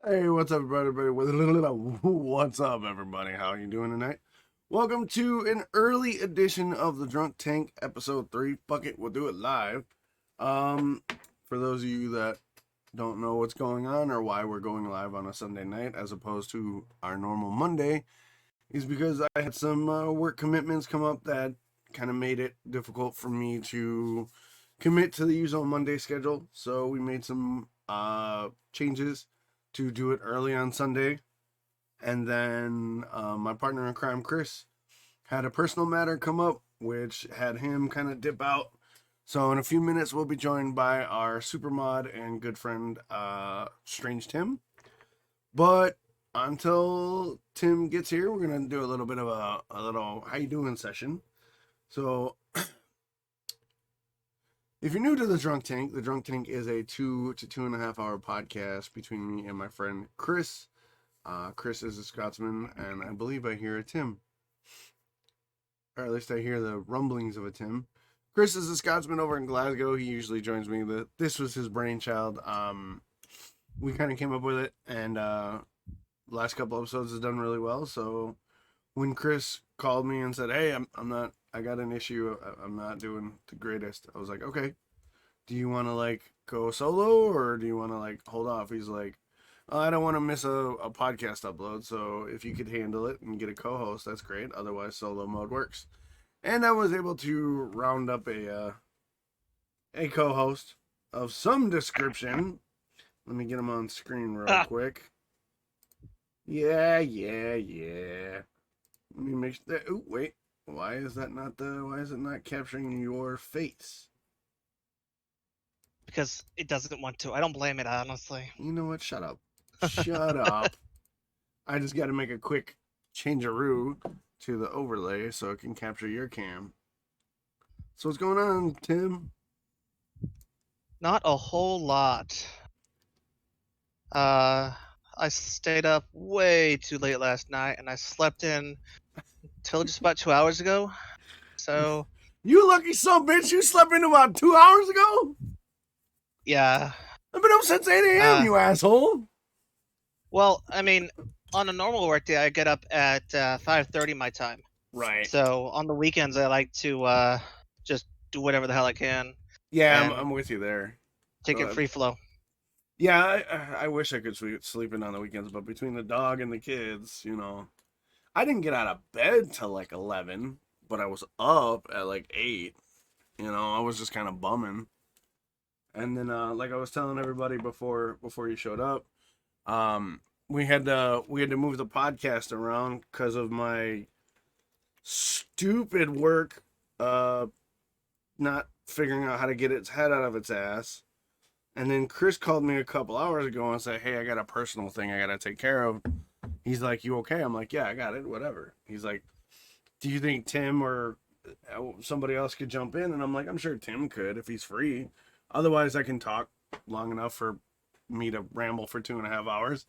Hey, what's up, everybody? What's up, everybody? How are you doing tonight? Welcome to an early edition of the Drunk Tank, episode 3. Fuck it, we'll do it live. For those of you that don't know what's going on or why we're going live on a Sunday night as opposed to our normal Monday, is because I had some work commitments come up that kind of made it difficult for me to commit to the usual Monday schedule. So we made some changes to do it early on Sunday. And then my partner in crime, Chris, had a personal matter come up, which had him kind of dip out. So in a few minutes, we'll be joined by our super mod and good friend, Strange Tim. But until Tim gets here, we're going to do a little bit of a little how you doing session. So if you're new to the Drunk Tank is a 2 to 2.5 hour podcast between me and my friend Chris. Chris is a Scotsman, and I believe I hear a Tim. Or at least I hear the rumblings of a Tim. Chris is a Scotsman over in Glasgow. He usually joins me. This was his brainchild. We kind of came up with it, and last couple episodes has done really well. So when Chris called me and said, "Hey, I got an issue. I'm not doing the greatest," I was like, "Okay. Do you want to like go solo or do you want to like hold off?" He's like, "I don't want to miss a podcast upload, so if you could handle it and get a co-host, that's great. Otherwise, solo mode works." And I was able to round up a co-host of some description. Let me get him on screen real quick. Yeah. Let me make sure that. Oh, wait. Why is it not capturing your face? Because it doesn't want to. I don't blame it, honestly. You know what? Shut up. Shut up. I just got to make a quick change-a-roo to the overlay so it can capture your cam. So what's going on, Tim? Not a whole lot. I stayed up way too late last night, and I slept in till just about 2 hours ago. So You lucky son bitch, you slept in about 2 hours ago? yeah. I've been up since 8 a.m., you asshole. Well, I mean, on a normal workday, I get up at 5:30 my time. Right. So on the weekends, I like to just do whatever the hell I can. Yeah, I'm with you there. Take it free flow. Yeah, I wish I could sleep in on the weekends, but between the dog and the kids, you know. I didn't get out of bed till like 11, but I was up at like 8. You know, I was just kind of bumming. And then, like I was telling everybody before you showed up, we had to move the podcast around because of my stupid work, not figuring out how to get its head out of its ass. And then Chris called me a couple hours ago and said, "Hey, I got a personal thing I gotta take care of." He's like, "You okay?" I'm like, "Yeah, I got it, whatever." He's like, "Do you think Tim or somebody else could jump in?" And I'm like, "I'm sure Tim could if he's free. Otherwise, I can talk long enough for me to ramble for 2.5 hours."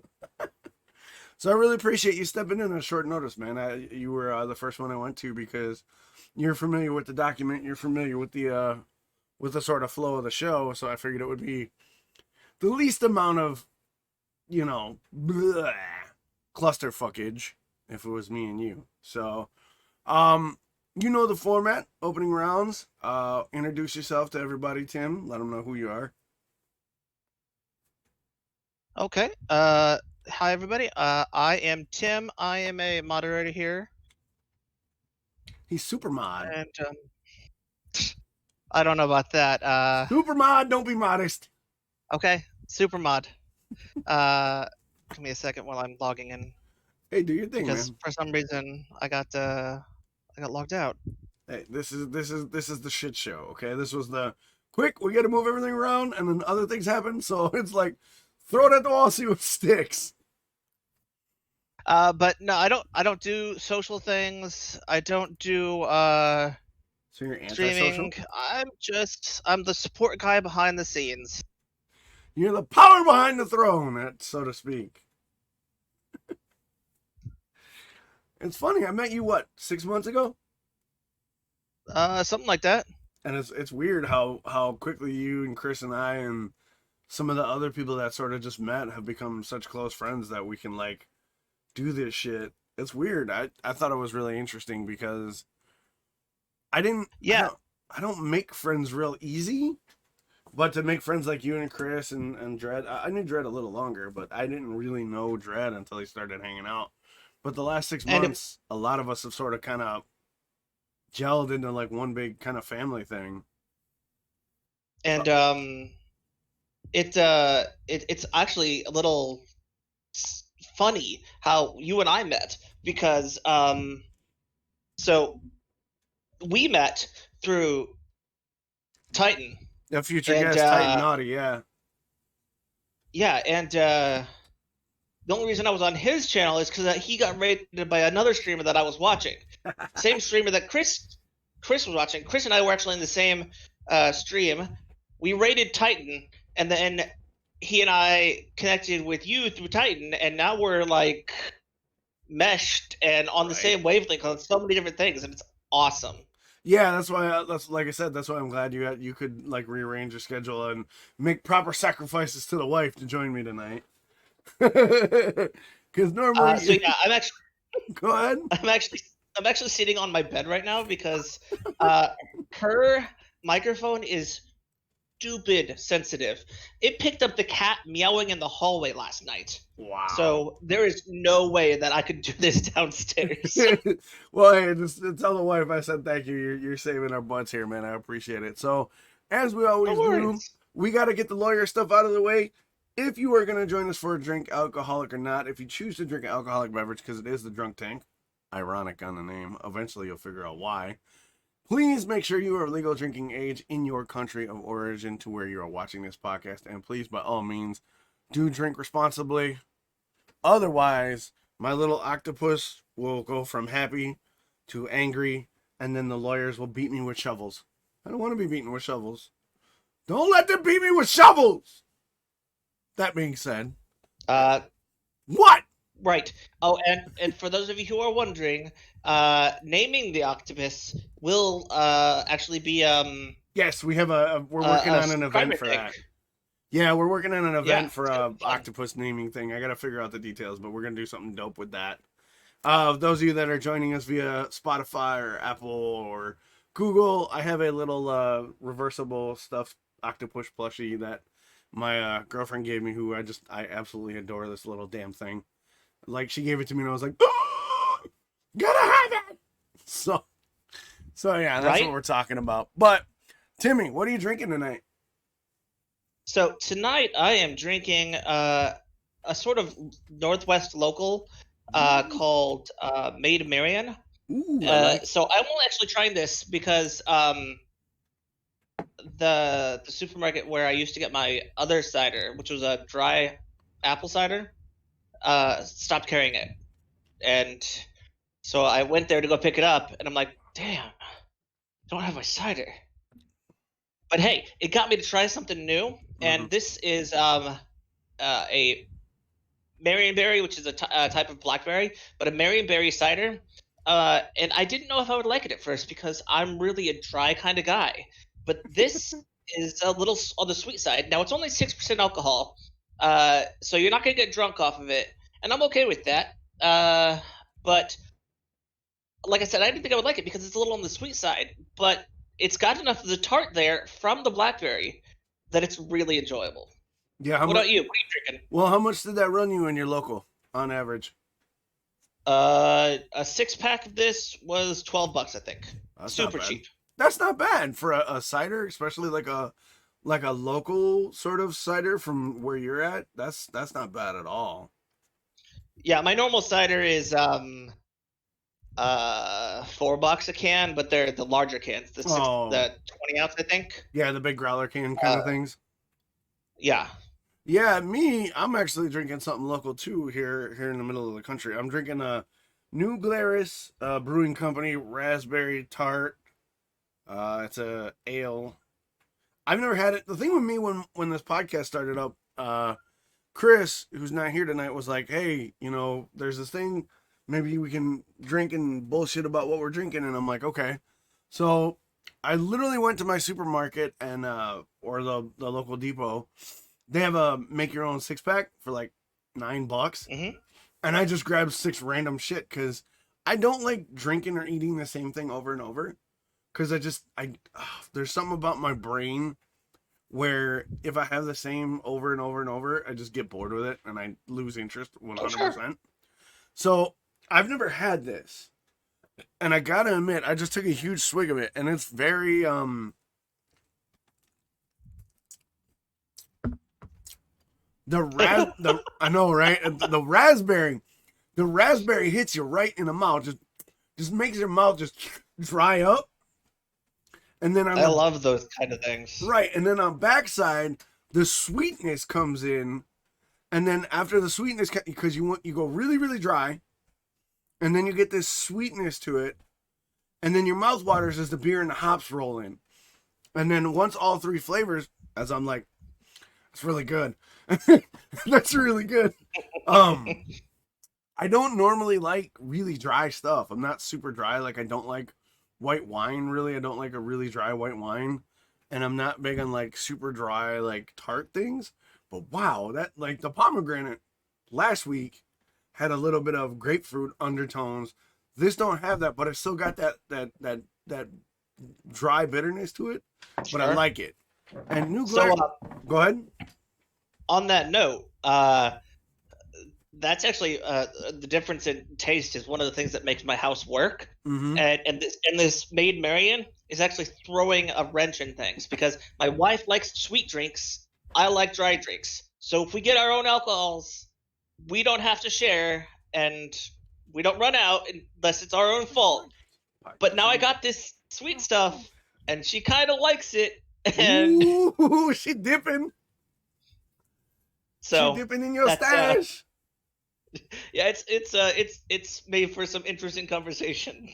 So I really appreciate you stepping in on short notice, man. You were the first one I went to because you're familiar with the document, you're familiar with the sort of flow of the show. So I figured it would be the least amount of, bleh, cluster fuckage if it was me and you. So, you know the format. Opening rounds. Introduce yourself to everybody, Tim. Let them know who you are. Okay. Hi everybody. I am Tim. I am a moderator here, He's super mod. and I don't know about that. Super mod. Don't be modest. Okay, super mod. Give me a second while I'm logging in Hey, do your thing, because man. for some reason I got logged out. Hey, this is the shit show. Okay, this was the quick. We got to move everything around, and then other things happen. So it's like throw it at the wall, see what sticks. But no, I don't do social things. I don't do So you're antisocial. streaming. I'm the support guy behind the scenes. You're the power behind the throne, so to speak. It's funny. I met you 6 months ago, Something like that. and it's weird how quickly you and Chris and I and some of the other people that sort of just met have become such close friends that we can like do this shit. It's weird. I thought it was really interesting because I didn't. Yeah. I don't make friends real easy. But to make friends like you and Chris and Dredd, I knew Dredd a little longer, but I didn't really know Dredd until he started hanging out. But the last 6 months, a lot of us have sort of kind of gelled into like one big kind of family thing. And it's actually a little funny how you and I met because so we met through Titan. A future guest, Titan Naughty, yeah. Yeah, and the only reason I was on his channel is because he got raided by another streamer that I was watching. Same streamer that Chris was watching. Chris and I were actually in the same stream. We raided Titan, and then he and I connected with you through Titan, and now we're like meshed and on the same wavelength on so many different things, and it's awesome. Yeah, that's why. That's like I said. That's why I'm glad you could like rearrange your schedule and make proper sacrifices to the wife to join me tonight. Because normally, so yeah, I'm actually. Go ahead. I'm actually sitting on my bed right now because her microphone is stupid sensitive. It picked up the cat meowing in the hallway last night. Wow. So there is no way that I could do this downstairs. Well, hey, just tell the wife I said thank you. You're saving our butts here, man. I appreciate it. So, as we always do, we got to get the lawyer stuff out of the way. If you are going to join us for a drink, alcoholic or not, if you choose to drink an alcoholic beverage, because it is the Drunk Tank, ironic on the name, eventually you'll figure out why. Please make sure you are of legal drinking age in your country of origin to where you are watching this podcast. And please, by all means, do drink responsibly. Otherwise, my little octopus will go from happy to angry, and then the lawyers will beat me with shovels. I don't want to be beaten with shovels. Don't let them beat me with shovels! That being said. What? Right. Oh, and for those of you who are wondering, naming the octopus will actually be Yes, we're working on an event for that. Yeah, we're working on an event for a octopus naming thing. I gotta figure out the details, but we're gonna do something dope with that. Those of you that are joining us via Spotify or Apple or Google, I have a little reversible stuffed octopus plushie that my girlfriend gave me, who I absolutely adore this little damn thing. Like, she gave it to me and I was like, oh, gotta have it. So yeah, that's what we're talking about. But Timmy, what are you drinking tonight? So tonight I am drinking a sort of Northwest local called Maid Marian. Ooh, I like. So I'm only actually trying this because the supermarket where I used to get my other cider, which was a dry apple cider, stopped carrying it, and so I went there to go pick it up, and I'm like, damn, I don't have my cider. But hey, it got me to try something new, and this is a Marionberry, which is a type of blackberry, but a Marionberry cider. And I didn't know if I would like it at first because I'm really a dry kind of guy. But this is a little on the sweet side. Now it's only 6% alcohol, so you're not gonna get drunk off of it, and I'm okay with that. But like I said, I didn't think I would like it because it's a little on the sweet side. But it's got enough of the tart there from the blackberry that it's really enjoyable. Yeah. What about you? What are you drinking? Well, how much did that run you in your local on average? A 6-pack of this was $12, I think. That's not Super bad. cheap. That's not bad for a cider, especially like a local sort of cider from where you're at. That's not bad at all. Yeah, my normal cider is $4 a can, but they're the larger cans, the 20 ounce, I think. Yeah, the big growler can kind of things. Yeah. Yeah, I'm actually drinking something local too here in the middle of the country. I'm drinking a New Glarus Brewing Company raspberry tart. It's a ale. I've never had it. The thing with me when this podcast started up, Chris, who's not here tonight, was like, "Hey, there's this thing. Maybe we can drink and bullshit about what we're drinking." And I'm like, "Okay." So I literally went to my supermarket and or the local depot. They have a make your own 6-pack for like $9. Mm-hmm. And I just grabbed 6 random shit because I don't like drinking or eating the same thing over and over. Because there's something about my brain where if I have the same over and over and over, I just get bored with it and I lose interest 100%. Oh, sure. So I've never had this. And I gotta admit, I just took a huge swig of it and it's very, I know, right? The raspberry hits you right in the mouth, just makes your mouth just dry up. And then I love those kind of things. Right, and then on backside, the sweetness comes in, and then after the sweetness, because you go really really dry, and then you get this sweetness to it, and then your mouth waters as the beer and the hops roll in, and then once all 3 flavors, as I'm like, that's really good. That's really good. I don't normally like really dry stuff. I'm not super dry. Like I don't like white wine really. I don't like a really dry white wine. And I'm not big on like super dry like tart things. But wow, that like the pomegranate last week had a little bit of grapefruit undertones. This don't have that, but it still got that dry bitterness to it. Sure. But I like it. And go ahead. On that note, that's actually the difference in taste is one of the things that makes my house work. Mm-hmm. And this Maid Marian is actually throwing a wrench in things because my wife likes sweet drinks. I like dry drinks. So if we get our own alcohols, we don't have to share and we don't run out unless it's our own fault. But now I got this sweet stuff and she kind of likes it. And ooh, she dipping. So she dipping in your stash. Yeah, it's made for some interesting conversation.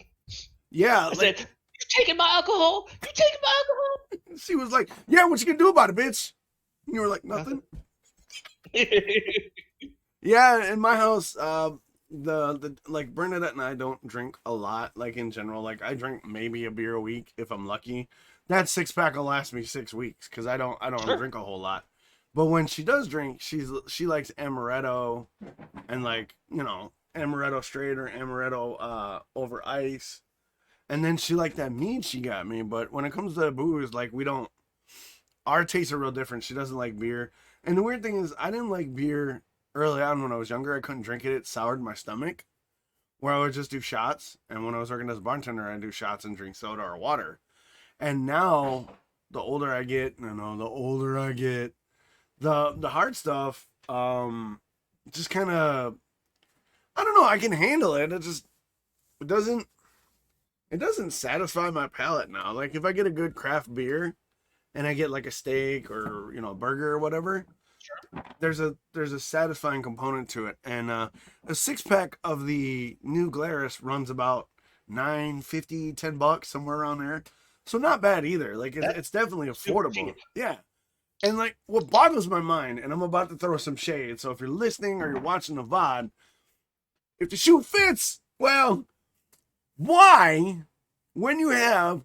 Yeah, I said, "You taking my alcohol? You taking my alcohol?" She was like, "Yeah, what you gonna do about it, bitch?" And you were like, "Nothing." Yeah, in my house, the like Bernadette and I don't drink a lot. Like in general, like I drink maybe a beer a week if I'm lucky. That 6-pack will last me 6 weeks because I don't Sure. drink a whole lot. But when she does drink, she likes amaretto and like amaretto straight or amaretto over ice. And then she liked that mead she got me. But when it comes to booze, like our tastes are real different. She doesn't like beer. And the weird thing is I didn't like beer early on when I was younger. I couldn't drink it. It soured my stomach where I would just do shots. And when I was working as a bartender, I'd do shots and drink soda or water. And now the older I get, the older I get, the hard stuff, just kind of, I don't know, I can handle it. It doesn't, it doesn't satisfy my palate now. Like if I get a good craft beer and I get like a steak or, a burger or whatever, there's a satisfying component to it. And a 6-pack of the New Glarus runs about $9.50, $10, somewhere around there. So not bad either. Like it's definitely affordable. Yeah. And like what boggles my mind, and I'm about to throw some shade. So if you're listening or you're watching the VOD, if the shoe fits, well, why, when you have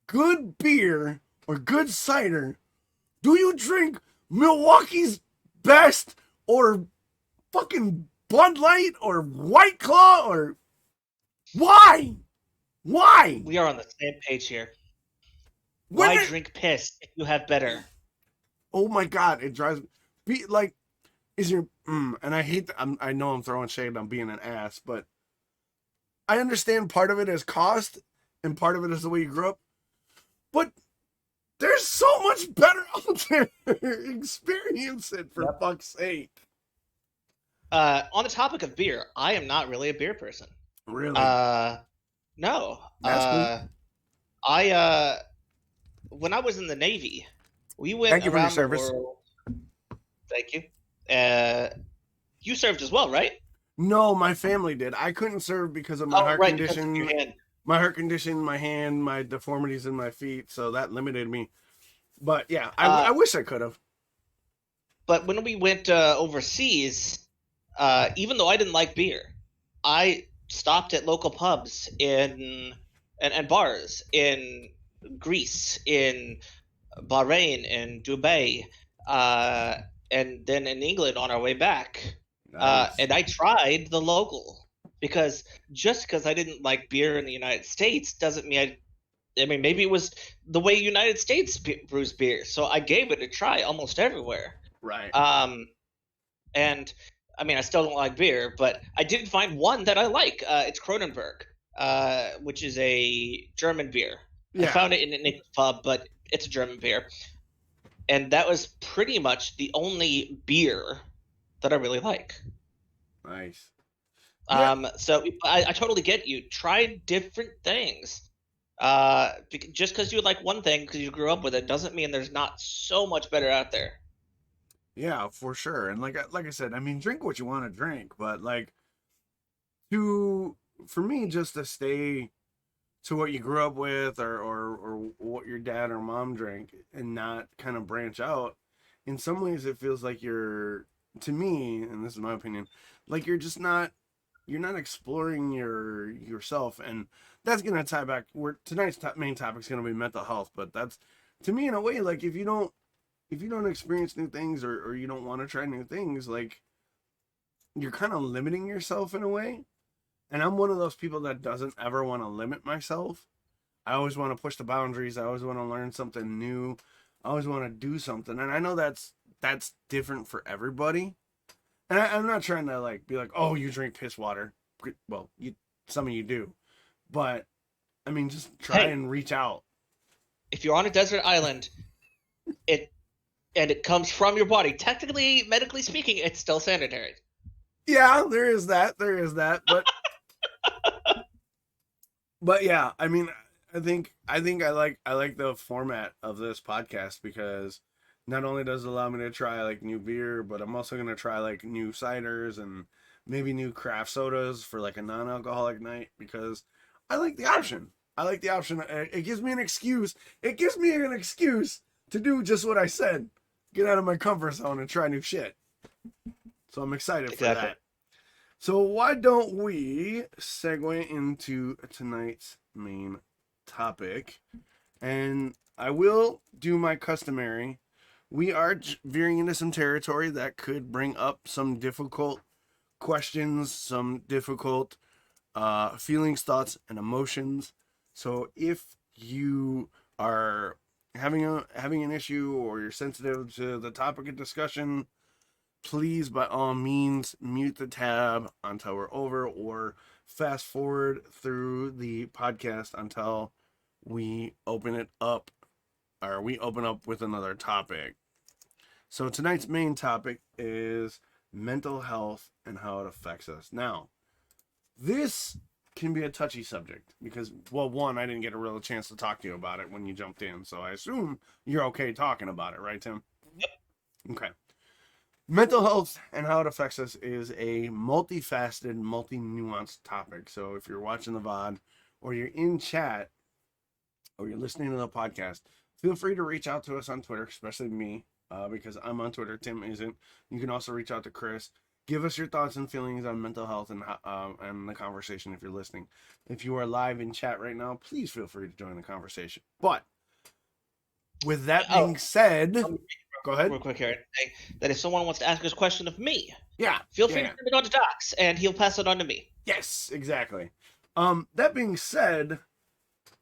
good beer or good cider, do you drink Milwaukee's Best or fucking Bud Light or White Claw or why? Why? We are on the same page here. When Why drink piss if you have better? Oh my god, it drives me like is your and I hate that I know I'm throwing shade on being an ass, but I understand part of it is cost and part of it is the way you grew up. But there's so much better out there. Experience it for fuck's sake. On the topic of beer, I am not really a beer person. Really? No. That's cool. I when I was in the Navy, we went Thank you for your around the service. world. Thank you. You served as well, right? No, my family did. I couldn't serve because of my heart condition. Because of your hand. My heart condition, my hand, my deformities in my feet, so that limited me. But yeah, I wish I could have. But when we went overseas, even though I didn't like beer, I stopped at local pubs and bars in Greece, in Bahrain, in Dubai, and then in England on our way back. Nice. And I tried the local. Because just because I didn't like beer in the United States doesn't mean I mean, maybe it was the way United States brews beer. So I gave it a try almost everywhere. Right. And I mean, I still don't like beer, but I did find one that I like. It's Kronenberg, which is a German beer. Yeah. I found it in a pub, but it's a German beer. And that was pretty much the only beer that I really like. Nice. So I totally get you. Try different things. Just because you like one thing because you grew up with it doesn't mean there's not so much better out there. Yeah, for sure. And like I said, I mean, drink what you want to drink, but like for me, just to stay to what you grew up with or what your dad or mom drank and not kind of branch out. In some ways, it feels like to me, and this is my opinion, like you're not exploring yourself, and that's gonna tie back. Tonight's main topic is gonna be mental health, but that's to me in a way like if you don't experience new things or you don't want to try new things, like you're kind of limiting yourself in a way. And I'm one of those people that doesn't ever want to limit myself. I always want to push the boundaries. I always want to learn something new. I always want to do something, and I know that's different for everybody. And I'm not trying to like be like, oh, you drink piss water. Well, some of you do, but I mean, just try and reach out. If you're on a desert island, it comes from your body. Technically, medically speaking, it's still sanitary. Yeah, there is that, but but yeah, I mean, I think I like the format of this podcast because not only does it allow me to try like new beer, but I'm also gonna try like new ciders and maybe new craft sodas for like a non-alcoholic night because I like the option. It gives me an excuse. It gives me an excuse to do just what I said. Get out of my comfort zone and try new shit. So I'm excited for that. So why don't we segue into tonight's main topic? And I will do my customary. We are veering into some territory that could bring up some difficult questions, some difficult feelings, thoughts, and emotions. So if you are having an issue or you're sensitive to the topic of discussion, please by all means mute the tab until we're over or fast forward through the podcast until we open it up or we open up with another topic. So tonight's main topic is mental health and how it affects us. Now, this can be a touchy subject because, well, one, I didn't get a real chance to talk to you about it when you jumped in, so I assume you're okay talking about it, right, Tim? Yep. Okay. Mental health and how it affects us is a multifaceted, multi-nuanced topic. So if you're watching the VOD or you're in chat or you're listening to the podcast, feel free to reach out to us on Twitter, especially me, because I'm on Twitter. Tim isn't. You can also reach out to Chris. Give us your thoughts and feelings on mental health and the conversation if you're listening. If you are live in chat right now, please feel free to join the conversation. But with that being said, go ahead. Real quick here, and say that if someone wants to ask us a question of me, to feel free to send it on to Dox, and he'll pass it on to me. Yes, exactly. That being said,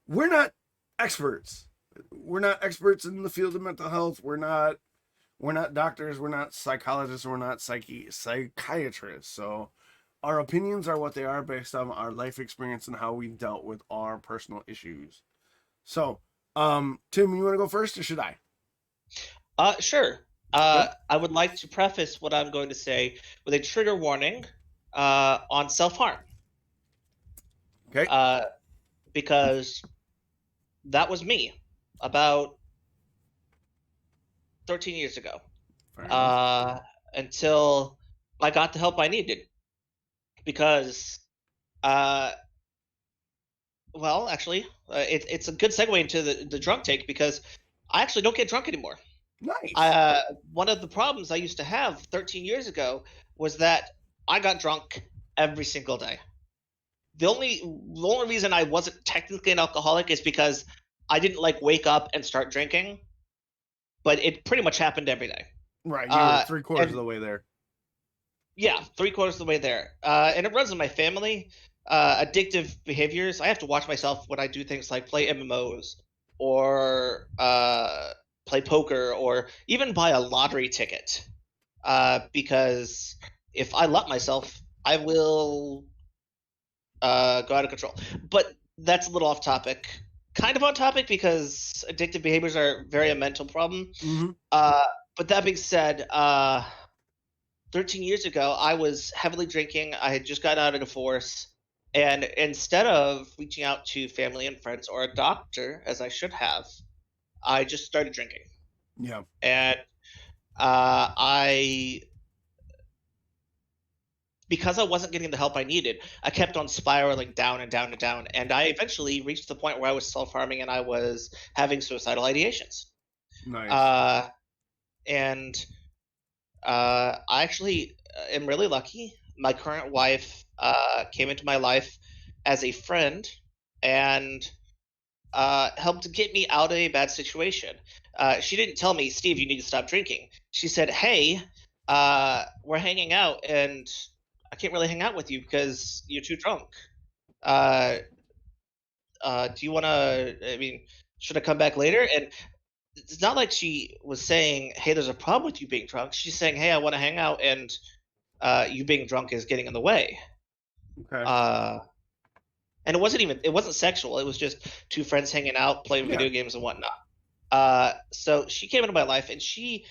we're not experts. We're not experts in the field of mental health. We're not doctors. We're not psychologists. We're not psychiatrists. So our opinions are what they are based on our life experience and how we've dealt with our personal issues. So, Tim, you want to go first or should I? Sure. I would like to preface what I'm going to say with a trigger warning on self-harm. Okay. Because that was me about 13 years ago. Until I got the help I needed. Because, well, actually, it's a good segue into the drunk take because I actually don't get drunk anymore. Nice. One of the problems I used to have 13 years ago was that I got drunk every single day. The only reason I wasn't technically an alcoholic is because I didn't wake up and start drinking, but it pretty much happened every day. Right, you were 3/4 of the way there. Yeah, 3/4 of the way there. And it runs in my family. Addictive behaviors. I have to watch myself when I do things like play MMOs or play poker or even buy a lottery ticket. Because if I let myself, I will go out of control. But that's a little off topic. Kind of on topic because addictive behaviors are very a mental problem. Mm-hmm. But that being said, 13 years ago, I was heavily drinking. I had just gotten out of a divorce. And instead of reaching out to family and friends or a doctor, as I should have, I just started drinking. Yeah. And because I wasn't getting the help I needed, I kept on spiraling down and down and down. And I eventually reached the point where I was self-harming and I was having suicidal ideations. Nice. And I actually am really lucky. My current wife came into my life as a friend and helped get me out of a bad situation. She didn't tell me, Steve, you need to stop drinking. She said, hey, we're hanging out and I can't really hang out with you because you're too drunk. Do you want to, should I come back later? And it's not like she was saying, hey, there's a problem with you being drunk. She's saying, hey, I want to hang out and you being drunk is getting in the way. Okay. And it wasn't sexual. It was just two friends hanging out, playing video games and whatnot. So she came into my life and she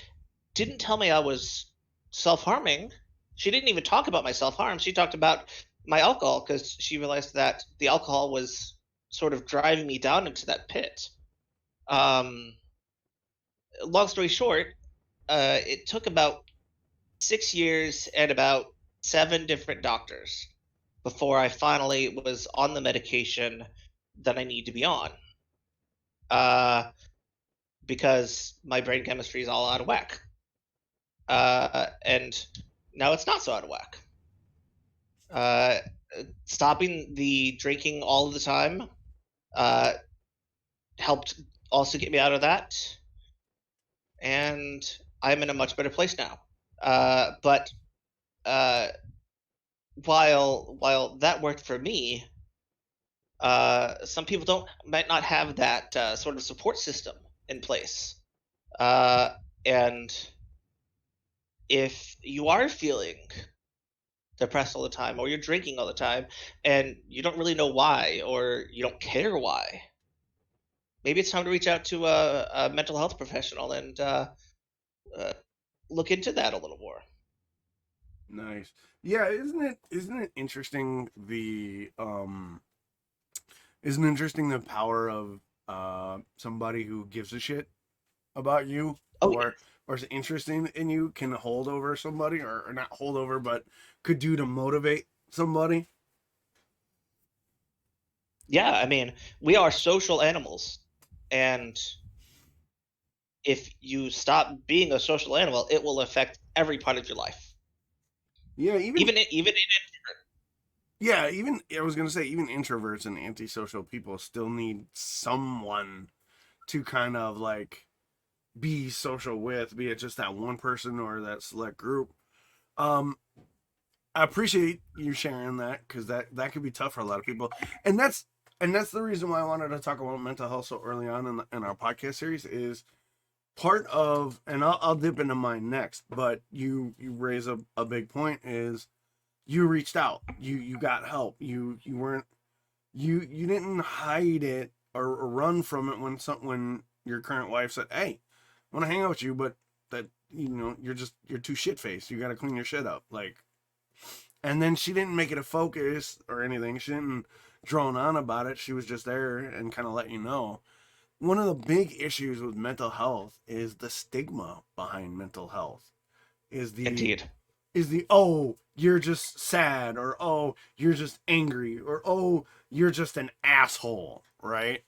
didn't tell me I was self-harming. She didn't even talk about my self-harm. She talked about my alcohol because she realized that the alcohol was sort of driving me down into that pit. Long story short, it took about 6 years and about 7 different doctors before I finally was on the medication that I need to be on. Because my brain chemistry is all out of whack. And now it's not so out of whack. Stopping the drinking all of the time helped also get me out of that. And I'm in a much better place now. But while that worked for me, some people might not have that sort of support system in place. And if you are feeling depressed all the time, or you're drinking all the time, and you don't really know why, or you don't care why, maybe it's time to reach out to a mental health professional and look into that a little more. Nice. Yeah, isn't it interesting isn't it interesting the power of somebody who gives a shit about you Oh yeah. or is interesting in you can hold over somebody or not hold over but could do to motivate somebody. Yeah, I mean, we are social animals, and if you stop being a social animal, it will affect every part of your life. Yeah, Even even I was gonna say even introverts and antisocial people still need someone to kind of like be social with, be it just that one person or that select group. Um, I appreciate you sharing that because that could be tough for a lot of people, and that's the reason why I wanted to talk about mental health so early on in our podcast series is part of, and I'll dip into mine next, but you raise a big point is you reached out, you got help, you weren't you didn't hide it or run from it when your current wife said, "Hey, I want to hang out with you," but that you're too shit faced. You got to clean your shit up, like. And then she didn't make it a focus or anything. She didn't drone on about it. She was just there and kind of let you know. One of the big issues with mental health is the stigma behind mental health. Is the indeed. is the oh you're just sad or oh you're just angry or oh you're just an asshole, right?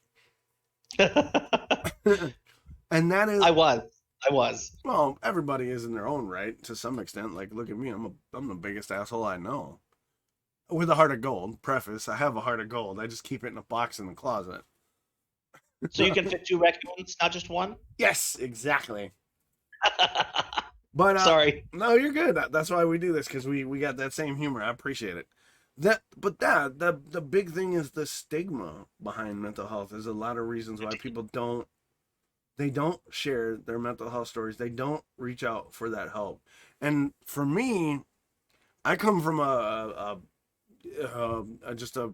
And that is I was. I was. well, everybody is in their own right to some extent. Like, look at me, I'm the biggest asshole I know. With a heart of gold. Preface: I have a heart of gold. I just keep it in a box in the closet. So you can fit two raccoons, not just one? Yes, exactly. But Sorry. no, you're good. That's why we do this because we got that same humor. I appreciate it. The big thing is the stigma behind mental health. There's a lot of reasons why people don't share their mental health stories. They don't reach out for that help. And for me, I come from just a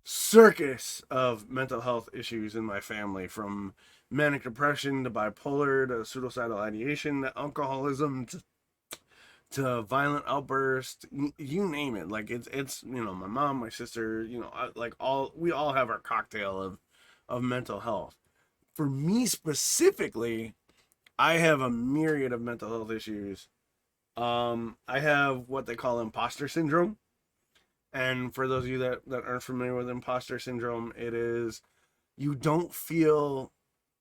circus of mental health issues in my family, from manic depression to bipolar to suicidal ideation to alcoholism to violent outbursts, you name it. Like it's my mom, my sister, like we all have our cocktail of mental health. For me specifically, I have a myriad of mental health issues. I have what they call imposter syndrome. And for those of you that aren't familiar with imposter syndrome, it is you don't feel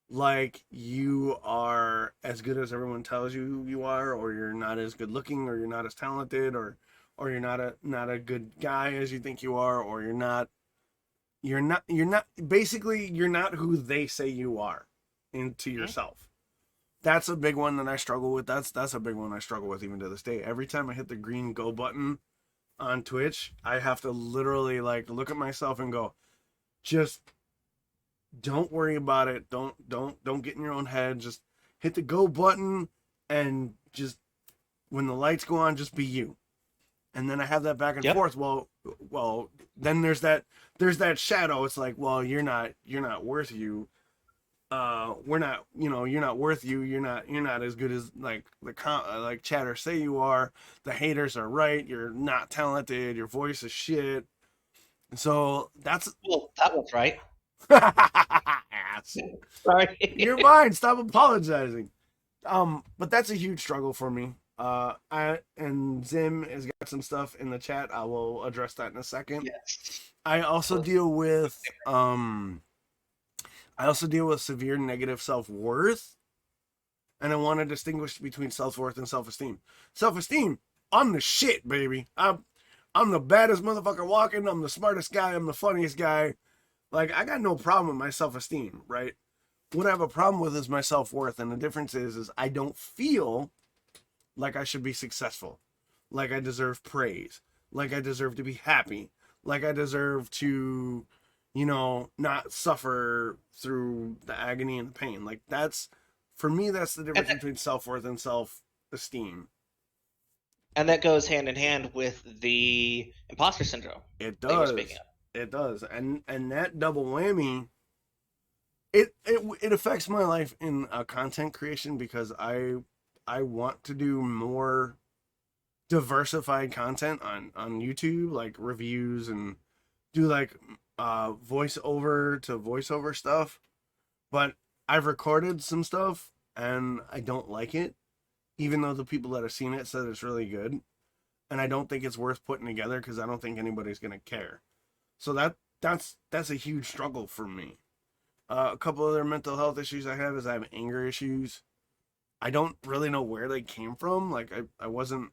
like you are as good as everyone tells you you are, or you're not as good looking, or you're not as talented, or you're not a good guy as you think you are, or you're not basically you're not who they say you are into Mhm. yourself. That's a big one that I struggle with. That's a big one I struggle with even to this day. Every time I hit the green go button on Twitch, I have to literally like look at myself and go, just don't worry about it. Don't get in your own head. Just hit the go button and just when the lights go on, just be you. And then I have that back and Yep. forth. Well, then there's that shadow. It's like, well, you're not worth you. We're not, you're not worth you. You're not as good as like like chatters say you are. The haters are right. You're not talented. Your voice is shit. So that's Well, that was right. ass. You're Sorry. fine. Stop apologizing. But that's a huge struggle for me. I and Zim has got some stuff in the chat. I will address that in a second. Yes. I also Well, deal with severe negative self-worth, and I want to distinguish between self-worth and self-esteem. Self-esteem, I'm the shit, baby. I'm the baddest motherfucker walking. I'm the smartest guy. I'm the funniest guy. Like, I got no problem with my self-esteem, right? What I have a problem with is my self-worth, and the difference is I don't feel like I should be successful, like I deserve praise, like I deserve to be happy, like I deserve to, not suffer through the agony and the pain. Like for me, that's the and difference that, between self-worth and self-esteem. and that goes hand in hand with the imposter syndrome It that you were speaking does. It does. And that double whammy it affects my life in content creation because I want to do more diversified content on YouTube, like reviews and do like voiceover to voiceover stuff. But I've recorded some stuff and I don't like it, even though the people that have seen it said it's really good. And I don't think it's worth putting together because I don't think anybody's gonna care. So that's a huge struggle for me. A couple other mental health issues I have is I have anger issues. I don't really know where they came from. Like I wasn't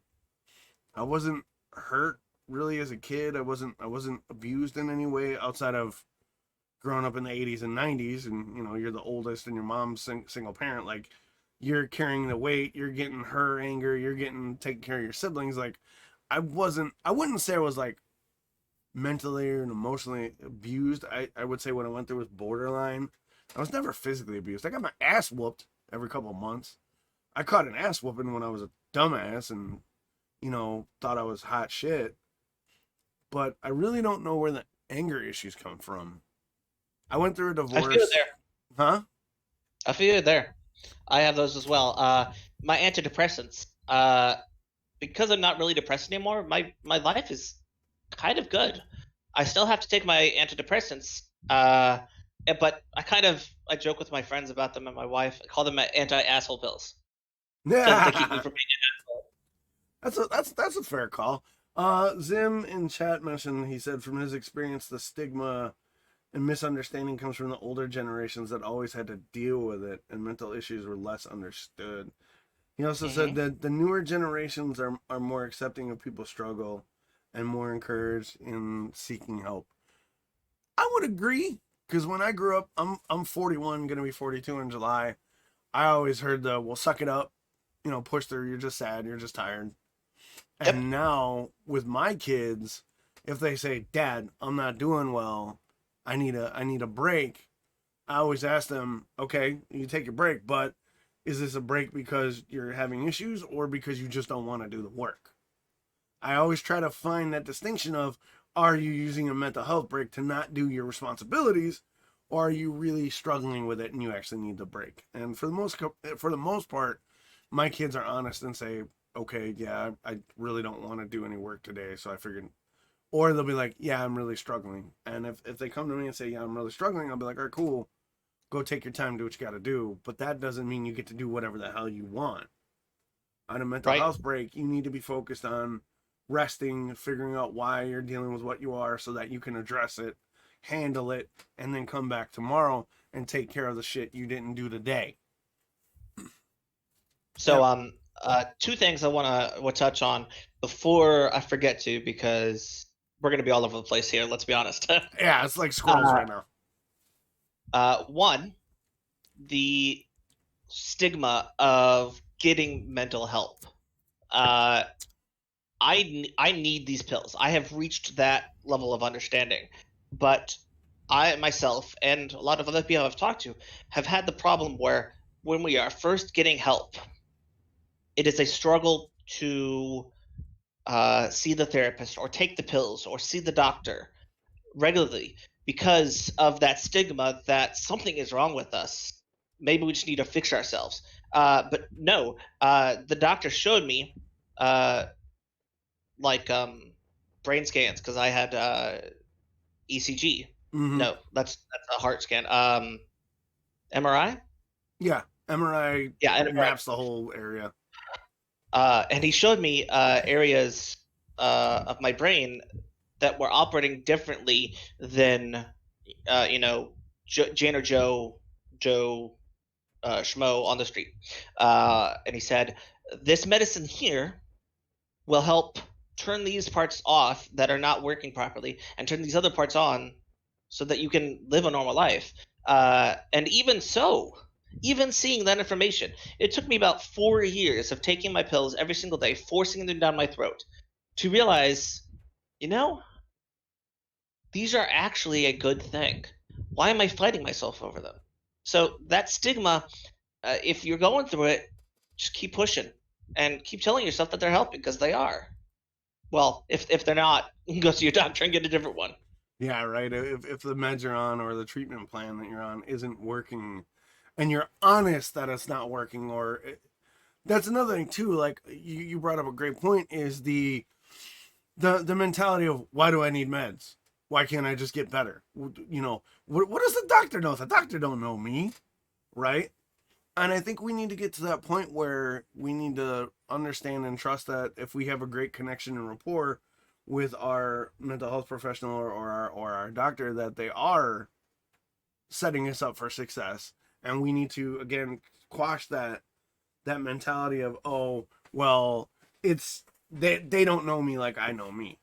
hurt really as a kid. I wasn't abused in any way outside of growing up in the 80s and 90s, and you're the oldest and your mom's single parent. Like, you're carrying the weight, you're getting her anger, you're getting taking care of your siblings. Like, I wouldn't say I was like mentally and emotionally abused. I would say what I went through was borderline. I was never physically abused. I got my ass whooped every couple of months. I caught an ass whooping when I was a dumbass and thought I was hot shit. But I really don't know where the anger issues come from. I went through a I feel it divorce. there. Huh? I feel it there. I have those as well. My antidepressants. Because I'm not really depressed anymore, my life is kind of good. I still have to take my antidepressants, but I joke with my friends about them and my wife. I call them my anti-asshole pills because they keep me Yeah. from being an asshole. That's a fair call. Zim in chat mentioned, he said from his experience the stigma and misunderstanding comes from the older generations that always had to deal with it and mental issues were less understood. He also said that the newer generations are more accepting of people's struggle and more encouraged in seeking help. I would agree because when I grew up, I'm 41, gonna be 42 in July. I always heard the "well, suck it up," push through. You're just sad. You're just tired. Yep. And now with my kids, if they say, "Dad, I'm not doing well. I need a break," I always ask them, "Okay, you take your break, but is this a break because you're having issues or because you just don't want to do the work?" I always try to find that distinction of, are you using a mental health break to not do your responsibilities, or are you really struggling with it and you actually need the break? And for the most part, my kids are honest and say, "Okay, yeah, I really don't want to do any work today, so I figured." Or they'll be like, "Yeah, I'm really struggling." And if they come to me and say, "Yeah, I'm really struggling," I'll be like, "All right, cool. Go take your time, do what you got to do." But that doesn't mean you get to do whatever the hell you want. On a mental Right. health break, you need to be focused on resting, figuring out why you're dealing with what you are so that you can address it, handle it, and then come back tomorrow and take care of the shit you didn't do today. So, Yep. two things I want to touch on before I forget to, because we're going to be all over the place here. Let's be honest. Yeah, it's like squirrels right now. One, the stigma of getting mental help. Uh, I need these pills. I have reached that level of understanding, but I myself and a lot of other people I've talked to have had the problem where when we are first getting help, it is a struggle to see the therapist or take the pills or see the doctor regularly because of that stigma that something is wrong with us. Maybe we just need to fix ourselves. But no, the doctor showed me uh, like brain scans because I had ECG. Mm-hmm. No, that's a heart scan. MRI. Yeah, MRI Yeah, an MRI. maps the whole area. And he showed me areas of my brain that were operating differently than Jane or Joe Schmo on the street. And he said, "This medicine here will help turn these parts off that are not working properly and turn these other parts on so that you can live a normal life." And even so, even seeing that information, it took me about 4 years of taking my pills every single day, forcing them down my throat, to realize, you know, these are actually a good thing. Why am I fighting myself over them? So that stigma, if you're going through it, just keep pushing and keep telling yourself that they're helping because they are. Well, if they're not, go see your doctor and get a different one. Yeah, right. If the meds you're on or the treatment plan that you're on isn't working, and you're honest that it's not working, that's another thing too. Like you brought up a great point is the mentality of why do I need meds? Why can't I just get better? You know, what does the doctor know? The doctor don't know me, right? And I think we need to get to that point where we need to understand and trust that if we have a great connection and rapport with our mental health professional or our doctor, that they are setting us up for success. And we need to again quash that mentality of, oh well, it's they don't know me like I know me.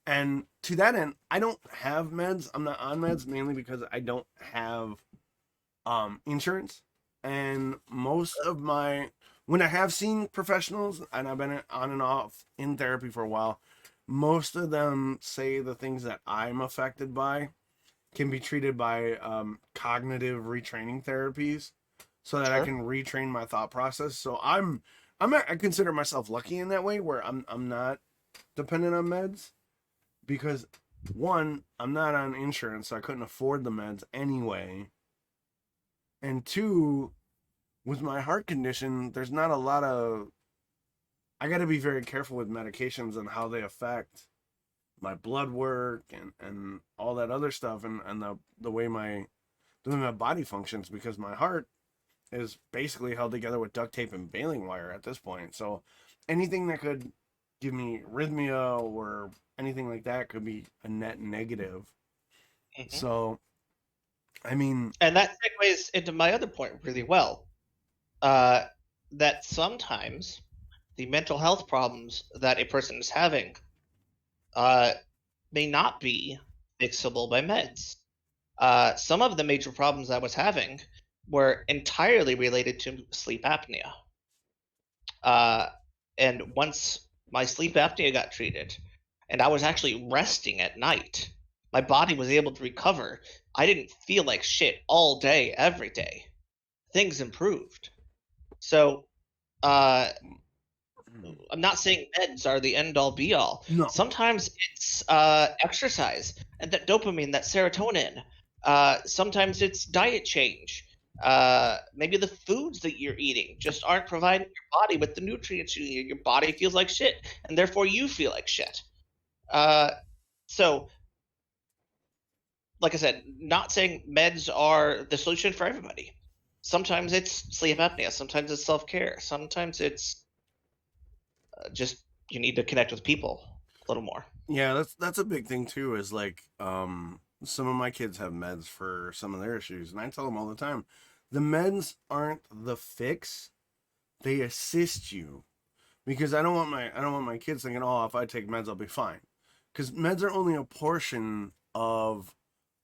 And to that end, I don't have meds. I'm not on meds mainly because I don't have insurance. And most of my when I have seen professionals and I've been on and off in therapy for a while, most of them say the things that I'm affected by can be treated by cognitive retraining therapies so that I Sure. can retrain my thought process. So I consider myself lucky in that way where I'm not dependent on meds because one, I'm not on insurance, so I couldn't afford the meds anyway. And two, with my heart condition, there's not a lot of I got to be very careful with medications and how they affect my blood work and all that other stuff and the way my body functions because my heart is basically held together with duct tape and baling wire at this point. So anything that could give me arrhythmia or anything like that could be a net negative. Hmm. So I mean, And that segues into my other point really well. Uh, that sometimes the mental health problems that a person is having uh, may not be fixable by meds. Some of the major problems I was having were entirely related to sleep apnea. Uh, and once my sleep apnea got treated, and I was actually resting at night, my body was able to recover. I didn't feel like shit all day, every day. Things improved. So, uh, I'm not saying meds are the end all be all. no. Sometimes it's exercise and that dopamine, that serotonin. Sometimes it's diet change. Maybe the foods that you're eating just aren't providing your body with the nutrients you need. Your body feels like shit, and therefore you feel like shit. Uh, so, like I said, not saying meds are the solution for everybody. Sometimes it's sleep apnea. Sometimes it's self care. Sometimes it's just you need to connect with people a little more. Yeah, that's a big thing too is like some of my kids have meds for some of their issues and I tell them all the time, the meds aren't the fix, they assist you because I don't want my kids thinking, "Oh, if I take meds I'll be fine." Cuz meds are only a portion of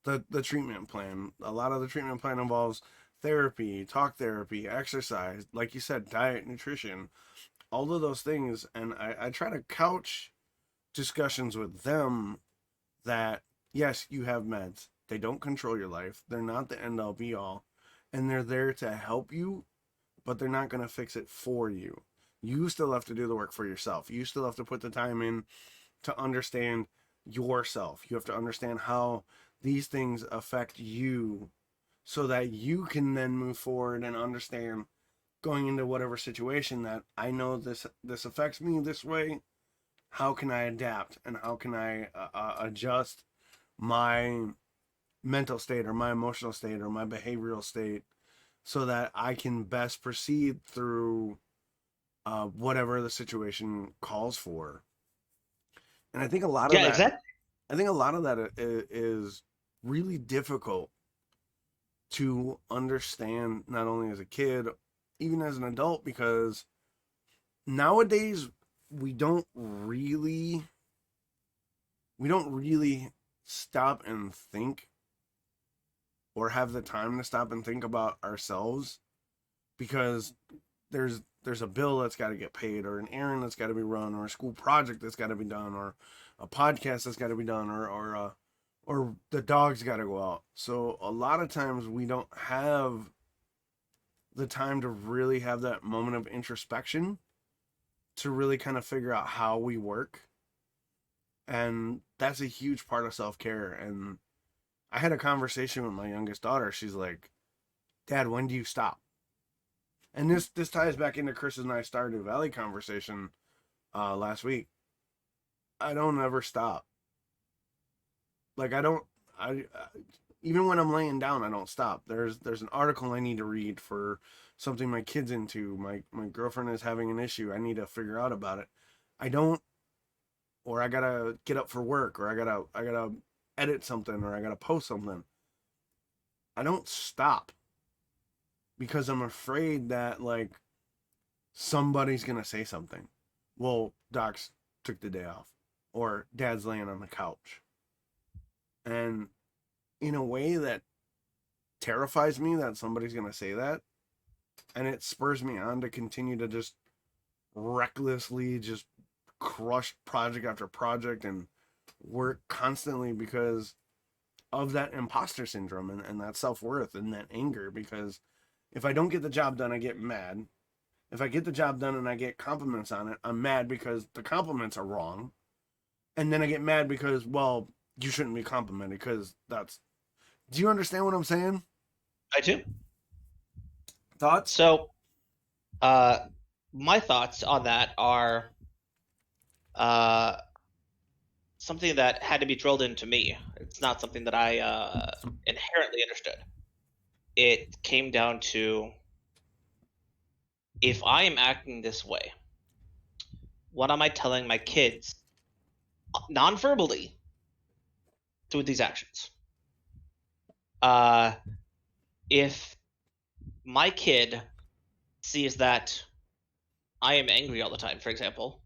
the treatment plan. A lot of the treatment plan involves therapy, talk therapy, exercise, like you said, diet, nutrition, all of those things and I try to couch discussions with them that yes, you have meds. They don't control your life. They're not the end all be all. And they're there to help you, but they're not going to fix it for you. You still have to do the work for yourself. You still have to put the time in to understand yourself. You have to understand how these things affect you so that you can then move forward and understand going into whatever situation that I know this affects me this way. How can I adapt and how can I adjust my mental state or my emotional state or my behavioral state so that I can best proceed through whatever the situation calls for. And I think a lot of Yeah, that, exactly. I think a lot of that is really difficult to understand, not only as a kid, even as an adult, because nowadays we don't really, we don't really stop and think or have the time to stop and think about ourselves because there's a bill that's got to get paid or an errand that's got to be run or a school project that's got to be done or a podcast that's got to be done or the dog's got to go out. So a lot of times we don't have the time to really have that moment of introspection to really kind of figure out how we work And that's a huge part of self-care. And I had a conversation with my youngest daughter. She's like, Dad, when do you stop? And this ties back into Chris and I Stardew Valley conversation last week. I don't ever stop. Like I don't I even when I'm laying down, I don't stop. There's an article I need to read for something my kid's into. My girlfriend is having an issue. I need to figure out about it. I don't, or I gotta get up for work, or I gotta edit something, or I gotta post something. I don't stop because I'm afraid that like somebody's gonna say something. Well, Docs took the day off, or Dad's laying on the couch, and in a way that terrifies me that somebody's gonna say that, and it spurs me on to continue to just recklessly just crush project after project and work constantly because of that imposter syndrome and that self-worth and that anger. Because if I don't get the job done, I get mad. If I get the job done and I get compliments on it, I'm mad because the compliments are wrong. And then I get mad because, well, you shouldn't be complimented because that's... Do you understand what I'm saying? I do. Thoughts? So, my thoughts on that are something that had to be drilled into me. It's not something that I inherently understood. It came down to, if I am acting this way, what am I telling my kids non-verbally through these actions? If my kid sees that I am angry all the time, for example,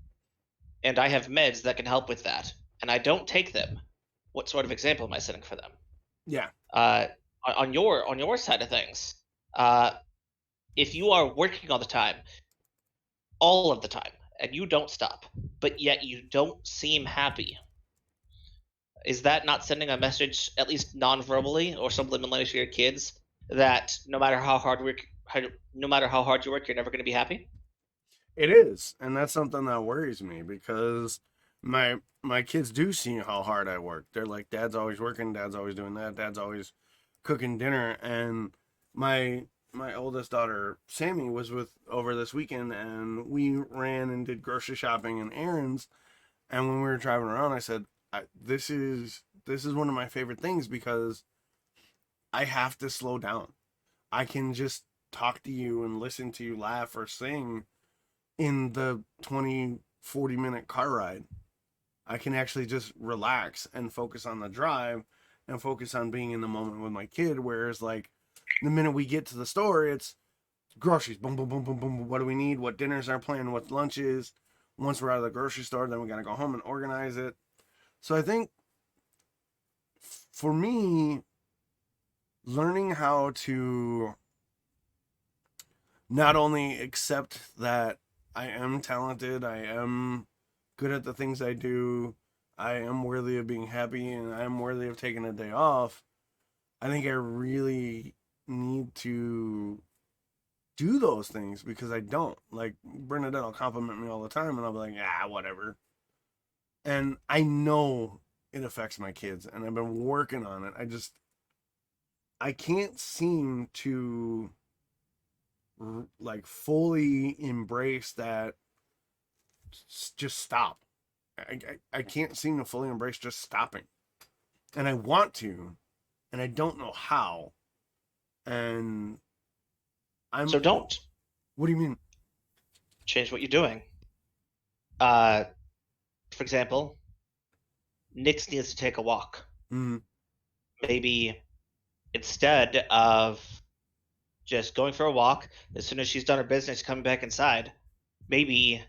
and I have meds that can help with that, and I don't take them, what sort of example am I setting for them? Yeah. On your side of things, if you are working all the time, all of the time, and you don't stop, but yet you don't seem happy, is that not sending a message, at least non-verbally or subliminally, to your kids that no matter how hard you work, you're never going to be happy? It is, and that's something that worries me because my kids do see how hard I work. They're like, Dad's always working, Dad's always doing that, Dad's always cooking dinner. And my oldest daughter Sammy was with over this weekend, and we ran and did grocery shopping and errands. And when we were driving around, I said, this is one of my favorite things because I have to slow down. I can just talk to you and listen to you laugh or sing in the 20-40 minute car ride. I can actually just relax and focus on the drive and focus on being in the moment with my kid. Whereas, like, the minute we get to the store, it's groceries. Boom, boom, boom, boom, boom. What do we need? What dinners are planned? What lunches? Once we're out of the grocery store, then we got to go home and organize it. So I think for me, learning how to not only accept that I am talented, I am good at the things I do, I am worthy of being happy, and I am worthy of taking a day off. I think I really need to do those things because I don't. Like, Bernadette will compliment me all the time, and I'll be like, whatever. And I know it affects my kids, and I've been working on it. I can't seem to like fully embrace that. Just stop. I can't seem to fully embrace just stopping, and I want to, and I don't know how. And So don't. What do you mean? Change what you're doing. For example, Nix needs to take a walk. Mm. Maybe instead of just going for a walk, as soon as she's done her business, coming back inside, maybe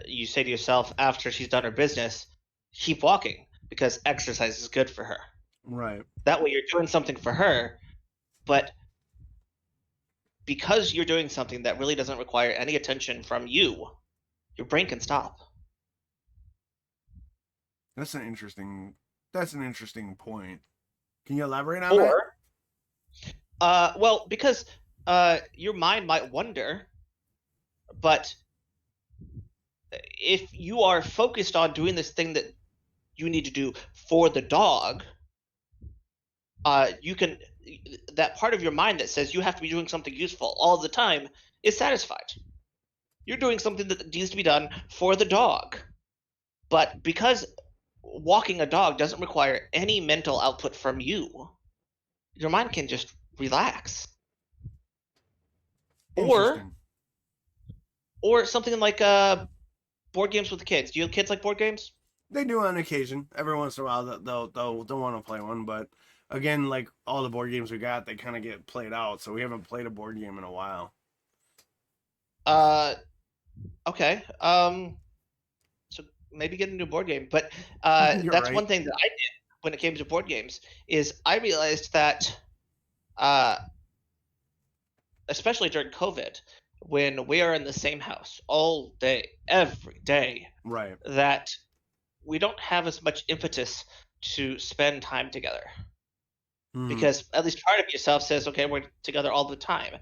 you say to yourself after she's done her business, keep walking because exercise is good for her. Right. That way you're doing something for her, but because you're doing something that really doesn't require any attention from you, your brain can stop. That's an interesting point. Can you elaborate on that? Well, because your mind might wonder, but if you are focused on doing this thing that you need to do for the dog, you can that part of your mind that says you have to be doing something useful all the time is satisfied. You're doing something that needs to be done for the dog. But because walking a dog doesn't require any mental output from you, your mind can just relax. Or Interesting. something like board games with the kids. Do your kids like board games? They do on occasion. Every once in a while, they'll want to play one. But again, like all the board games we got, they kind of get played out. So we haven't played a board game in a while. Uh, okay. So maybe get a new board game. But You're that's right. one thing that I did when it came to board games is I realized that, uh, especially during COVID, when we are in the same house all day, every day, Right. that we don't have as much impetus to spend time together. Because at least part of yourself says, okay, we're together all the time.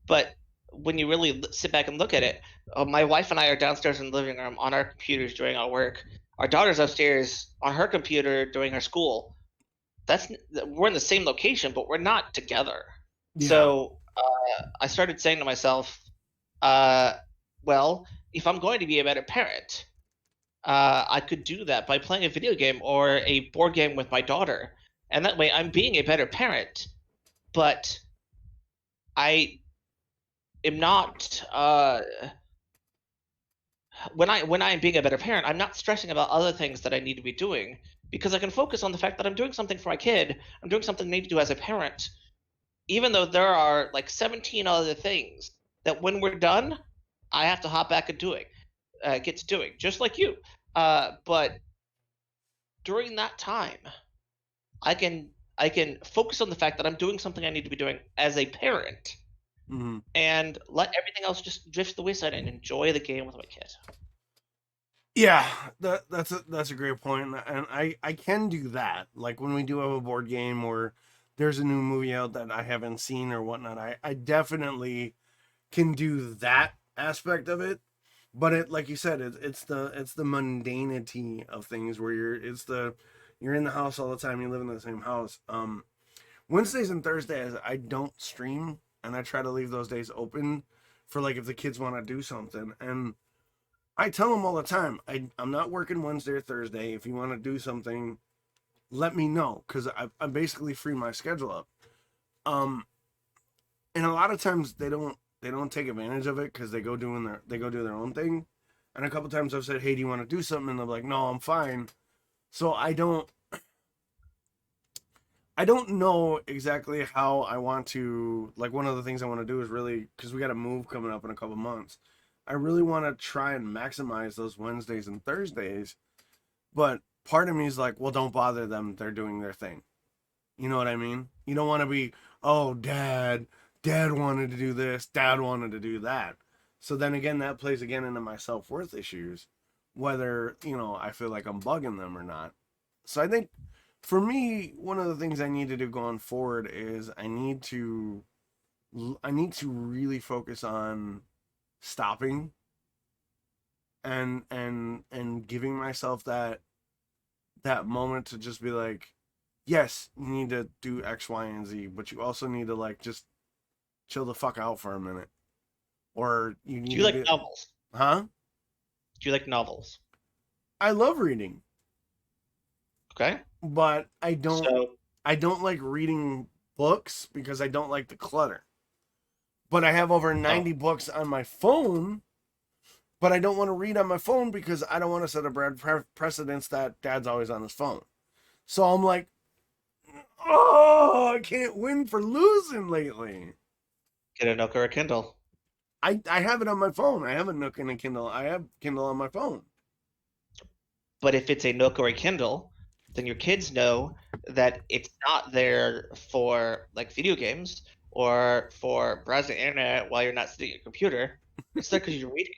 But when you really sit back and look at it, my wife and I are downstairs in the living room on our computers doing our work. Our daughter's upstairs on her computer doing her school. We're in the same location, but we're not together. Yeah. So I started saying to myself, well, if I'm going to be a better parent, I could do that by playing a video game or a board game with my daughter, and that way I'm being a better parent. But I am not when I am being a better parent, I'm not stressing about other things that I need to be doing because I can focus on the fact that I'm doing something for my kid. I'm doing something I need to do as a parent, even though there are like 17 other things that when we're done, I have to hop back and get to doing, just like you. But during that time, I can focus on the fact that I'm doing something I need to be doing as a parent, and let everything else just drift to the wayside and enjoy the game with my kid. Yeah, that's a great point, and I can do that. Like when we do have a board game or there's a new movie out that I haven't seen or whatnot, I definitely can do that aspect of it. But it, like you said, it's the mundanity of things where you're in the house all the time, you live in the same house. Wednesdays and Thursdays I don't stream, and I try to leave those days open for like if the kids want to do something. And I tell them all the time, I'm not working Wednesday or Thursday. If you want to do something, let me know, because I'm basically free my schedule up. Um, and a lot of times they don't take advantage of it because they go do their own thing. And a couple times I've said, hey, do you want to do something? And they're like, no, I'm fine. So I don't know exactly how I want to, like, one of the things I want to do is really, because we got a move coming up in a couple months. I really want to try and maximize those Wednesdays and Thursdays. But part of me is like, well, don't bother them. They're doing their thing. You know what I mean? You don't want to be, oh, dad wanted to do this, dad wanted to do that. So then again, that plays again into my self-worth issues, whether, I feel like I'm bugging them or not. So I think for me, one of the things I need to do going forward is I need to really focus on stopping and giving myself that moment to just be like, yes, you need to do X, Y, and Z, but you also need to like just chill the fuck out for a minute. Or you Do need you to like be, novels? huh? Do you like novels? I love reading, Okay. but So, I don't like reading books because I don't like the clutter. But I have over oh, 90 books on my phone, but I don't want to read on my phone because I don't want to set a bad precedence that dad's always on his phone. So I'm like, oh, I can't win for losing lately. get a Nook or a Kindle. I have it on my phone. I have a Nook and a Kindle. I have Kindle on my phone. But if it's a Nook or a Kindle, then your kids know that it's not there for like video games or for browsing the internet while you're not sitting at your computer. It's there because you're reading.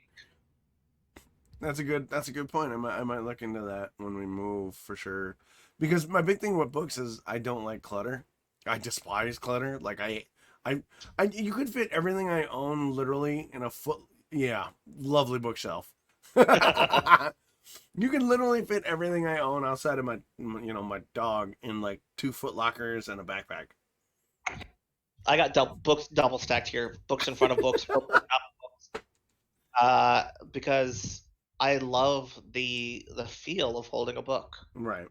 That's a good point. I might look into that when we move for sure. Because my big thing with books is I don't like clutter. I despise clutter. Like I you could fit everything I own literally in a foot. Yeah, lovely bookshelf. You can literally fit everything I own outside of my dog in like 2 foot lockers and a backpack. I got books double stacked here, books in front of books, books on top of books, because I love the feel of holding a book. Right.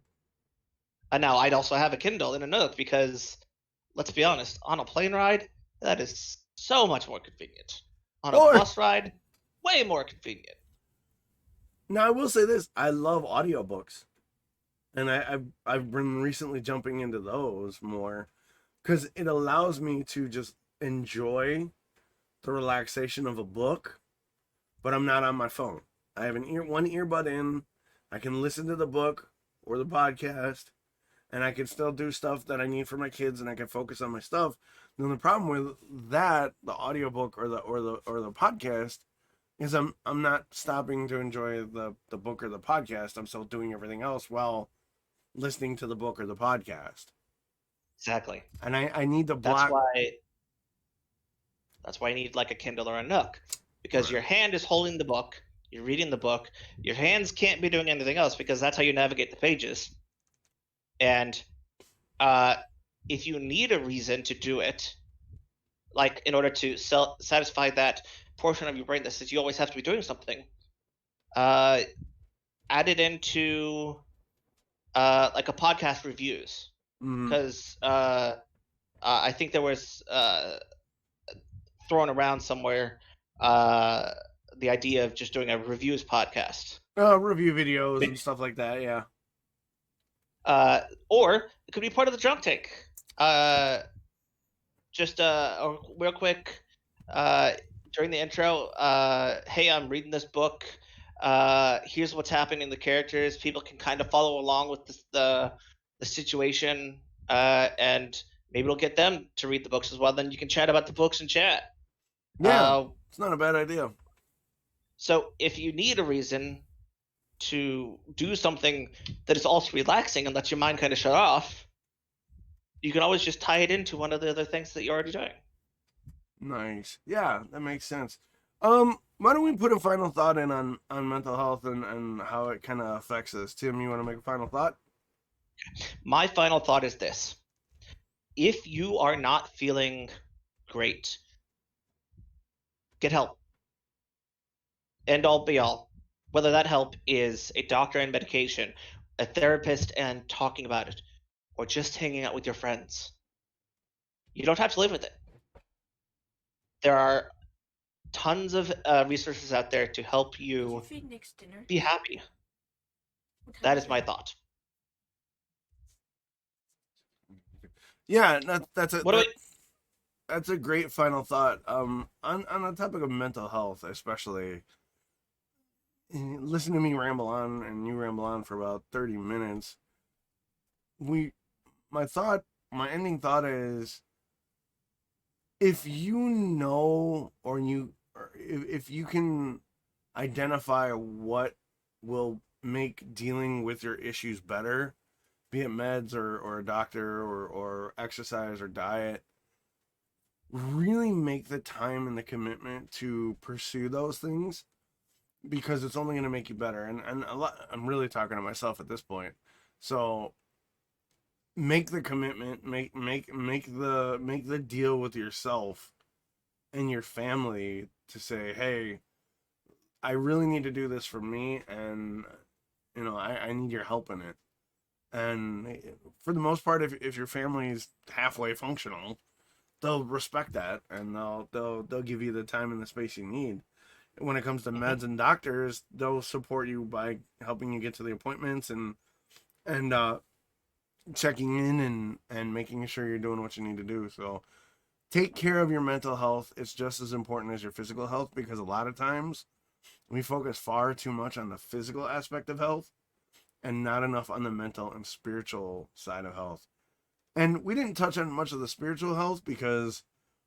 And now I'd also have a Kindle in a Nook because, let's be honest, on a plane ride, that is so much more convenient. On a bus ride, way more convenient. Now I will say this: I love audiobooks, and I've been recently jumping into those more because it allows me to just enjoy the relaxation of a book, but I'm not on my phone. I have one earbud in. I can listen to the book or the podcast, and I can still do stuff that I need for my kids, and I can focus on my stuff. Then the problem with that, the audiobook or the podcast, is I'm not stopping to enjoy the book or the podcast. I'm still doing everything else while listening to the book or the podcast. Exactly. And I need to block. That's why you need like a Kindle or a Nook, because your hand is holding the book, you're reading the book, your hands can't be doing anything else because that's how you navigate the pages. And if you need a reason to do it, like in order to satisfy that portion of your brain that says you always have to be doing something, add it into like a podcast reviews, because I think there was thrown around somewhere the idea of just doing a reviews podcast, review videos and stuff like that. Yeah. Or it could be part of the drunk tank. Just real quick, during the intro, hey, I'm reading this book. Here's what's happening in the characters. People can kind of follow along with the situation, and maybe it'll get them to read the books as well. Then you can chat about the books in chat. Yeah, it's not a bad idea. So if you need a reason to do something that is also relaxing and lets your mind kind of shut off, you can always just tie it into one of the other things that you're already doing. Nice. Yeah, that makes sense. Why don't we put a final thought in on mental health and how it kind of affects us? Tim, you want to make a final thought? My final thought is this. If you are not feeling great, get help. End all be all. Whether that help is a doctor and medication, a therapist and talking about it, or just hanging out with your friends. You don't have to live with it. There are tons of resources out there to help you be happy. That is my thought. Yeah, that's a great final thought. On the topic of mental health, especially, listen to me ramble on, and you ramble on for about 30 minutes. My ending thought is, if you know, or if you can identify what will make dealing with your issues better, be it meds or a doctor or exercise or diet, really make the time and the commitment to pursue those things, because it's only going to make you better. And I'm really talking to myself at this point. So make the commitment, make the deal with yourself and your family to say, hey, I really need to do this for me, and I need your help in it. And for the most part, if your family is halfway functional, they'll respect that, and they'll give you the time and the space you need. When it comes to meds and doctors, they'll support you by helping you get to the appointments and checking in and making sure you're doing what you need to do. So take care of your mental health. It's just as important as your physical health, because a lot of times we focus far too much on the physical aspect of health and not enough on the mental and spiritual side of health. And we didn't touch on much of the spiritual health because,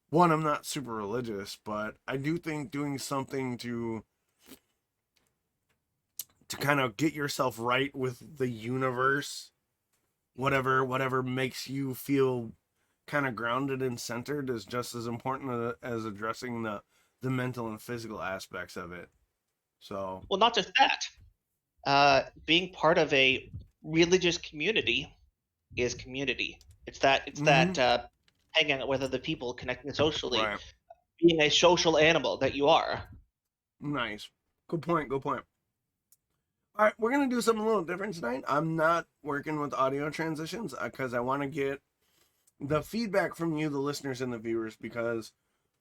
one, I'm not super religious, but I do think doing something to kind of get yourself right with the universe, whatever makes you feel kind of grounded and centered, is just as important as addressing the mental and physical aspects of it. So, Well, not just that. Being part of a religious community is community. It's that hanging out with other people, connecting socially, right. being a social animal that you are. Nice. Good point. Good point. All right, we're gonna do something a little different tonight. I'm not working with audio transitions because I want to get the feedback from you, the listeners and the viewers, because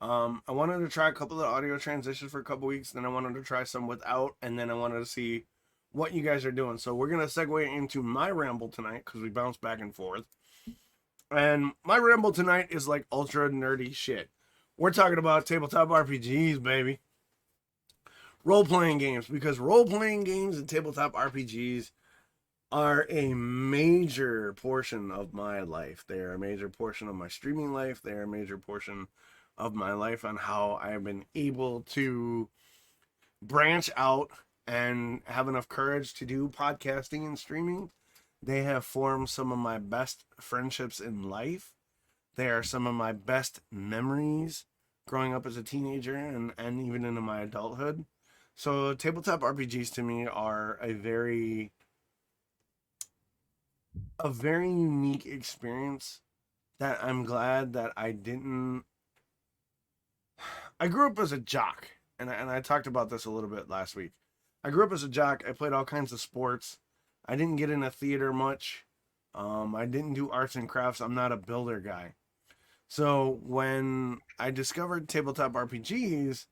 I wanted to try a couple of audio transitions for a couple weeks, then I wanted to try some without, and then I wanted to see what you guys are doing. So we're gonna segue into my ramble tonight because we bounce back and forth. And my ramble tonight is like ultra nerdy shit. We're talking about tabletop RPGs, baby. Role playing games, because role playing games and tabletop RPGs are a major portion of my life. They are a major portion of my streaming life. They are a major portion of my life on how I've been able to branch out and have enough courage to do podcasting and streaming. They have formed some of my best friendships in life. They are some of my best memories growing up as a teenager and even into my adulthood. So tabletop RPGs to me are a very unique experience that I'm glad that I didn't. I grew up as a jock, and I talked about this a little bit last week. I grew up as a jock. I played all kinds of sports. I didn't get into theater much. I didn't do arts and crafts. I'm not a builder guy. So when I discovered tabletop RPGs,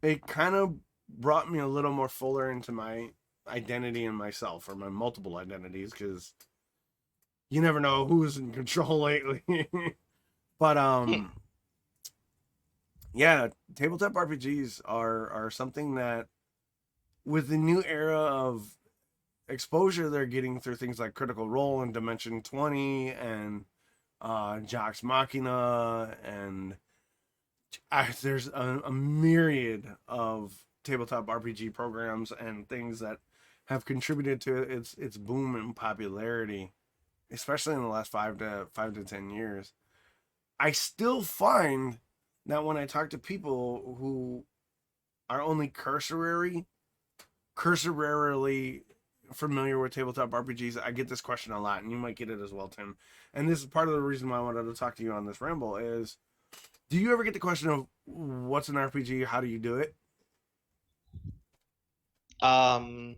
it kind of brought me a little more fuller into my identity and myself, or my multiple identities, because you never know who's in control lately. But Hmm. yeah, tabletop RPGs are something that, with the new era of exposure they're getting through things like Critical Role and Dimension 20 and Jox Machina, and there's a myriad of tabletop RPG programs and things that have contributed to its boom in popularity, especially in the last 5 to 10 years. I still find that when I talk to people who are only cursorily familiar with tabletop RPGs, I get this question a lot, and you might get it as well, Tim. And this is part of the reason why I wanted to talk to you on this ramble is, do you ever get the question of what's an RPG? How do you do it? Um,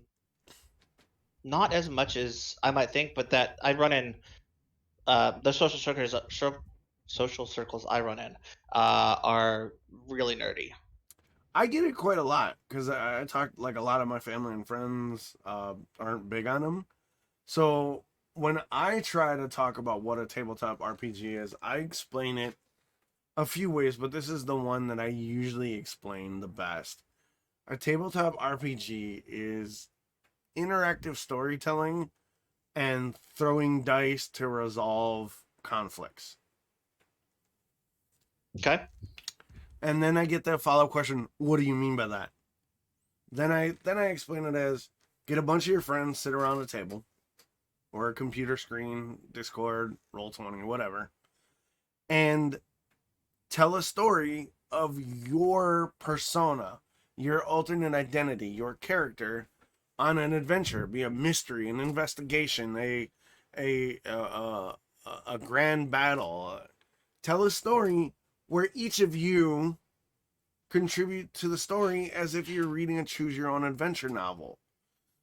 Not as much as I might think, but that I run in the social circles I run in are really nerdy. I get it quite a lot because I talk, like, a lot of my family and friends aren't big on them. So when I try to talk about what a tabletop RPG is, I explain it a few ways, but this is the one that I usually explain the best. A tabletop RPG is interactive storytelling and throwing dice to resolve conflicts. Okay. And then I get that follow-up question, what do you mean by that? Then I explain it as, get a bunch of your friends, sit around a table or a computer screen, Discord, Roll20, whatever, and tell a story of your persona, your alternate identity, your character on an adventure, be a mystery, an investigation, a a, a grand battle. Tell a story where each of you contribute to the story as if you're reading a choose your own adventure novel,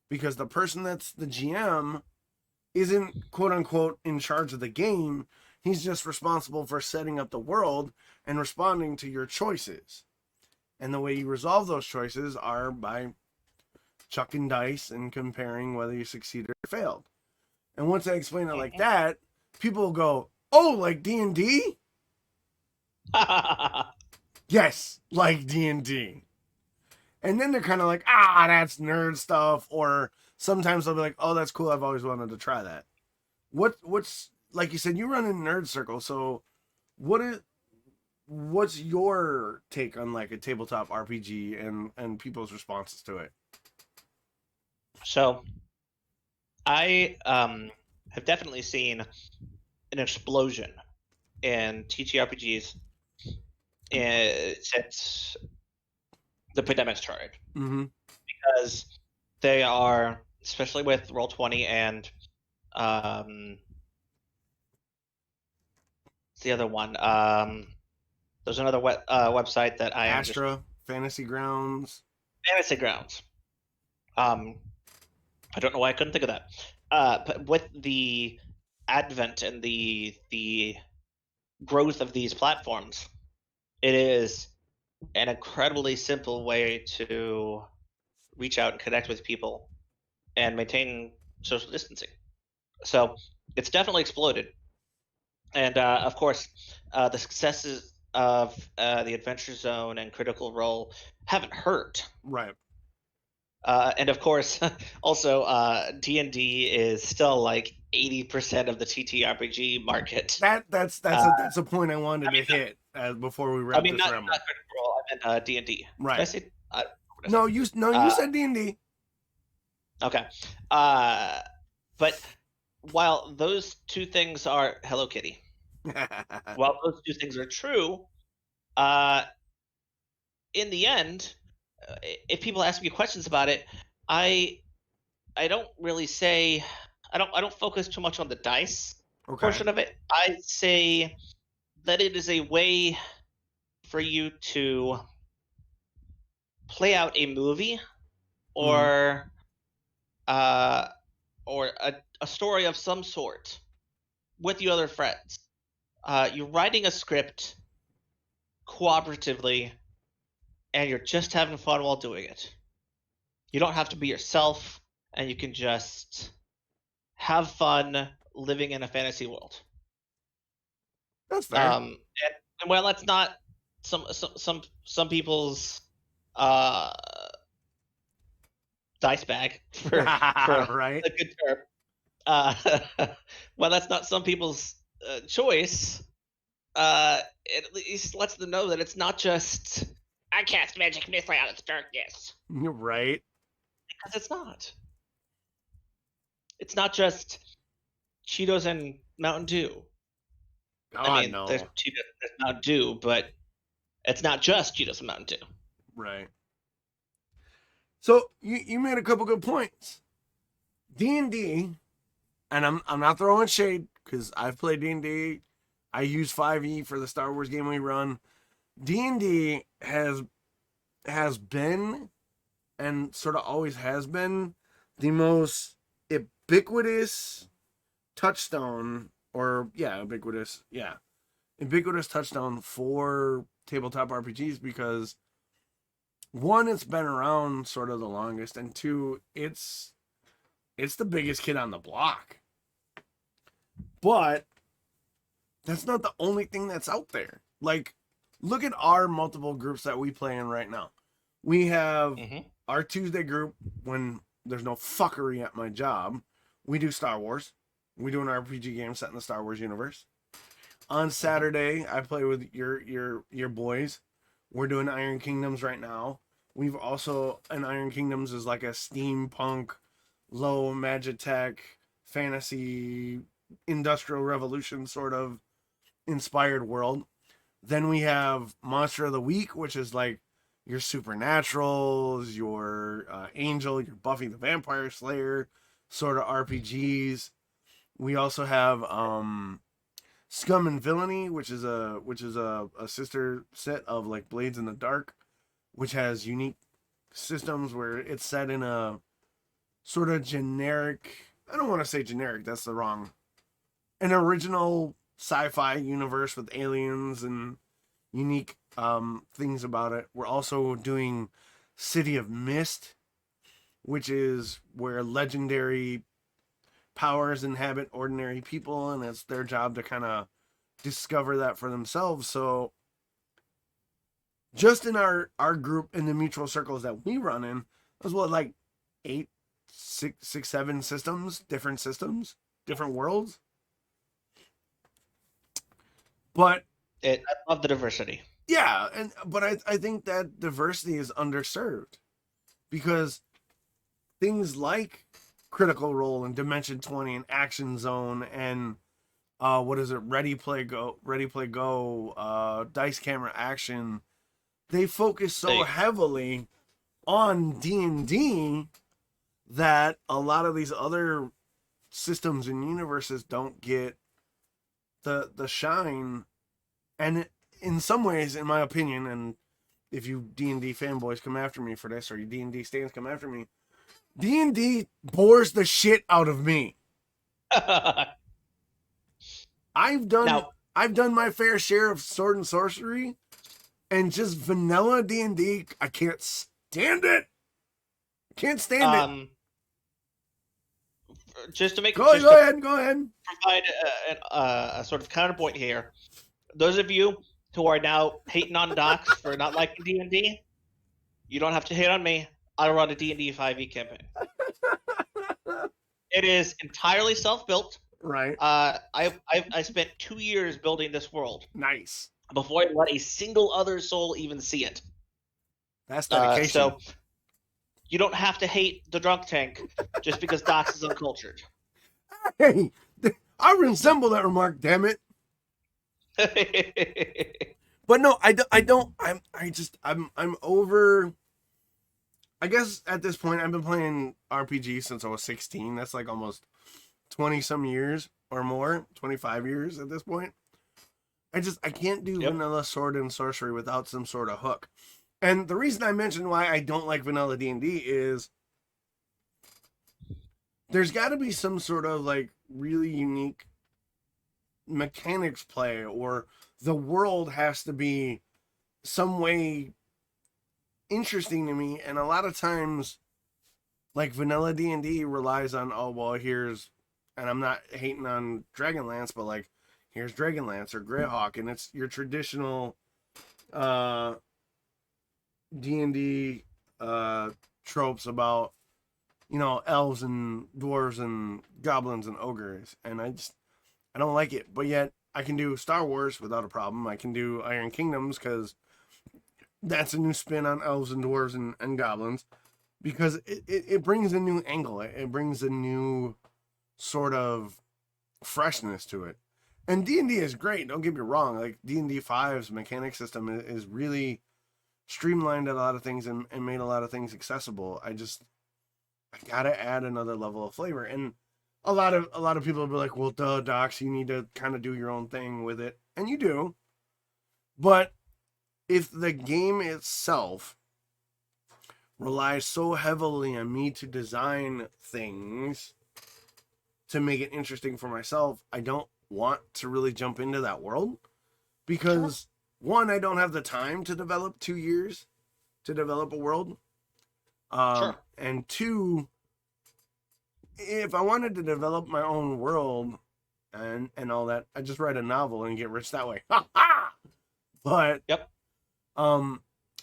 because the person that's the GM isn't quote unquote in charge of the game. He's just responsible for setting up the world and responding to your choices. And the way you resolve those choices are by chucking dice and comparing whether you succeeded or failed. And once I explain it like that, people will go, "Oh, like D&D?" Yes, like D&D. And then they're kind of like, that's nerd stuff. Or sometimes they'll be like, oh, that's cool. I've always wanted to try that. What's like you said, you run in nerd circle. So what is what's your take on like a tabletop RPG and people's responses to it? So I have definitely seen an explosion in TTRPGs since the pandemic started. Mm-hmm. Because they are, especially with Roll20 and the other one. There's another website that I am just Astra, Fantasy Grounds. Fantasy Grounds. I don't know why I couldn't think of that. But with the advent and the growth of these platforms, it is an incredibly simple way to reach out and connect with people and maintain social distancing. So it's definitely exploded. And of course, the successes of the Adventure Zone and Critical Role haven't hurt. Right. And of course, also D&D is still like 80% of the TTRPG market. That's a point I wanted to hit before we wrap this not ramble. Critical Role. I meant D&D. Right. Did I say? No, you said D&D. Okay. But while those two things are Hello Kitty, while those two things are true, in the end, if people ask me questions about it, I don't really say I don't focus too much on the dice portion of it. I say that it is a way for you to play out a movie or a story of some sort with your other friends. You're writing a script cooperatively, and you're just having fun while doing it. You don't have to be yourself, and you can just have fun living in a fantasy world. That's fair. And well, that's not some people's dice bag for right. a good term. Well, that's not some people's choice. It at least lets them know that it's not just I cast magic missile out of the darkness. You're right. Because it's not. It's not just Cheetos and Mountain Dew. I mean, no. there's Cheetos and Mountain Dew, but it's not just Cheetos and Mountain Dew. Right. So you made a couple good points. D&D, and I'm not throwing shade because I've played D&D. I use 5e for the Star Wars game we run. D&D has been and sort of always has been the most ubiquitous touchstone ubiquitous touchstone for tabletop RPGs because one, it's been around sort of the longest, and two, it's the biggest kid on the block. But that's not the only thing that's out there. Like, look at our multiple groups that we play in right now. We have our Tuesday group when there's no fuckery at my job. We do Star Wars. We do an RPG game set in the Star Wars universe. On Saturday, I play with your boys. We're doing Iron Kingdoms right now. We've also, and Iron Kingdoms is like a steampunk, low magitech, fantasy, industrial revolution sort of inspired world. Then we have Monster of the Week, which is like your Supernaturals, your Angel, your Buffy the Vampire Slayer sort of RPGs. We also have Scum and Villainy, which is a sister set of like Blades in the Dark, which has unique systems where it's set in a sort of generic, I don't want to say generic, that's the wrong, an original sci-fi universe with aliens and unique things about it. We're also doing City of Mist, which is where legendary powers inhabit ordinary people, and it's their job to kind of discover that for themselves. So just in our group, in the mutual circles that we run in, there's what, like 7 systems, different worlds. But I love the diversity. Yeah, but I think that diversity is underserved because things like Critical Role and Dimension 20 and Action Zone and Ready Play Go, Dice Camera Action, they focus so heavily on D&D that a lot of these other systems and universes don't get the shine. And in some ways, in my opinion, and if you D&D fanboys come after me for this, or you D&D stands come after me, D&D bores the shit out of me. I've done my fair share of sword and sorcery, and just vanilla D&D, I can't stand it. Can't stand it. Just to make go ahead. Provide a sort of counterpoint here. Those of you who are now hating on Dox for not liking D&D, you don't have to hate on me. I run a D&D 5e campaign. It is entirely self-built. Right. I spent 2 years building this world. Nice. Before I let a single other soul even see it. That's dedication. So you don't have to hate the drunk tank just because Dox is uncultured. Hey, I resemble that remark, damn it. But no, I don't. I'm over. I guess at this point, I've been playing RPG since I was 16. That's like almost 20 some years or more, 25 years at this point. I can't do vanilla sword and sorcery without some sort of hook. And the reason I mentioned why I don't like vanilla D&D is there's got to be some sort of like really unique mechanics play, or the world has to be some way interesting to me. And a lot of times, like vanilla D&D relies on, and I'm not hating on Dragonlance, but like here's Dragonlance or Greyhawk, and it's your traditional D&D tropes about, elves and dwarves and goblins and ogres, and I don't like it. But yet I can do Star Wars without a problem. I can do Iron Kingdoms because that's a new spin on elves and dwarves and goblins, because it brings a new angle. It brings a new sort of freshness to it. And D&D is great, don't get me wrong. Like D&D 5's mechanic system is really streamlined a lot of things and made a lot of things accessible. I gotta add another level of flavor. And a lot of people will be like, well, duh, Dox, you need to kind of do your own thing with it. And you do. But if the game itself relies so heavily on me to design things to make it interesting for myself, I don't want to really jump into that world, because one, I don't have the time to develop 2 years to develop a world. And two, if I wanted to develop my own world and all that, I just write a novel and get rich that way. But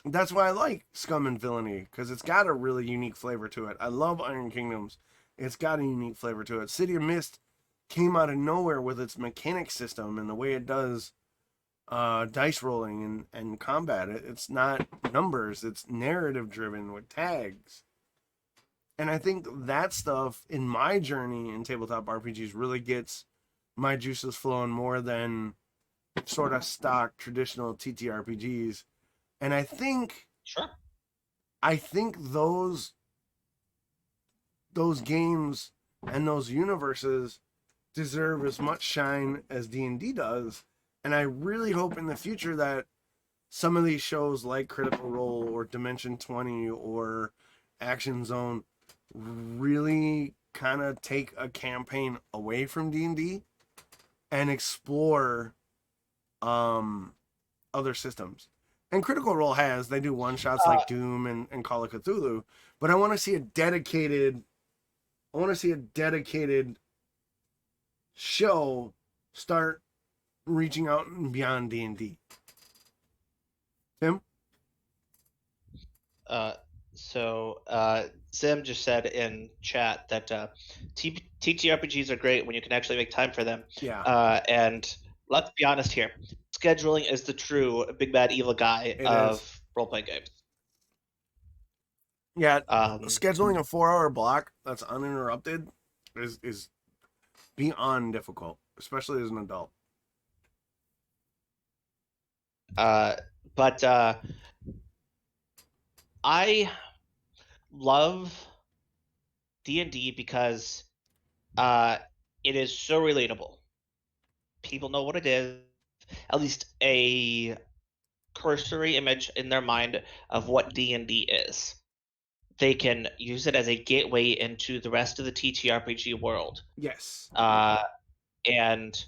that's why I like Scum and Villainy, because it's got a really unique flavor to it. I love Iron Kingdoms. It's got a unique flavor to it. City of Mist came out of nowhere with its mechanic system and the way it does dice rolling and combat. It's not numbers, it's narrative driven with tags. And I think that stuff in my journey in tabletop RPGs really gets my juices flowing more than sort of stock traditional TTRPGs. And I think those games and those universes deserve as much shine as D&D does. And I really hope in the future that some of these shows like Critical Role or Dimension 20 or Action Zone really kind of take a campaign away from D&D and explore other systems. And Critical Role they do one-shots like Doom and Call of Cthulhu, but I want to see a dedicated show start reaching out and beyond D&D. Tim? Zim just said in chat that TTRPGs are great when you can actually make time for them. Yeah. And let's be honest here. Scheduling is the true big bad evil guy of role-playing games. Yeah, scheduling a 4-hour block that's uninterrupted is beyond difficult, especially as an adult. But I love D&D because it is so relatable. People know what it is, at least a cursory image in their mind of what D&D is. They can use it as a gateway into the rest of the TTRPG world. Yes. And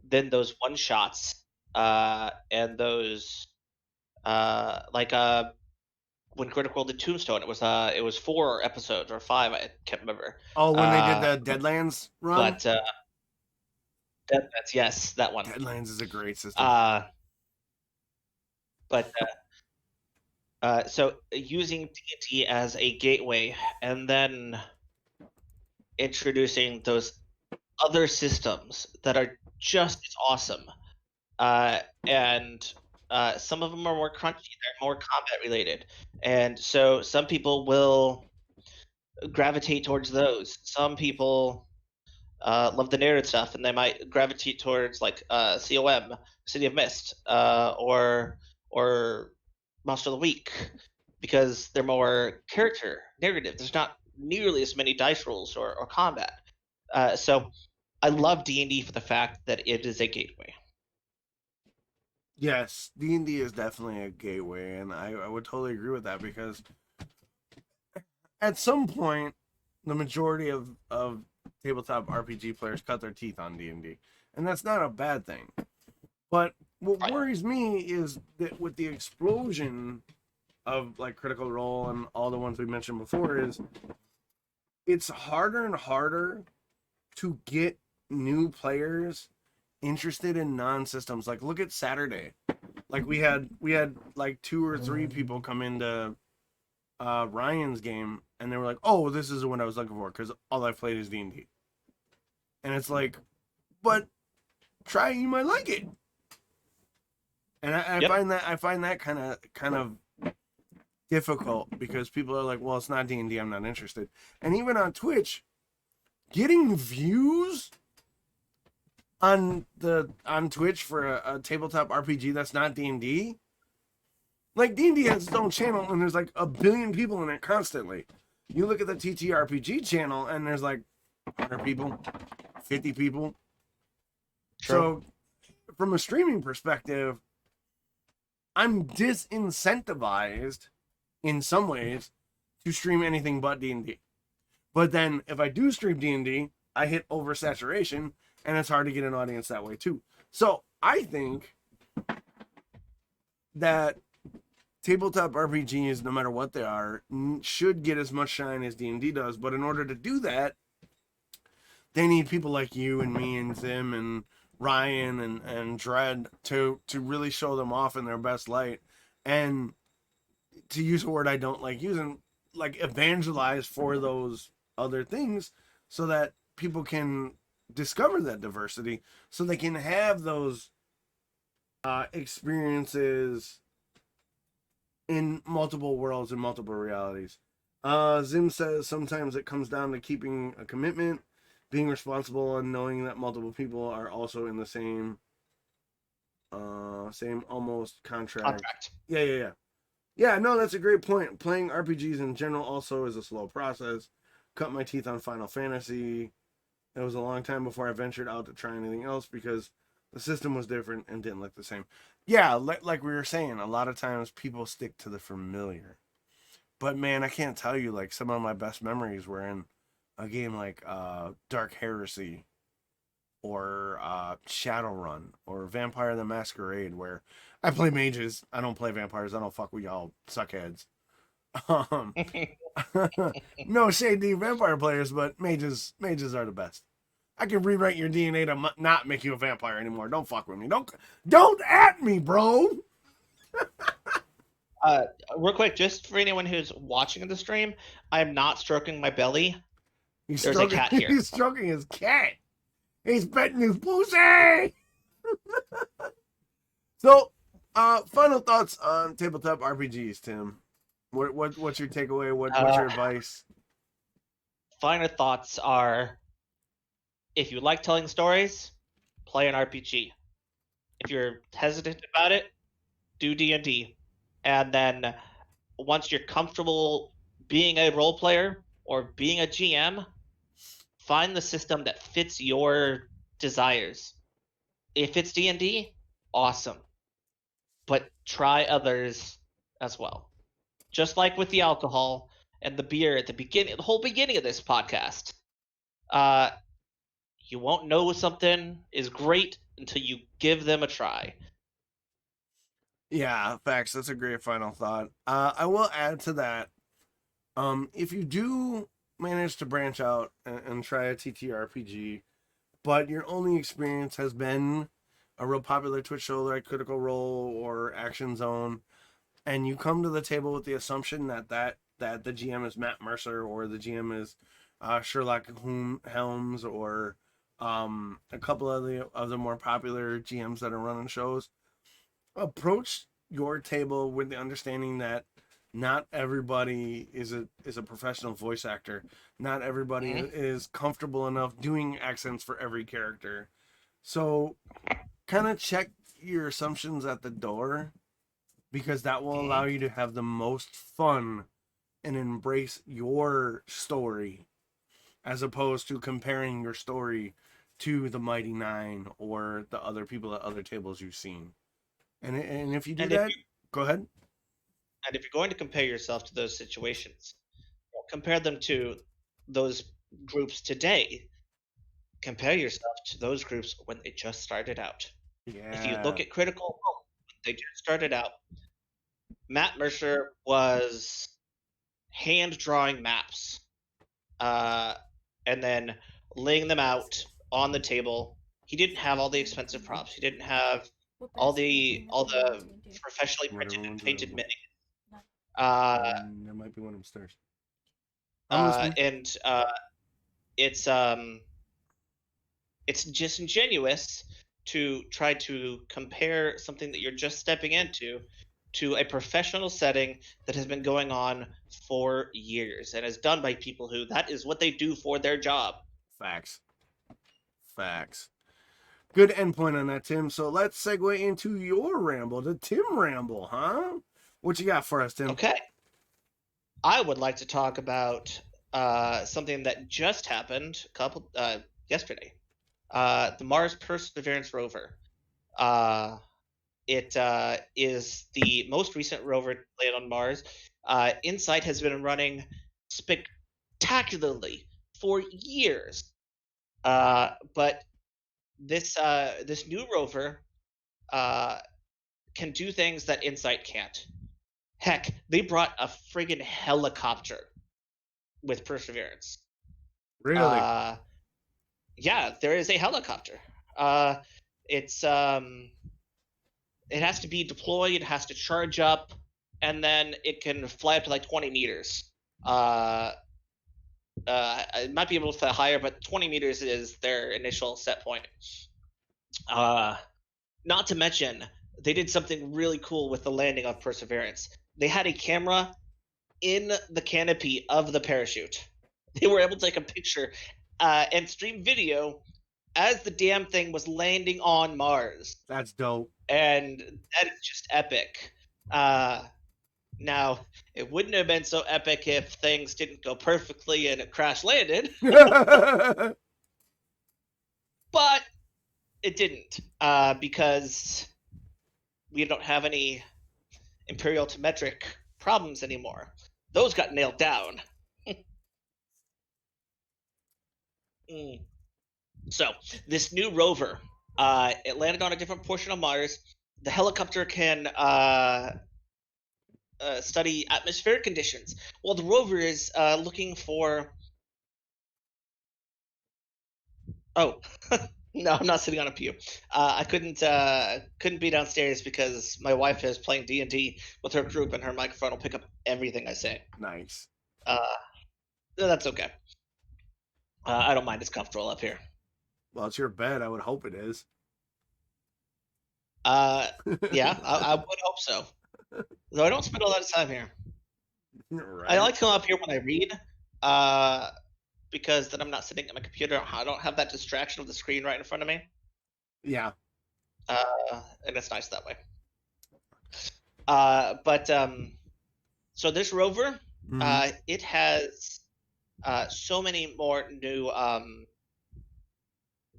then those one shots and those like when Critical did Tombstone, it was 4 episodes or 5, I can't remember. Oh, when they did the Deadlands run? But that's yes, that one. Deadlands is a great system. But so using D&D as a gateway and then introducing those other systems that are just as awesome. And some of them are more crunchy, they're more combat related. And so some people will gravitate towards those. Some people love the narrative stuff, and they might gravitate towards like COM, City of Mist, or Monster of the Week, because they're more character narrative. There's not nearly as many dice rolls or combat. So I love D&D for the fact that it is a gateway. Yes, D&D is definitely a gateway, and I would totally agree with that, because at some point, the majority of tabletop RPG players cut their teeth on D&D, and that's not a bad thing. But what worries me is that with the explosion of like Critical Role and all the ones we mentioned before, is it's harder and harder to get new players interested in non-systems. Like, look at Saturday. Like, we had like 2 or 3 people come into Ryan's game, and they were like, "Oh, this is what I was looking for," because all I've played is D&D. And it's like, but try it, you might like it. And I find that kind of difficult, because people are like, "Well, it's not D&D, I'm not interested." And even on Twitch, getting views on Twitch for a tabletop RPG that's not D&D, like, D&D has its own channel, and there's like 1 billion people in it constantly. You look at the TTRPG channel, and there's like 100 people, 50 people. True. So from a streaming perspective, I'm disincentivized in some ways to stream anything but D&D. But then if I do stream D&D, I hit oversaturation, and it's hard to get an audience that way too. So I think that tabletop RPGs, no matter what they are, should get as much shine as D&D does. But in order to do that, they need people like you and me and Tim and Ryan and Dread to really show them off in their best light, and to use a word I don't like using, like, evangelize for those other things, so that people can discover that diversity, so they can have those experiences in multiple worlds and multiple realities. Zim says sometimes it comes down to keeping a commitment, being responsible, and knowing that multiple people are also in the same almost contract. Yeah, no, that's a great point. Playing RPGs in general also is a slow process. Cut my teeth on Final Fantasy. It was a long time before I ventured out to try anything else, because the system was different and didn't look the same. Yeah, like we were saying, a lot of times people stick to the familiar. But man, I can't tell you, like, some of my best memories were in a game like Dark Heresy, or Shadowrun, or Vampire the Masquerade, where I play mages. I don't play vampires. I don't fuck with y'all suckheads. No shade to you vampire players, but mages are the best. I can rewrite your DNA to not make you a vampire anymore. Don't fuck with me. Don't at me, bro. Real quick, just for anyone who's watching the stream, I'm not stroking my belly. There's a cat here. He's stroking his cat. He's petting his pussy. So, final thoughts on tabletop RPGs, Tim. What's your takeaway? What's your advice? Final thoughts are: if you like telling stories, play an RPG. If you're hesitant about it, do D&D, and then once you're comfortable being a role player or being a GM, find the system that fits your desires. If it's D&D, awesome. But try others as well. Just like with the alcohol and the beer at the whole beginning of this podcast. You won't know something is great until you give them a try. Yeah, facts. That's a great final thought. I will add to that. If you do manage to branch out and try a TTRPG, but your only experience has been a real popular Twitch show like Critical Role or Action Zone, and you come to the table with the assumption that the GM is Matt Mercer or the GM is Sherlock Helms or a couple of the more popular GMs that are running shows, approach your table with the understanding that not everybody is a professional voice actor. Not everybody is comfortable enough doing accents for every character. So kind of check your assumptions at the door, because that will allow you to have the most fun and embrace your story, as opposed to comparing your story to the Mighty Nine or the other people at other tables you've seen. And if you do that, go ahead. And if you're going to compare yourself to those situations, compare them to those groups today. Compare yourself to those groups when they just started out. Yeah. If you look at Critical Role, when they just started out, Matt Mercer was hand drawing maps, and then laying them out on the table. He didn't have all the expensive props. He didn't have all the professionally printed and painted minis. There might be one upstairs. And it's disingenuous to try to compare something that you're just stepping into to a professional setting that has been going on for years and is done by people who that is what they do for their job. Facts. Good endpoint on that, Tim. So let's segue into your ramble, the Tim ramble, huh? What you got for us, Tim? Okay. I would like to talk about something that just happened yesterday. The Mars Perseverance rover. It is the most recent rover to land on Mars. InSight has been running spectacularly for years, but this new rover can do things that InSight can't. Heck, they brought a friggin' helicopter with Perseverance. Really? Yeah, there is a helicopter. It has to be deployed, it has to charge up, and then it can fly up to like 20 meters. It might be able to fly higher, but 20 meters is their initial set point. Not to mention, they did something really cool with the landing of Perseverance. They had a camera in the canopy of the parachute. They were able to take a picture and stream video as the damn thing was landing on Mars. That's dope. And that is just epic. Now, it wouldn't have been so epic if things didn't go perfectly and it crash landed. But it didn't, because we don't have any imperial to metric problems anymore. Those got nailed down. So, this new rover, it landed on a different portion of Mars. The helicopter can study atmospheric conditions, while the rover is looking for... Oh, no, I'm not sitting on a pew. I couldn't be downstairs because my wife is playing D&D with her group, and her microphone will pick up everything I say. Nice. That's okay. I don't mind. It's comfortable up here. Well, it's your bed. I would hope it is. Yeah, I would hope so. Though I don't spend a lot of time here. Right. I like to come up here when I read, because then I'm not sitting at my computer. I don't have that distraction of the screen right in front of me. Yeah. And it's nice that way. But so this rover, Mhm. it has so many more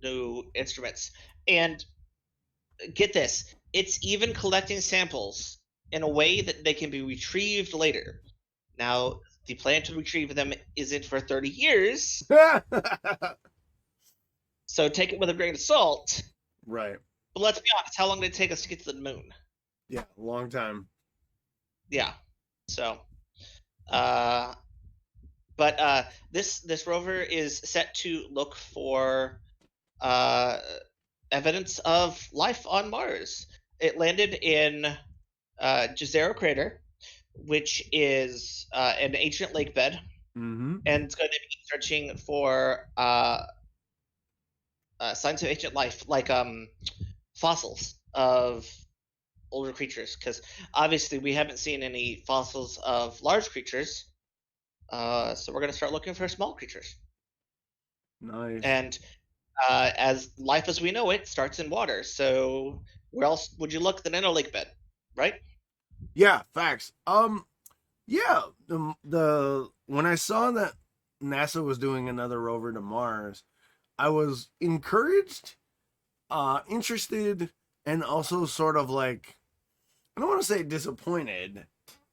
new instruments, and get this, it's even collecting samples in a way that they can be retrieved later. Now, the plan to retrieve them isn't for 30 years, so take it with a grain of salt. Right. But let's be honest, how long did it take us to get to the moon? Yeah, long time. Yeah. So, uh, but this rover is set to look for uh, evidence of life on Mars. It landed in Jezero crater, which is an ancient lake bed, Mhm. and it's going to be searching for signs of ancient life, like fossils of older creatures, because obviously we haven't seen any fossils of large creatures. So we're going to start looking for small creatures. Nice. And as life as we know it starts in water, so where else would you look than in a lake bed, right? Yeah, facts. Yeah, the when I saw that NASA was doing another rover to Mars, I was encouraged, interested, and also sort of like, I don't want to say disappointed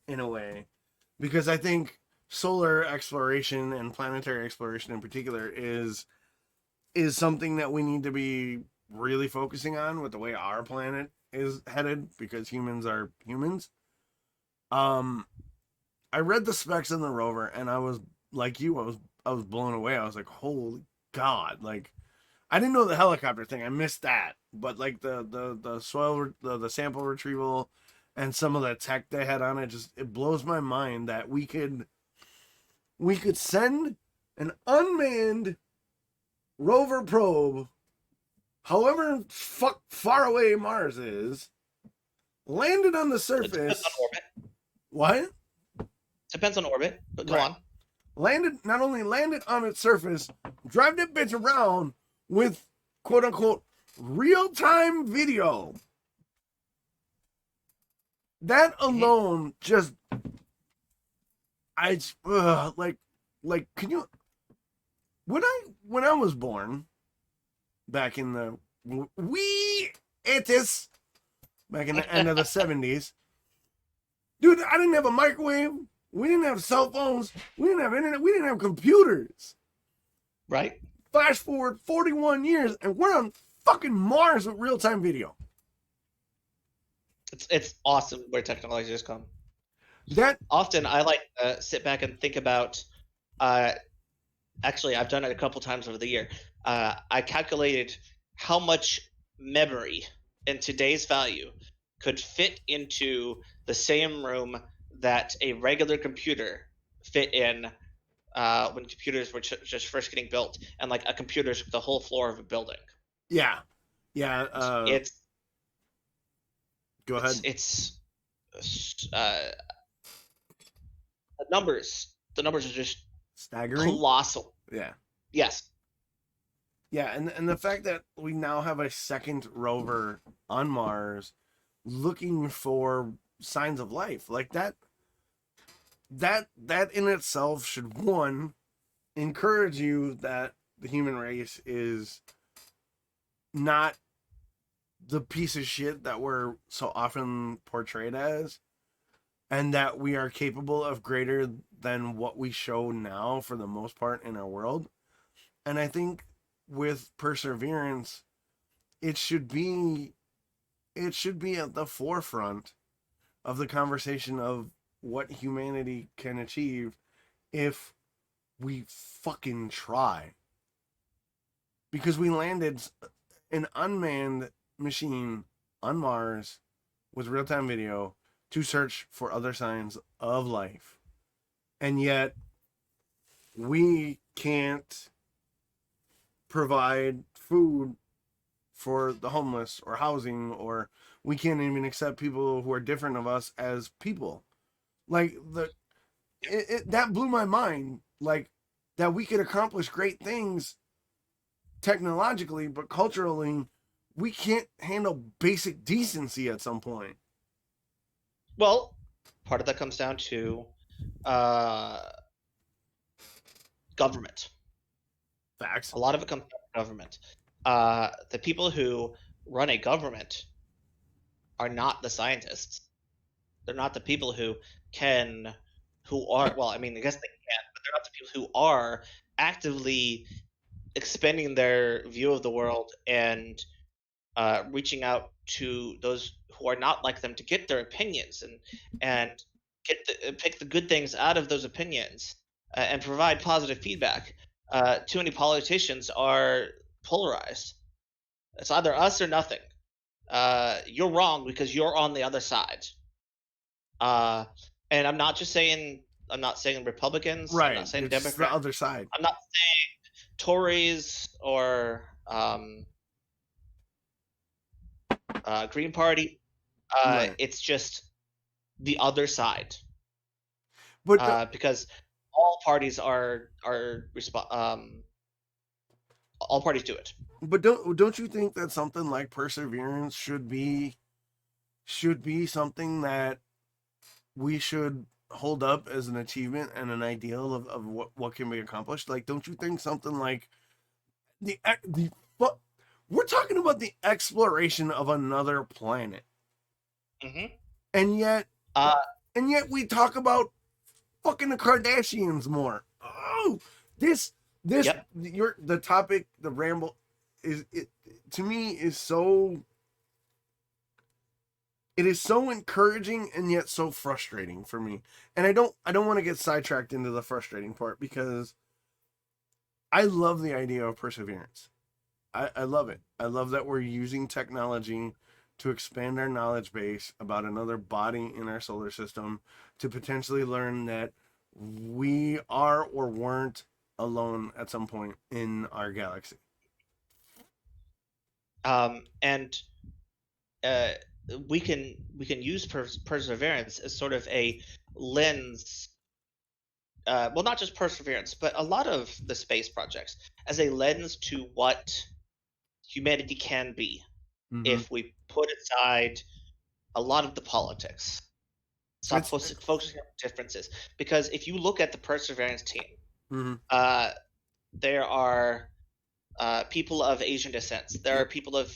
in a way, because I think solar exploration and planetary exploration in particular is something that we need to be really focusing on with the way our planet is headed, because humans are humans. Um I read the specs on the rover and I was like you, I was blown away. I was like, holy God. Like, I didn't know the helicopter thing. I missed that. But like the soil the sample retrieval and some of the tech they had on it, just it blows my mind that we could send an unmanned rover probe, however far away Mars is, landed on the It depends on surface. orbit. What? Depends on orbit, but go Right. on. Landed, not only landed on its surface, drive that bitch around with quote unquote real time video. That Hmm. alone just, I like can you, when I was born back in the wee 80s, back in the end of the 70s, dude, I didn't have a microwave. We didn't have cell phones. We didn't have internet. We didn't have computers. Right? Flash forward 41 years, and we're on fucking Mars with real time video. It's awesome where technology has come. That, Often I like to sit back and think about. Uh, Actually, I've done it a couple times over the year. I calculated how much memory in today's value could fit into the same room that a regular computer fit in when computers were just first getting built, and like a computer's the whole floor of a building. yeah, yeah. It's Go it's ahead. it's uh, the numbers. The numbers are just Staggering. colossal. Yeah, Yes. yeah, and the fact that we now have a second rover on Mars, looking for signs of life, like that in itself should, one, encourage you that the human race is not the piece of shit that we're so often portrayed as, and that we are capable of greater than what we show now for the most part in our world. And I think with perseverance, it should be it should be at the forefront of the conversation of what humanity can achieve if we fucking try. Because we landed an unmanned machine on Mars with real time video to search for other signs of life. And yet, we can't provide food for the homeless or housing, or we can't even accept people who are different of us as people. Like, that blew my mind. Like, that we could accomplish great things technologically, but culturally, we can't handle basic decency at some point. Well, part of that comes down to government. Facts. A lot of it comes down to government. The people who run a government are not the scientists. They're not the people who are, well, I mean, I guess they can, but they're not the people who are actively expanding their view of the world and reaching out to those who are not like them to get their opinions and pick the good things out of those opinions and provide positive feedback. Too many politicians are polarized. It's either us or nothing. You're wrong because you're on the other side. And I'm not saying Republicans. I'm Right. not saying It's just the Democrats. other side. I'm not saying Tories or Green Party. Right. It's just the other side. But Because all parties all parties do it. but don't you think that something like perseverance should be something that we should hold up as an achievement and an ideal of what can be accomplished? Like, don't you think something like the we're talking about the exploration of another planet, Mm-hmm. and yet we talk about fucking the Kardashians more. Oh, this Yep. the topic, the ramble is, it to me is so, it is so encouraging and yet so frustrating for me. And I don't want to get sidetracked into the frustrating part, because I love the idea of perseverance. I love it. I love that we're using technology to expand our knowledge base about another body in our solar system, to potentially learn that we are or weren't alone at some point in our galaxy. And we can use perseverance as sort of a lens. Well, not just perseverance, but a lot of the space projects as a lens to what humanity can be if we put aside a lot of the politics, stop focusing on differences. Because if you look at the perseverance team, there are people of Asian descent. There are people of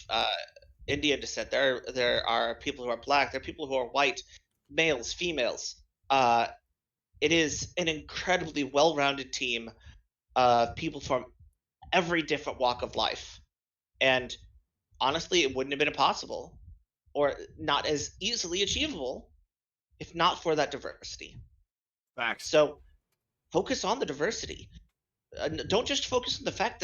Indian descent. There are people who are black. There are people who are white, males, females. It is an incredibly well-rounded team of people from every different walk of life. And honestly, it wouldn't have been possible, or not as easily achievable, if not for that diversity. Facts. So focus on the diversity. Don't just focus on the fact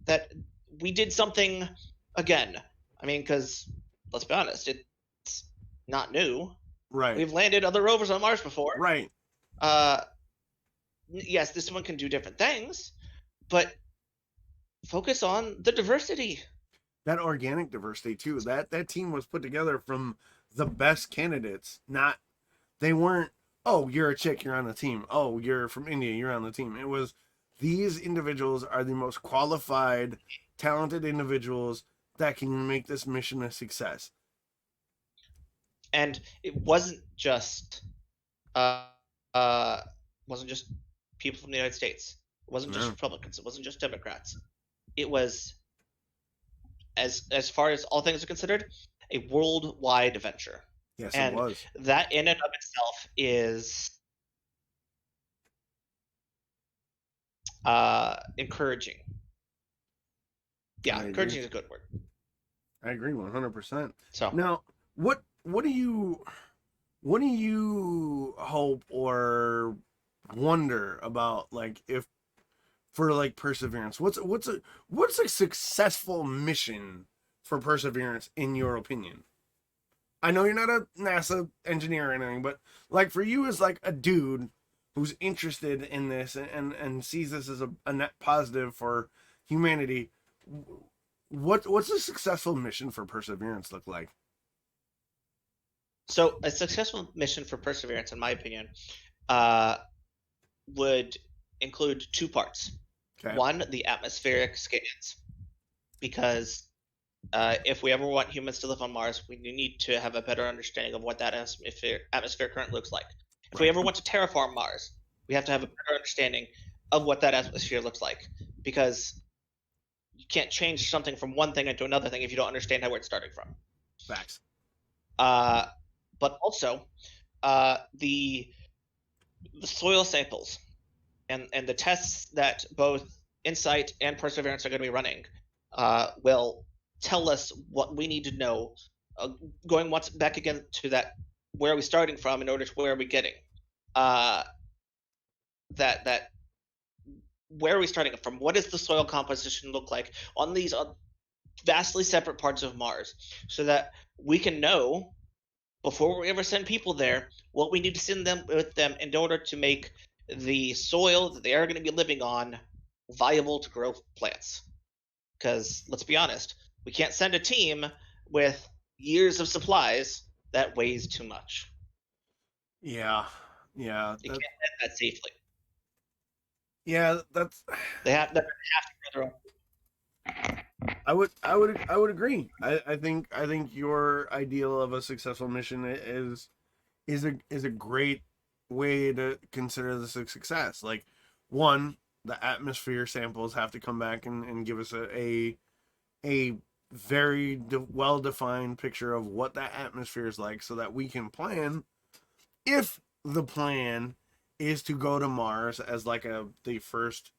that we did something again. I mean, because let's be honest, it's not new. Right. We've landed other rovers on Mars before. Right. Yes, this one can do different things, but focus on the diversity. That organic diversity too. That team was put together from the best candidates. Not, they weren't, oh, you're a chick, you're on the team. Oh, you're from India, you're on the team. It was, these individuals are the most qualified, talented individuals that can make this mission a success. And it wasn't just people from the United States. It wasn't just Republicans. It wasn't just Democrats. It was, as far as all things are considered, a worldwide venture. Yes, and it was. That in and of itself is encouraging. Yeah, encouraging is a good word. I agree 100%. So now, what do you hope or wonder about, like, if for like perseverance? What's a successful mission for perseverance in your opinion? I know you're not a NASA engineer or anything, but like for you as like a dude who's interested in this and sees this as a net positive for humanity, what's a successful mission for perseverance look like? So a successful mission for perseverance, in my opinion, would include two parts. Okay. One, the atmospheric scans, because if we ever want humans to live on Mars, we need to have a better understanding of what that atmosphere currently looks like. If we Right. ever want to terraform Mars, we have to have a better understanding of what that atmosphere looks like, because you can't change something from one thing into another thing if you don't understand where it's starting from. Facts. But also, the soil samples and the tests that both Insight and Perseverance are going to be running will tell us what we need to know. Going once back again to that, where are we starting from in order to where are we getting? That where are we starting from? What does the soil composition look like on these vastly separate parts of Mars, so that we can know before we ever send people there what we need to send them with them in order to make the soil that they are going to be living on viable to grow plants. Because let's be honest, we can't send a team with years of supplies that weighs too much. Yeah. You can't get that safely. Yeah, that's. They have to grow their own. I would agree. I think your ideal of a successful mission is a great way to consider this a success. Like, one, the atmosphere samples have to come back and give us a very well defined picture of what that atmosphere is like, so that we can plan, if the plan is to go to Mars as like the first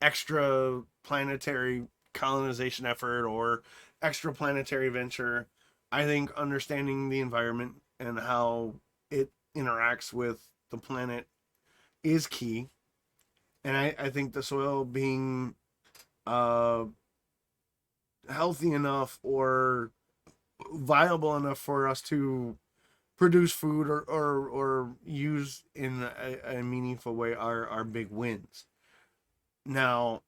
extra planetary colonization effort or extra planetary venture. I think understanding the environment and how it interacts with the planet is key. And I think the soil being uh, healthy enough or viable enough for us to produce food or use in a meaningful way are big wins. Now,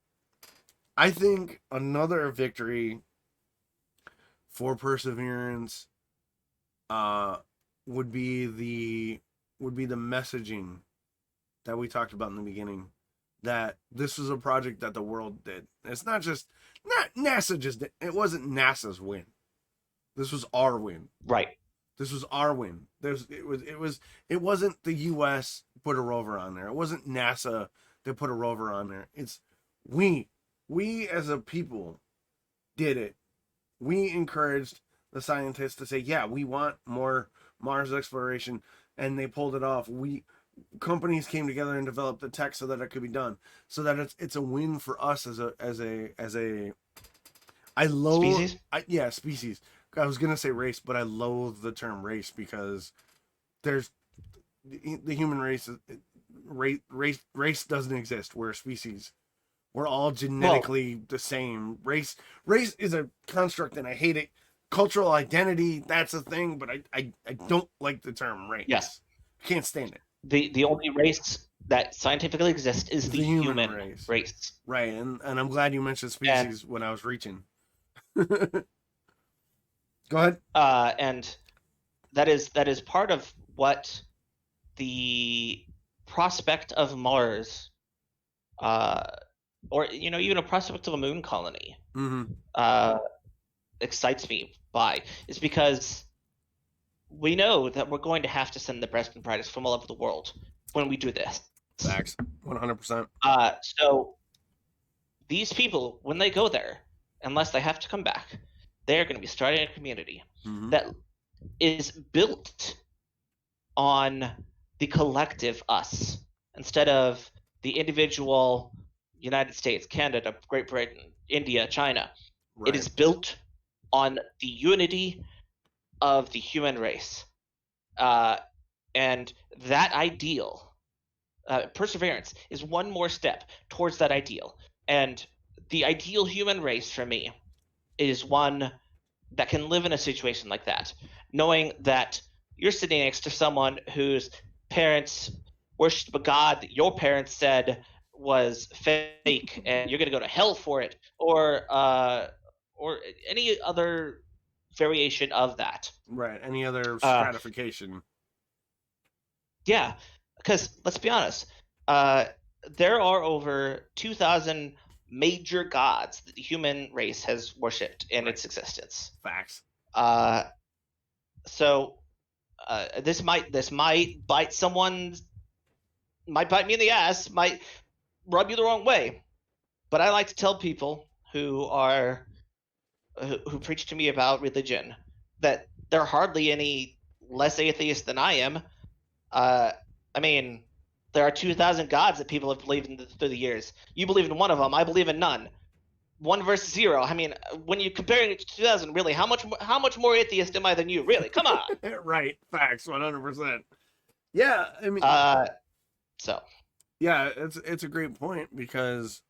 I think another victory for Perseverance uh, would be the messaging that we talked about in the beginning, that this was a project that the world did. It's not NASA just did. It wasn't NASA's win. This was our win. Right. This was our win. It wasn't the US put a rover on there. It wasn't NASA that put a rover on there. It's we as a people did it. We encouraged the scientists to say, yeah, we want more Mars exploration, and they pulled it off. Companies came together and developed the tech so that it could be done, so that it's a win for us as a I loathe Species? species. I was gonna say race, but I loathe the term race because there's the human race doesn't exist. We're a species. We're all genetically the same. Race is a construct, and I hate it. Cultural identity, that's a thing, but I don't like the term race. Yes. I can't stand it. The only race that scientifically exists is the human race. Right, and I'm glad you mentioned species when I was reaching. Go ahead. And that is part of what the prospect of Mars, or even a prospect of a moon colony, excites me by, is because we know that we're going to have to send the best and brightest from all over the world when we do this. Facts, 100%. So these people, when they go there, unless they have to come back, they're going to be starting a community that is built on the collective us instead of the individual United States, Canada, Great Britain, India, China. Right. It is built on the unity of the human race. And that ideal, Perseverance, is one more step towards that ideal. And the ideal human race for me is one that can live in a situation like that, knowing that you're sitting next to someone whose parents worshipped a god that your parents said was fake, and you're going to go to hell for it, or any other variation of that. Right, any other stratification. Yeah, because let's be honest, there are over 2,000 major gods that the human race has worshipped in its existence. Facts. So this might bite someone's, might bite me in the ass, might rub you the wrong way. But I like to tell people who preach to me about religion that they're hardly any less atheist than I am. I mean, there are 2,000 gods that people have believed in through the years. You believe in one of them. I believe in none. 1 versus 0. I mean, when you're comparing it to 2,000, really, how much more atheist am I than you? Really, come on. Right. Facts. 100%. Yeah. I mean. So. Yeah, it's a great point, because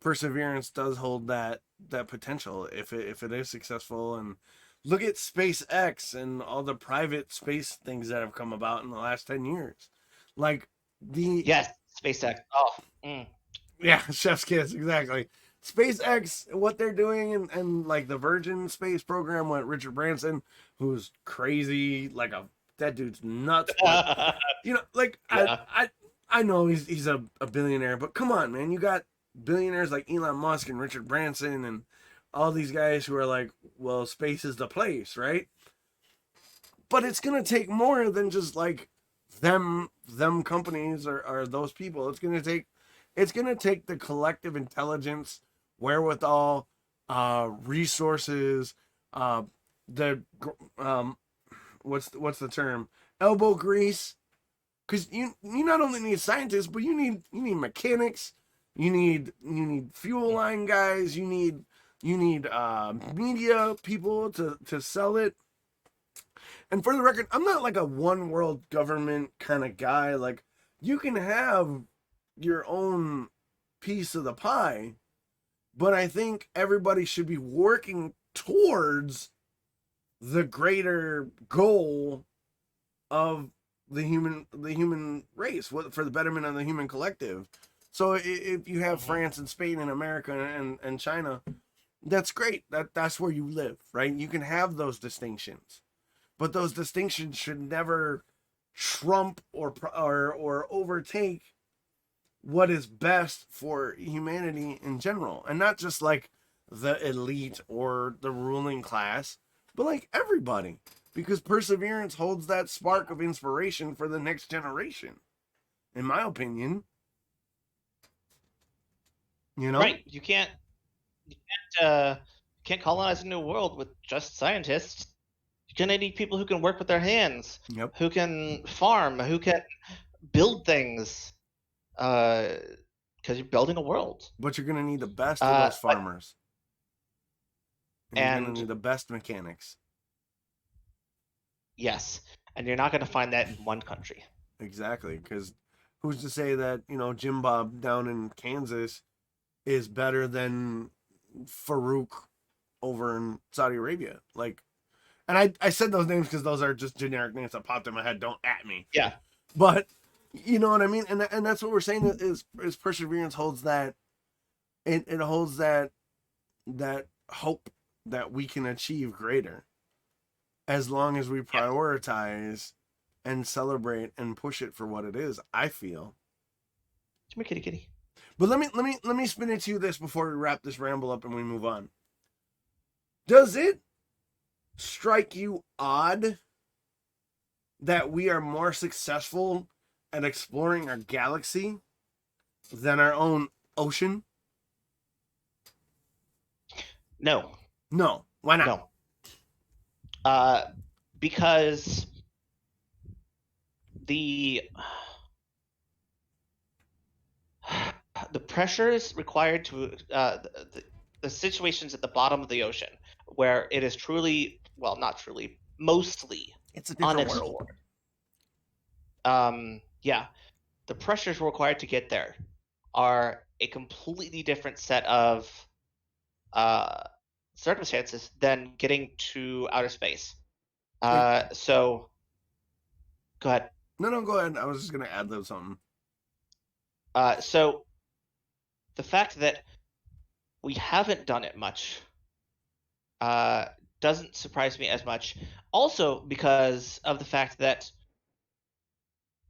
perseverance does hold that potential if it is successful. And look at SpaceX and all the private space things that have come about in the last 10 years. Like Yes, SpaceX. Yeah, chef's kiss, exactly. SpaceX, what they're doing, and like the Virgin space program with Richard Branson, who's crazy, like that dude's nuts. But, like yeah. I know he's a billionaire, but come on, man, you got billionaires like Elon Musk and Richard Branson and all these guys who are like, well, space is the place, right? But it's gonna take more than just like them companies or those people. It's gonna take the collective intelligence, wherewithal, resources, the what's the term, elbow grease, because you not only need scientists, but you need mechanics, you need fuel line guys, you need media people to sell it. And for the record, I'm not like a one world government kind of guy. Like, you can have your own piece of the pie, but I think everybody should be working towards the greater goal of the human race, for the betterment of the human collective. So if you have France and Spain and America and China, that's great. That's where you live, right? You can have those distinctions, but those distinctions should never trump or overtake what is best for humanity in general, and not just like the elite or the ruling class, but like everybody, because perseverance holds that spark of inspiration for the next generation, in my opinion. Right? You can't colonize a new world with just scientists. You're gonna need people who can work with their hands, yep, who can farm, who can build things, because you're building a world. But you're gonna need the best of those farmers, and you're gonna need the best mechanics. Yes, and you're not gonna find that in one country. Exactly, because who's to say that Jim Bob down in Kansas is better than Farouk over in Saudi Arabia? Like, and I said those names because those are just generic names that popped in my head. Don't at me. Yeah. But you know what I mean? And that's what we're saying is perseverance holds that. It holds that hope that we can achieve greater, as long as we prioritize and celebrate and push it for what it is, I feel. Come here, kitty. But let me spin it to you this before we wrap this ramble up and we move on. Does it strike you odd that we are more successful at exploring our galaxy than our own ocean? No. Why not? No. Because the pressures required to the situations at the bottom of the ocean, where it is truly, well, not truly, mostly it's a different world. Yeah, the pressures required to get there are a completely different set of circumstances than getting to outer space. So, go ahead. No, go ahead. I was just gonna add something. So, the fact that we haven't done it much doesn't surprise me as much. Also, because of the fact that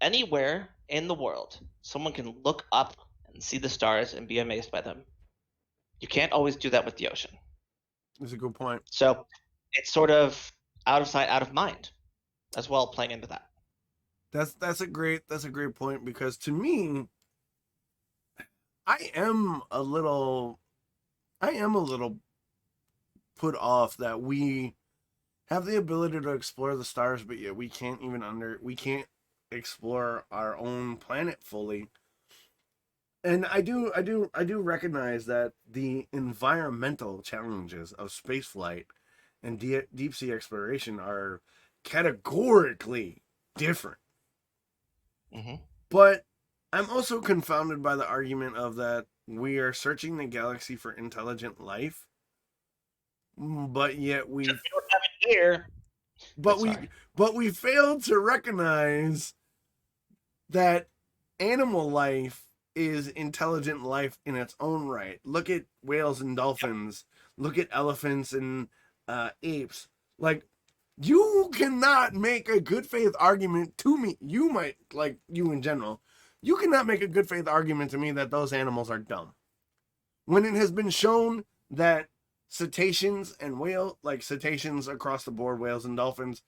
anywhere in the world, someone can look up and see the stars and be amazed by them. You can't always do that with the ocean. That's a good point. So it's sort of out of sight, out of mind as well, playing into that. That's a great point, because to me, I am a little put off that we have the ability to explore the stars, but yet we can't explore our own planet fully. And I do recognize that the environmental challenges of spaceflight and deep sea exploration are categorically different. Mm-hmm. But I'm also confounded by the argument of that we are searching the galaxy for intelligent life, but yet We don't have it here. but we failed to recognize that animal life is intelligent life in its own right. Look at whales and dolphins. Look at elephants and apes. Like, you cannot make a good faith argument to me. You might, like, you in general, you cannot make a good faith argument to me that those animals are dumb, when it has been shown that cetaceans and cetaceans across the board, whales and dolphins,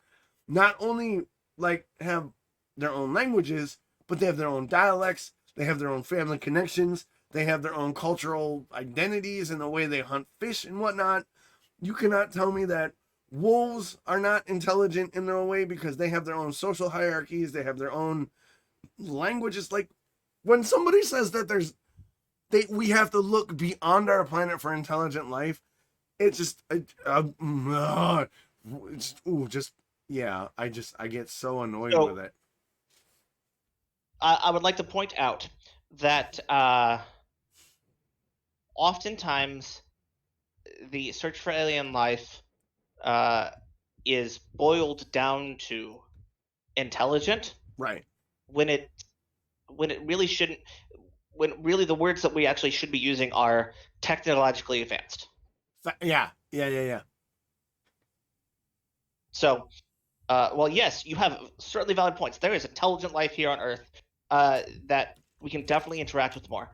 not only like have their own languages, but they have their own dialects, they have their own family connections, they have their own cultural identities and the way they hunt fish and whatnot. You cannot tell me that wolves are not intelligent in their own way, because they have their own social hierarchies, they have their own languages. Like, when somebody says that we have to look beyond our planet for intelligent life, it just yeah, I get so annoyed with it. I would like to point out that oftentimes the search for alien life is boiled down to intelligent, right? When it really shouldn't. When really the words that we actually should be using are technologically advanced. Yeah. So, well, yes, you have certainly valid points. There is intelligent life here on Earth that we can definitely interact with more.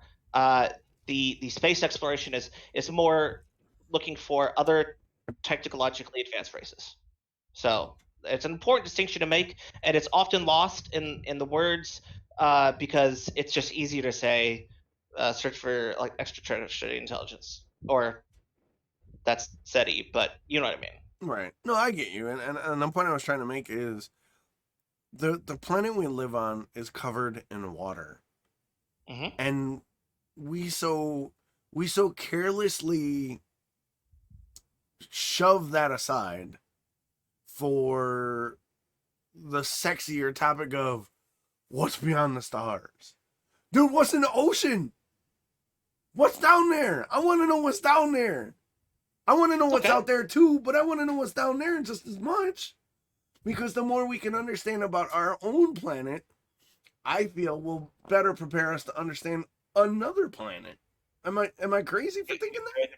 The space exploration is more looking for other technologically advanced races. So it's an important distinction to make, and it's often lost in the words because it's just easier to say search for like extraterrestrial intelligence, or that's SETI, but you know what I mean. Right. No, I get you. And the point I was trying to make is the planet we live on is covered in water. Mm-hmm. And we so carelessly shove that aside for the sexier topic of what's beyond the stars. Dude, what's in the ocean? What's down there? I want to know what's down there. I want to know what's out there too, but I want to know what's down there just as much. Because the more we can understand about our own planet, I feel will better prepare us to understand another planet. Am I crazy for thinking that?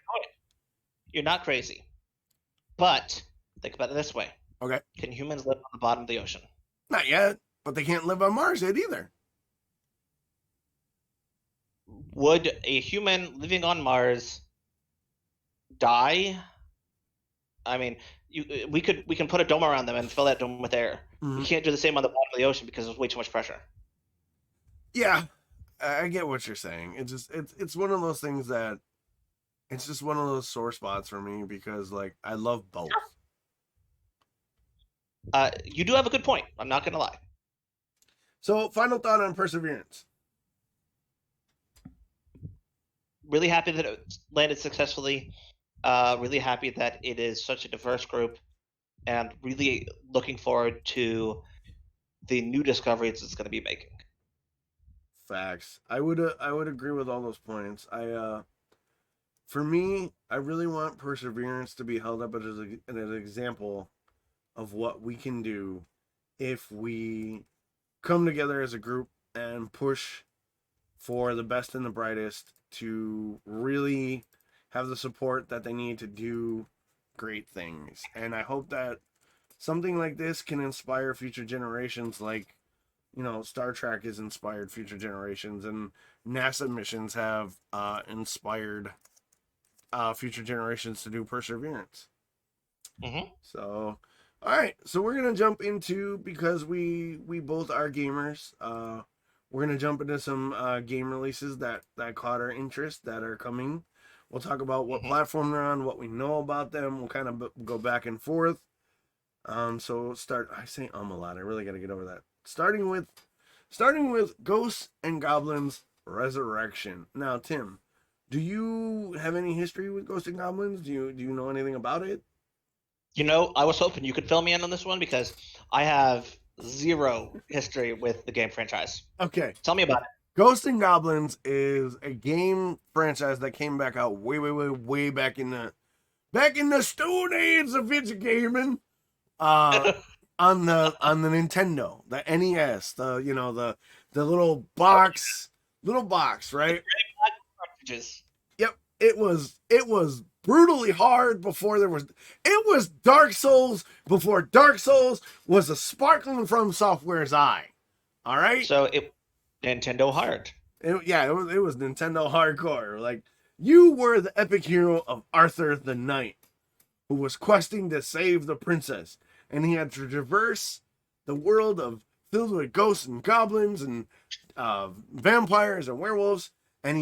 You're not crazy. But think about it this way. Okay. Can humans live on the bottom of the ocean? Not yet, but they can't live on Mars yet either. Would a human living on Mars die? I mean, we can put a dome around them and fill that dome with air. Mm-hmm. We can't do the same on the bottom of the ocean because there's way too much pressure. Yeah, I get what you're saying. It's one of those things that it's just one of those sore spots for me, because like I love both. You do have a good point. I'm not gonna lie. So, final thought on Perseverance. Really happy that it landed successfully. Really happy that it is such a diverse group, and really looking forward to the new discoveries it's going to be making. Facts. I would agree with all those points. For me, I really want Perseverance to be held up as an example of what we can do if we come together as a group and push for the best and the brightest to really have the support that they need to do great things. And I hope that something like this can inspire future generations, like, you know, Star Trek has inspired future generations, and NASA missions have inspired future generations to do Perseverance. Mm-hmm. So, all right. So we're gonna jump into, because we both are gamers. We're gonna jump into some game releases that caught our interest that are coming. We'll talk about what platform they're on, what we know about them. We'll kind of go back and forth. So start. I say a lot. I really got to get over that. Starting with Ghosts and Goblins Resurrection. Now, Tim, do you have any history with Ghosts and Goblins? Do you know anything about it? You know, I was hoping you could fill me in on this one because I have zero history with the game franchise. Okay. Tell me about it. Ghosts and Goblins is a game franchise that came back out way back in the stone age of video gaming. On the Nintendo, the NES, the little box, right? Cartridges. Yep, it was brutally hard before it was Dark Souls before Dark Souls was a sparkling from software's eye. All right. So Nintendo hard. It was Nintendo hardcore. Like, you were the epic hero of Arthur the Knight, who was questing to save the princess, and he had to traverse the world filled with ghosts and goblins and vampires and werewolves, and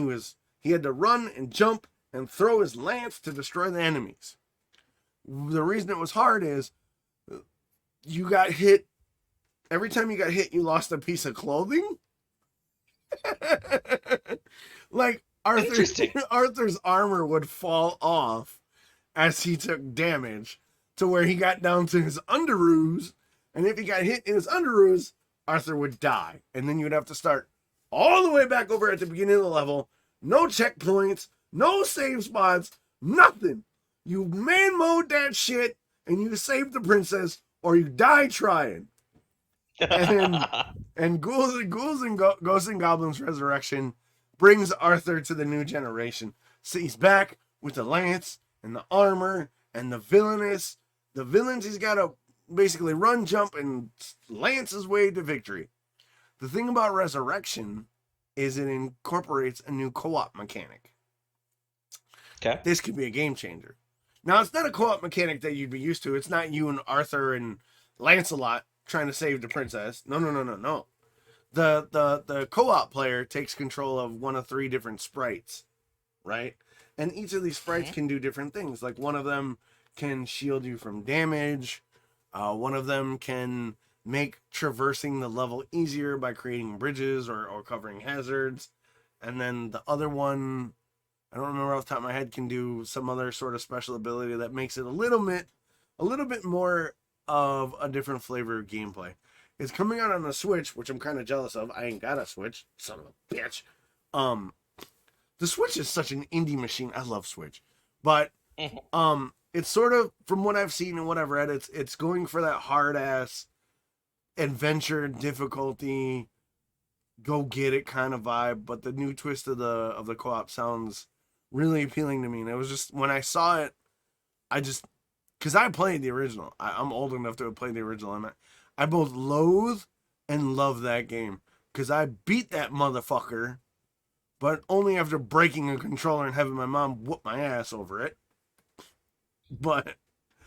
he had to run and jump and throw his lance to destroy the enemies. The reason it was hard is you got hit. Every time you got hit, you lost a piece of clothing. Like, Arthur's armor would fall off as he took damage to where he got down to his underoos, and if he got hit in his underoos, Arthur would die, and then you'd have to start all the way back over at the beginning of the level. No checkpoints, no save spots, nothing. You man mode that shit, and you save the princess, or you die trying. And Ghosts and Goblins Resurrection brings Arthur to the new generation. So he's back with the lance and the armor and the villains he's got to basically run, jump, and lance his way to victory. The thing about Resurrection is it incorporates a new co-op mechanic. Okay. This could be a game changer. Now, it's not a co-op mechanic that you'd be used to. It's not you and Arthur and Lancelot trying to save the princess. No. The co-op player takes control of one of 3 different sprites, right? And each of these sprites can do different things. Like, one of them can shield you from damage. One of them can make traversing the level easier by creating bridges or covering hazards. And then the other one, I don't remember off the top of my head, can do some other sort of special ability that makes it a little bit more of a different flavor of gameplay. It's coming out on the Switch, which I'm kind of jealous of. I ain't got a Switch, son of a bitch. The Switch is such an indie machine. I love Switch, but it's sort of, from what I've seen and what I've read, it's going for that hard ass adventure difficulty, go get it kind of vibe. But the new twist of the co-op sounds really appealing to me. And it was just, when I saw it, because I played the original. I'm old enough to have played the original. I both loathe and love that game, because I beat that motherfucker, but only after breaking a controller and having my mom whoop my ass over it. But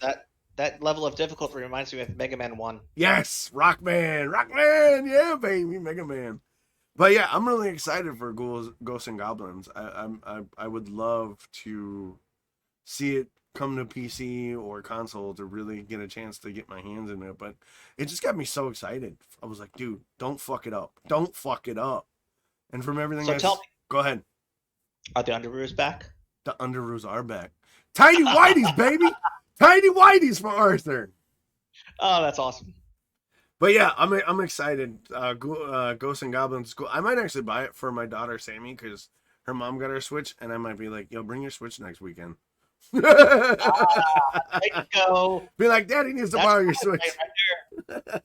that level of difficulty reminds me of Mega Man 1. Yes, Rockman, yeah, baby, Mega Man. But yeah, I'm really excited for Ghosts and Goblins. I would love to see it come to PC or console to really get a chance to get my hands in it. But it just got me so excited. I was like, dude, don't fuck it up. Don't fuck it up. And from everything tell me, go ahead. Are the Underoos back? The Underoos are back. Tiny Whiteys, baby. Tiny Whiteys for Arthur. Oh, that's awesome. But yeah, I'm excited. Ghosts and Goblins is cool. I might actually buy it for my daughter Sammy, because her mom got her Switch, and I might be like, yo, bring your Switch next weekend. There you go. Be like, Daddy needs to borrow your Switch. Right.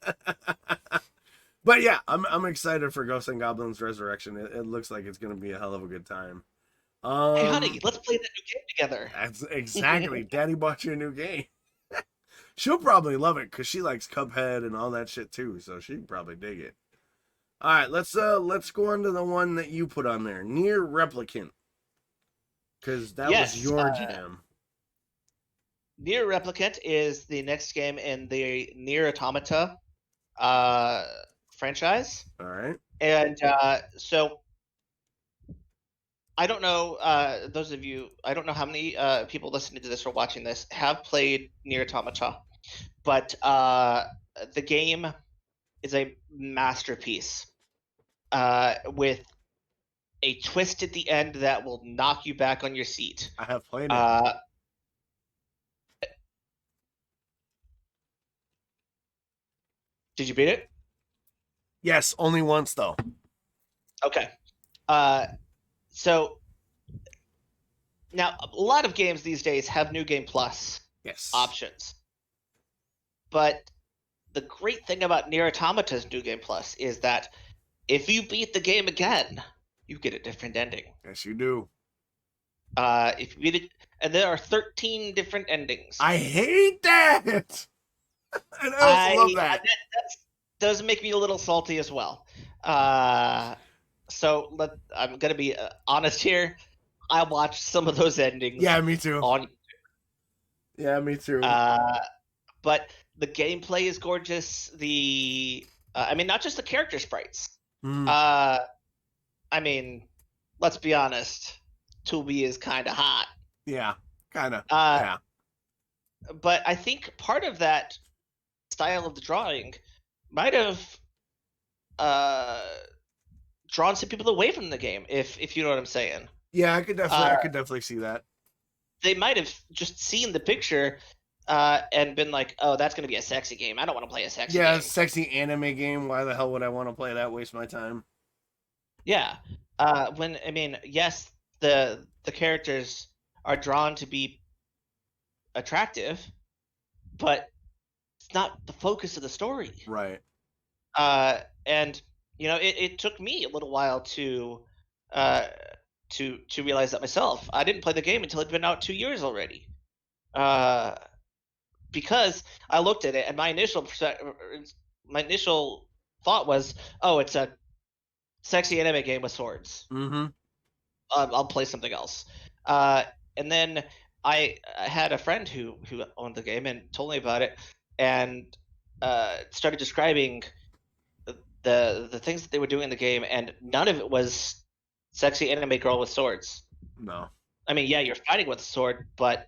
But yeah, I'm excited for Ghosts and Goblins Resurrection. It looks like it's gonna be a hell of a good time. Hey, honey, let's play that new game together. That's exactly. Daddy bought you a new game. She'll probably love it, because she likes Cuphead and all that shit too, so she'd probably dig it. All right, let's go on to the one that you put on there, Near Replicant. Because that was Yes, your jam. Nier Replicant is the next game in the Nier Automata franchise. All right. And so I don't know, those of you, I don't know how many people listening to this or watching this have played Nier Automata, but the game is a masterpiece with a twist at the end that will knock you back on your seat. I have played it. Did you beat it? Yes, only once though. Okay. So now a lot of games these days have New Game Plus Yes. options, but the great thing about Nier Automata's New Game Plus is that if you beat the game again, you get a different ending. Yes, you do. If you beat it, and there are 13 different endings. I hate that. And I also love that. That does make me a little salty as well. So I'm gonna be honest here. I watched some of those endings. Yeah, me too. On Yeah, me too. But the gameplay is gorgeous. I mean, not just the character sprites. I mean, let's be honest. 2B is kind of hot. Yeah, kind of. Yeah. But I think part of that style of the drawing might have drawn some people away from the game, if you know what I'm saying. Yeah, I could definitely see that. They might have just seen the picture and been like, "Oh, that's going to be a sexy game. I don't want to play a sexy game." Yeah, sexy anime game. Why the hell would I want to play that? Waste my time. Yeah. Yes, the characters are drawn to be attractive, but it's not the focus of the story. Right. And it took me a little while to realize that myself. I didn't play the game until it'd been out 2 years already. Because I looked at it and my initial thought was, oh, it's a sexy anime game with swords. Mm-hmm. I'll play something else. And then I had a friend who owned the game and told me about it, and started describing the things that they were doing in the game, and none of it was sexy anime girl with swords. No. I mean, yeah, you're fighting with a sword, but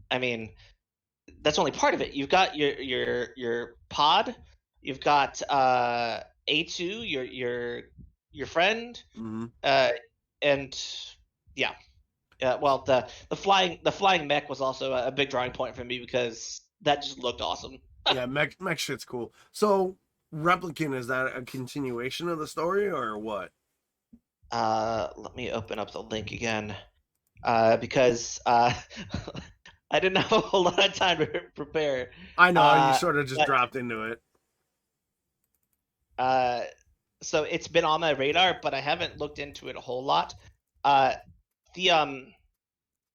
I mean, that's only part of it. You've got your pod, you've got A2, your friend, mm-hmm. And yeah. Well, the flying mech was also a big drawing point for me because that just looked awesome. Yeah, mech shit's cool. So, Replicant, is that a continuation of the story or what? Let me open up the link again, because I didn't have a whole lot of time to prepare. I know, you sort of just dropped into it. So it's been on my radar, but I haven't looked into it a whole lot.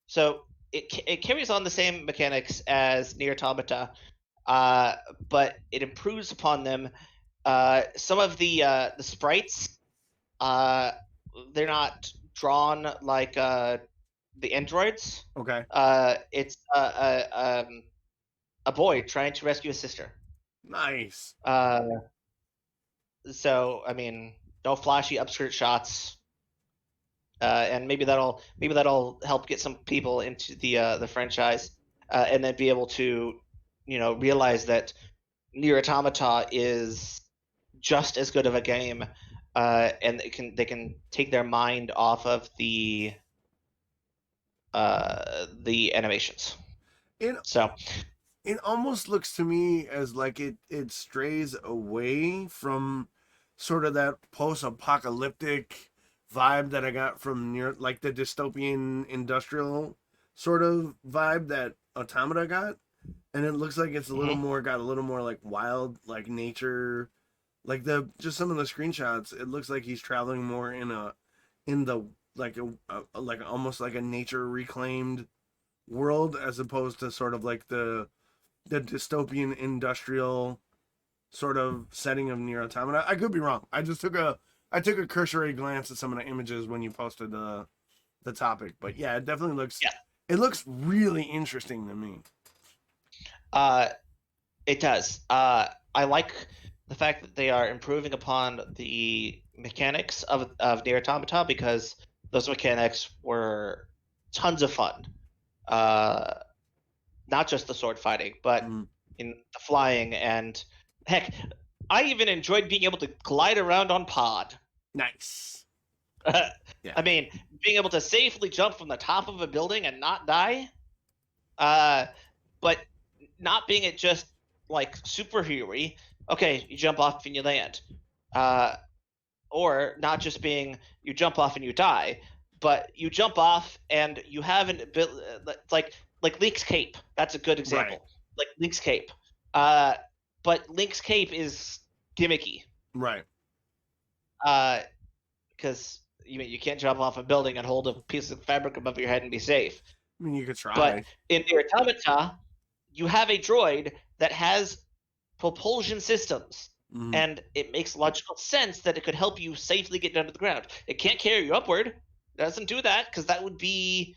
So it carries on the same mechanics as Nier Automata, but it improves upon them. Some of the sprites, they're not drawn like the androids. Okay. It's a boy trying to rescue his sister. Nice. So I mean, no flashy upskirt shots. And maybe that'll help get some people into the franchise, and then be able to, realize that Nier Automata is just as good of a game, and they can take their mind off of the animations. It almost looks to me as like it strays away from sort of that post-apocalyptic vibe that I got from Nier, like the dystopian industrial sort of vibe that Automata got, and it looks like it's a little more like wild, like nature, like just some of the screenshots. It looks like he's traveling more in the like almost like a nature reclaimed world, as opposed to sort of like the dystopian industrial sort of setting of Nier Automata. I could be wrong. I took a cursory glance at some of the images when you posted the the topic. But yeah, it definitely looks. Yeah. It looks really interesting to me. It does. I like the fact that they are improving upon the mechanics of Nier Automata, because those mechanics were tons of fun. Not just the sword fighting, but in the flying, and heck, I even enjoyed being able to glide around on Pod. Nice. Yeah. I mean, being able to safely jump from the top of a building and not die, but not being it just like superhero-y. Okay, you jump off and you land, or not just being you jump off and you die, but you jump off and you have an ability like Link's cape. That's a good example. Right. Like Link's cape, but Link's cape is gimmicky, Right. because you can't jump off a building and hold a piece of fabric above your head and be safe. I mean, you could try. But in Nier Automata, you have a droid that has propulsion systems, and it makes logical sense that it could help you safely get down to the ground. It can't carry you upward. It doesn't do that, because that would be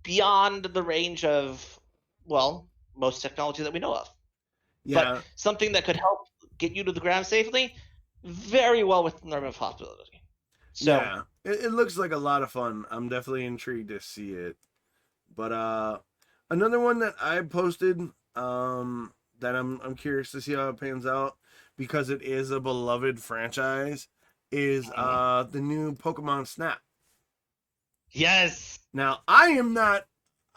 beyond the range of, well, most technology that we know of. Yeah. But something that could help get you to the ground safely, very well within the realm of possibility. So, yeah, it looks like a lot of fun. I'm definitely intrigued to see it. But another one that I posted, that I'm curious to see how it pans out, because it is a beloved franchise, is the new Pokemon Snap. Yes. Now, I'm not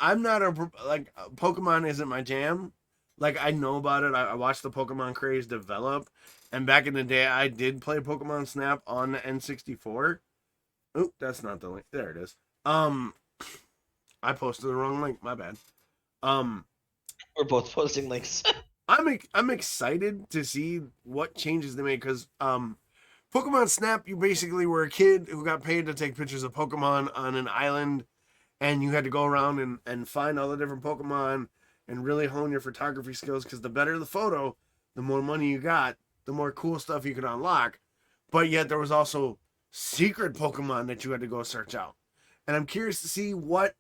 like, Pokemon isn't my jam. Like, I know about it. I watched the Pokemon craze develop, and back in the day, I did play Pokemon Snap on the N64. Oh, that's not the link. There it is. I posted the wrong link. My bad. We're both posting links. I'm excited to see what changes they made, because Pokemon Snap, you basically were a kid who got paid to take pictures of Pokemon on an island, and you had to go around and find all the different Pokemon and really hone your photography skills, because the better the photo, the more money you got, the more cool stuff you could unlock. But yet there was also secret Pokemon that you had to go search out. And I'm curious to see what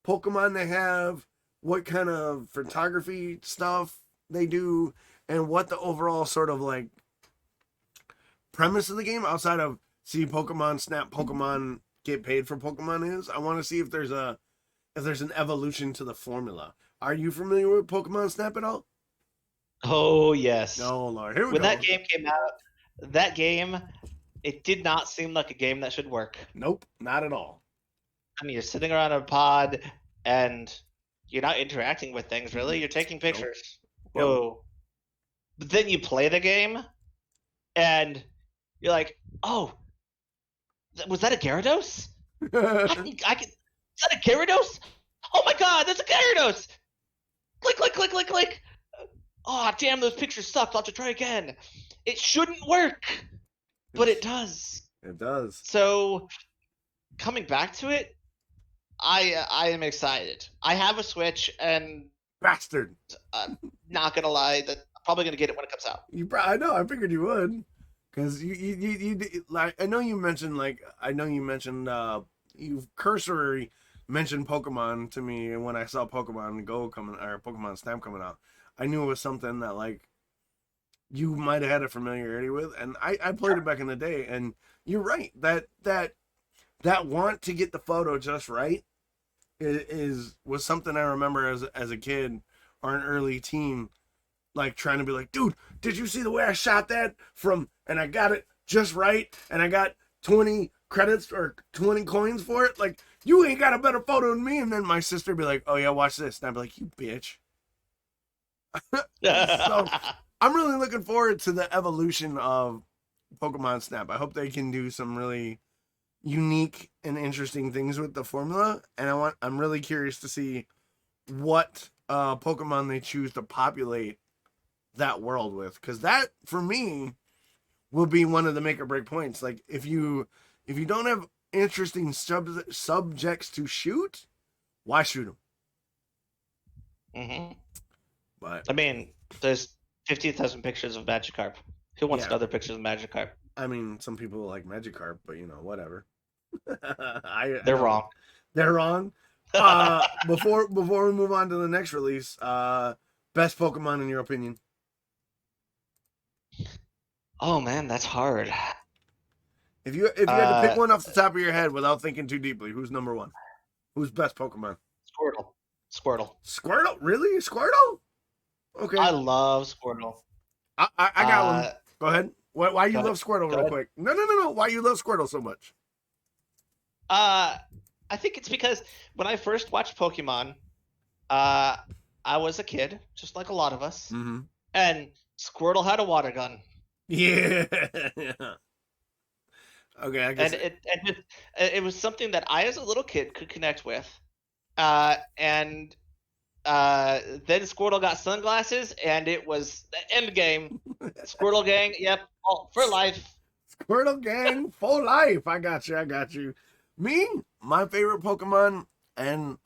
Pokemon they have, what kind of photography stuff they do, and what the overall sort of like premise of the game, outside of see Pokemon Snap, Pokemon get paid for Pokemon, is. I want to see if there's an evolution to the formula. Are you familiar with Pokemon Snap at all? Oh yes. Oh Lord, here we when go. that game came out, it did not seem like a game that should work. Nope, not at all. I mean, you're sitting around a pod and you're not interacting with things really. You're taking pictures. Nope. Whoa. But then you play the game and you're like, oh, was that a Gyarados? Is that a Gyarados? Oh my god, that's a Gyarados! Click, click, click, click, click. Oh, damn, those pictures sucked. I'll have to try again. It shouldn't work, but it does. It does. So, coming back to it, I am excited. I have a Switch, and Bastard. not gonna lie, that I'm probably gonna get it when it comes out. I know. I figured you would, because you like. I know you mentioned you cursory mentioned Pokemon to me, and when I saw Pokemon Go coming, or Pokemon Snap coming out, I knew it was something that like you might have had a familiarity with, and I played it back in the day, and you're right that want to get the photo just right was something I remember as a kid or an early teen, like trying to be like, dude, did you see the way I shot that and I got it just right, and I got 20 credits or 20 coins for it? Like, you ain't got a better photo than me. And then my sister would be like, oh yeah, watch this, and I'd be like, you bitch. So I'm really looking forward to the evolution of Pokemon Snap. I hope they can do some really unique and interesting things with the formula, and I'm really curious to see what Pokemon they choose to populate that world with, because that for me will be one of the make or break points. Like, if you don't have interesting subjects to shoot, why shoot them? Mm-hmm. But I mean, there's 15,000 pictures of Magikarp. Who wants other pictures of Magikarp? I mean, some people like Magikarp, but whatever. They're wrong. They're wrong. Before we move on to the next release, best Pokemon in your opinion? Oh man, that's hard. If you had to pick one off the top of your head without thinking too deeply, who's number one? Who's best Pokemon? Squirtle. Squirtle. Squirtle? Really? Squirtle? Okay. I love Squirtle. I got one. Go ahead. Why you love Squirtle real quick? No. Why you love Squirtle so much? I think it's because when I first watched Pokemon, I was a kid, just like a lot of us, and Squirtle had a water gun. Yeah. Okay, I guess. And it was something that I, as a little kid, could connect with. And then Squirtle got sunglasses, and it was the end game. Squirtle gang, yep, for life. Squirtle gang for life. I got you. Me, my favorite Pokemon, and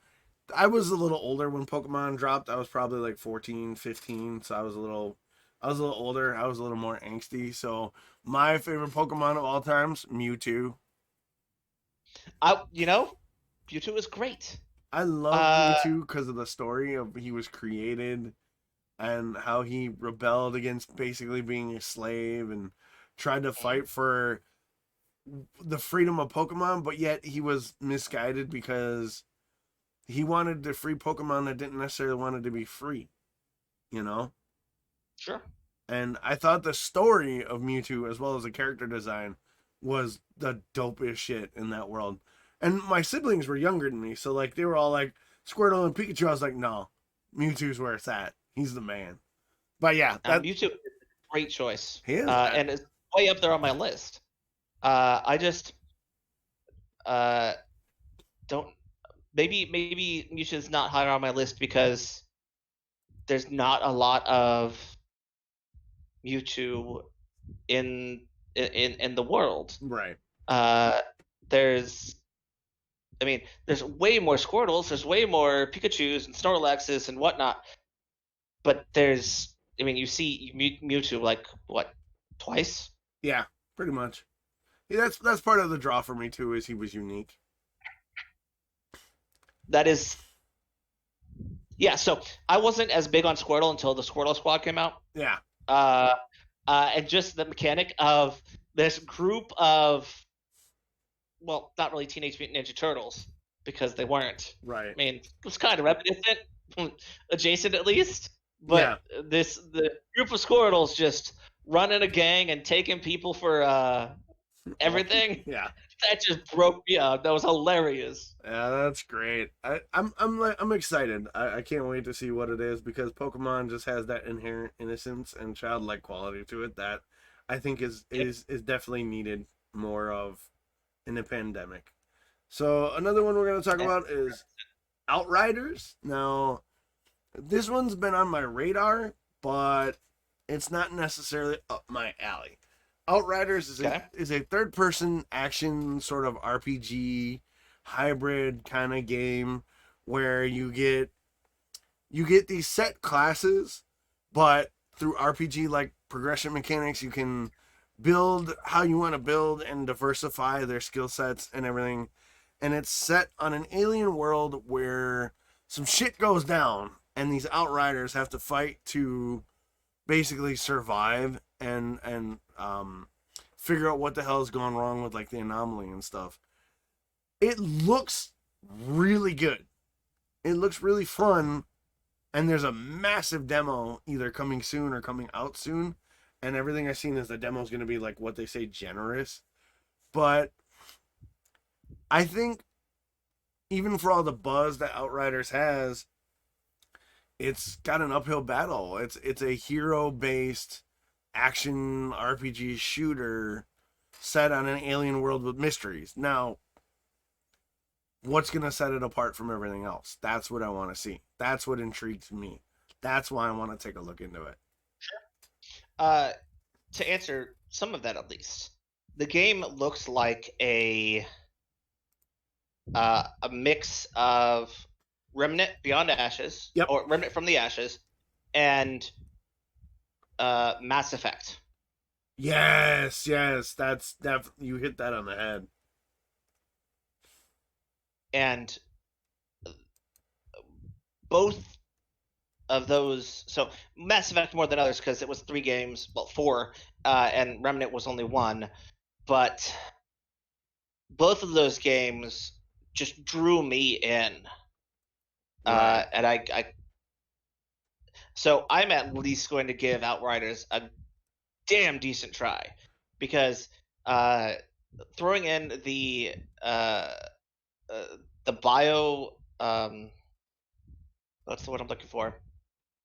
I was a little older when Pokemon dropped. I was probably like 14, 15, so I was a little older. I was a little more angsty. So my favorite Pokemon of all times, Mewtwo. Mewtwo is great. I love Mewtwo because of the story of he was created and how he rebelled against basically being a slave and tried to fight for the freedom of Pokemon, but yet he was misguided because he wanted to free Pokemon that didn't necessarily want to be free, you know? Sure. And I thought the story of Mewtwo, as well as the character design, was the dopest shit in that world. And my siblings were younger than me, so like they were all like Squirtle and Pikachu. I was like, no, Mewtwo's where it's at. He's the man. But yeah, Mewtwo is a great choice. He is, and it's way up there on my list. I just don't. Maybe Mewtwo's not higher on my list because there's not a lot of Mewtwo in the world. Right. There's way more Squirtles, there's way more Pikachus and Snorlaxes and whatnot, but you see Mewtwo like what, twice? Yeah, pretty much. Yeah, that's part of the draw for me too, is he was unique. That is, yeah. So I wasn't as big on Squirtle until the Squirtle Squad came out. Yeah. And just the mechanic of this group of, well, not really Teenage Mutant Ninja Turtles, because they weren't. Right. I mean, it was kind of reminiscent, adjacent at least. But the group of Squirtles just running a gang and taking people for everything. Yeah. That just broke me up. That was hilarious. Yeah, that's great. I'm excited. I can't wait to see what it is, because Pokemon just has that inherent innocence and childlike quality to it that I think is definitely needed more of in the pandemic. So another one we're going to talk about is Outriders. Now, this one's been on my radar, but it's not necessarily up my alley. Outriders is a third-person action sort of RPG hybrid kind of game where you get these set classes, but through RPG like progression mechanics, you can build how you want to build and diversify their skill sets and everything. And it's set on an alien world where some shit goes down, and these Outriders have to fight to basically survive and figure out what the hell is going wrong with like the anomaly and stuff. It looks really good. It looks really fun, and there's a massive demo either coming soon or coming out soon. And everything I've seen is the demo's going to be like what they say, generous. But I think even for all the buzz that Outriders has, it's got an uphill battle. It's a hero-based action RPG shooter set on an alien world with mysteries. Now, what's going to set it apart from everything else? That's what I want to see. That's what intrigues me. That's why I want to take a look into it. To answer some of that, at least, the game looks like a mix of Remnant Beyond Ashes, or Remnant from the Ashes, and Mass Effect. Yes, that's you hit that on the head. and both of those, so Mass Effect more than others because it was 3 games, well 4, and Remnant was only 1, but both of those games just drew me in. Right. And so I'm at least going to give Outriders a damn decent try, because throwing in uh, the bio, what's the word I'm looking for?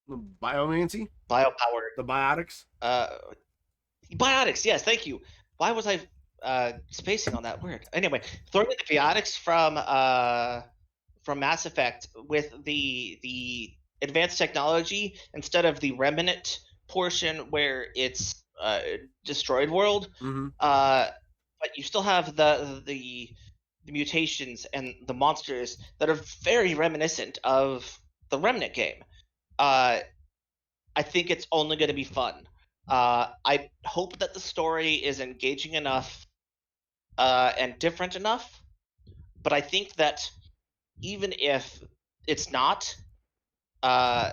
The biomancy, Biopowered. the biotics. Uh, Biotics, yes, thank you. Why was I spacing on that word? Anyway, throwing in the biotics from Mass Effect with the advanced technology instead of the remnant portion where it's destroyed world, Mm-hmm. but you still have the mutations and the monsters that are very reminiscent of the Remnant game. I think it's only going to be fun. I hope that the story is engaging enough and different enough, but I think that even if it's not,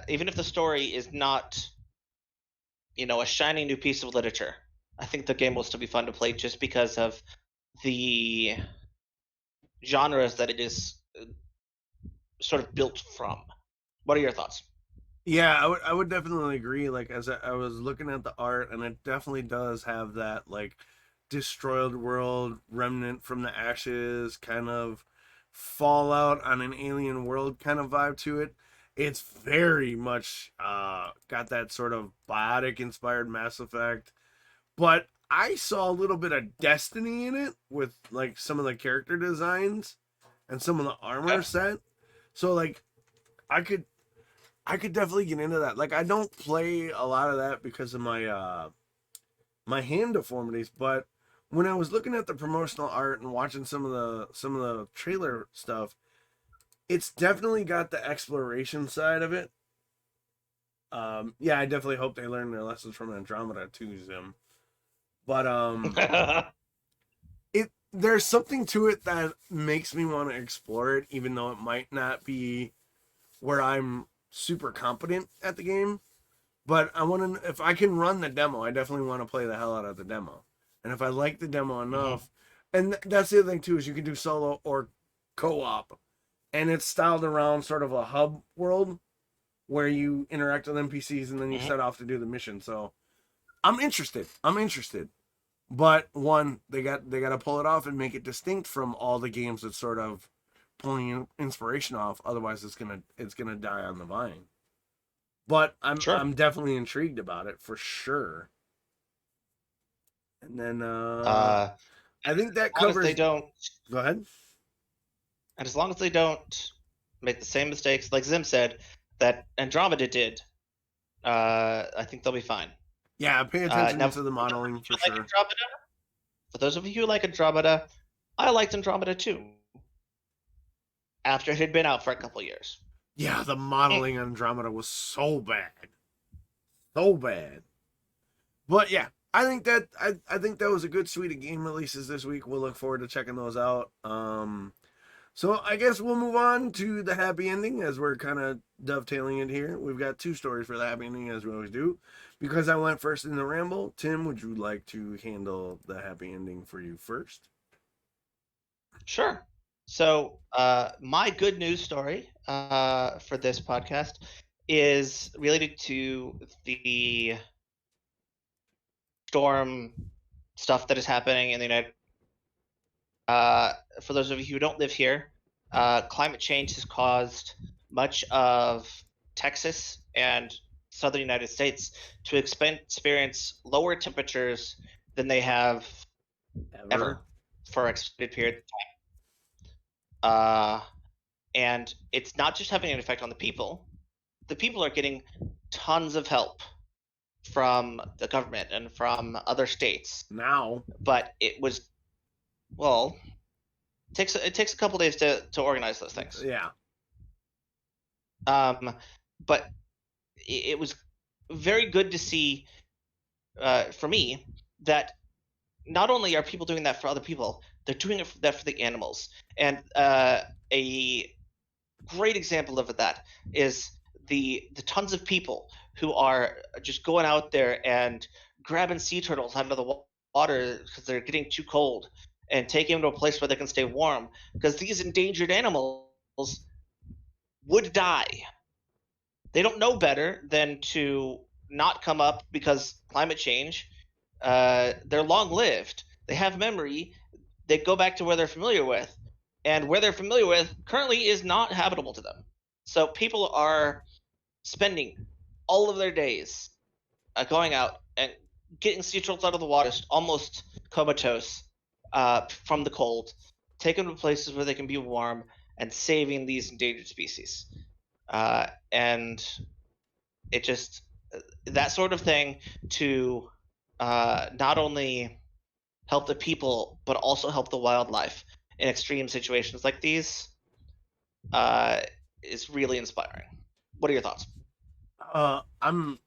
even if the story is not, a shiny new piece of literature, I think the game will still be fun to play just because of the genres that it is sort of built from. What are your thoughts? Yeah, I would definitely agree. Like as I was looking at the art, and it definitely does have that like destroyed world, remnant from the ashes, kind of fallout on an alien world kind of vibe to it. It's very much got that sort of biotic inspired Mass Effect, but I saw a little bit of Destiny in it with like some of the character designs and some of the armor Okay. set. So like I could I could definitely get into that. Like I don't play a lot of that because of my hand deformities, but when I was looking at the promotional art and watching some of the trailer stuff, it's definitely got the exploration side of it. Yeah, I definitely hope they learn their lessons from Andromeda too, Zim. But it there's something to it that makes me want to explore it, even though it might not be where I'm super competent at the game. But I want to, if I can run the demo, I definitely want to play the hell out of the demo. And if I like the demo Mhm. enough, and that's the other thing too, is you can do solo or co-op, and it's styled around sort of a hub world where you interact with NPCs and then you Mhm. set off to do the mission. So I'm interested. I'm interested. But one, they got to pull it off and make it distinct from all the games that sort of pulling inspiration off. Otherwise, it's gonna die on the vine. But I'm Sure. I'm definitely intrigued about it for sure. And then Uh, I think that as long as they covers. don't, Go ahead. and as long as they don't make the same mistakes, like Zim said, that Andromeda did, I think they'll be fine. Yeah, pay attention Now, to the modeling for you like sure. Andromeda? For those of you who like Andromeda, I liked Andromeda too. After it had been out for a couple years. Yeah, the Mm. modeling on Andromeda was so bad, so bad. But yeah, I think that was a good suite of game releases this week. We'll look forward to checking those out. So I guess we'll move on to the happy ending as we're kind of dovetailing it here. We've got two stories for the happy ending as we always do. Because I went first in the ramble, Tim, would you like to handle the happy ending for you first? Sure. So, my good news story for this podcast is related to the storm stuff that is happening in the United. For those of you who don't live here, climate change has caused much of Texas and southern United States to experience lower temperatures than they have Ever? ever for an extended period of time. And it's not just having an effect on the people. The people are getting tons of help from the government and from other states, Now? but it was, well, it takes a couple days to organize those things. Yeah. But it was very good to see, for me, that not only are people doing that for other people, they're doing that for the animals. And a great example of that is the tons of people who are just going out there and grabbing sea turtles out of the water because they're getting too cold and taking them to a place where they can stay warm because these endangered animals would die. They don't know better than to not come up because climate change. They're long lived. They have memory. They go back to where they're familiar with, and where they're familiar with currently is not habitable to them. So people are spending all of their days going out and getting sea turtles out of the water, almost comatose from the cold, taking them to places where they can be warm, and saving these endangered species. And it just that sort of thing to not only help the people but also help the wildlife in extreme situations like these uh, is really inspiring. What are your thoughts? I'm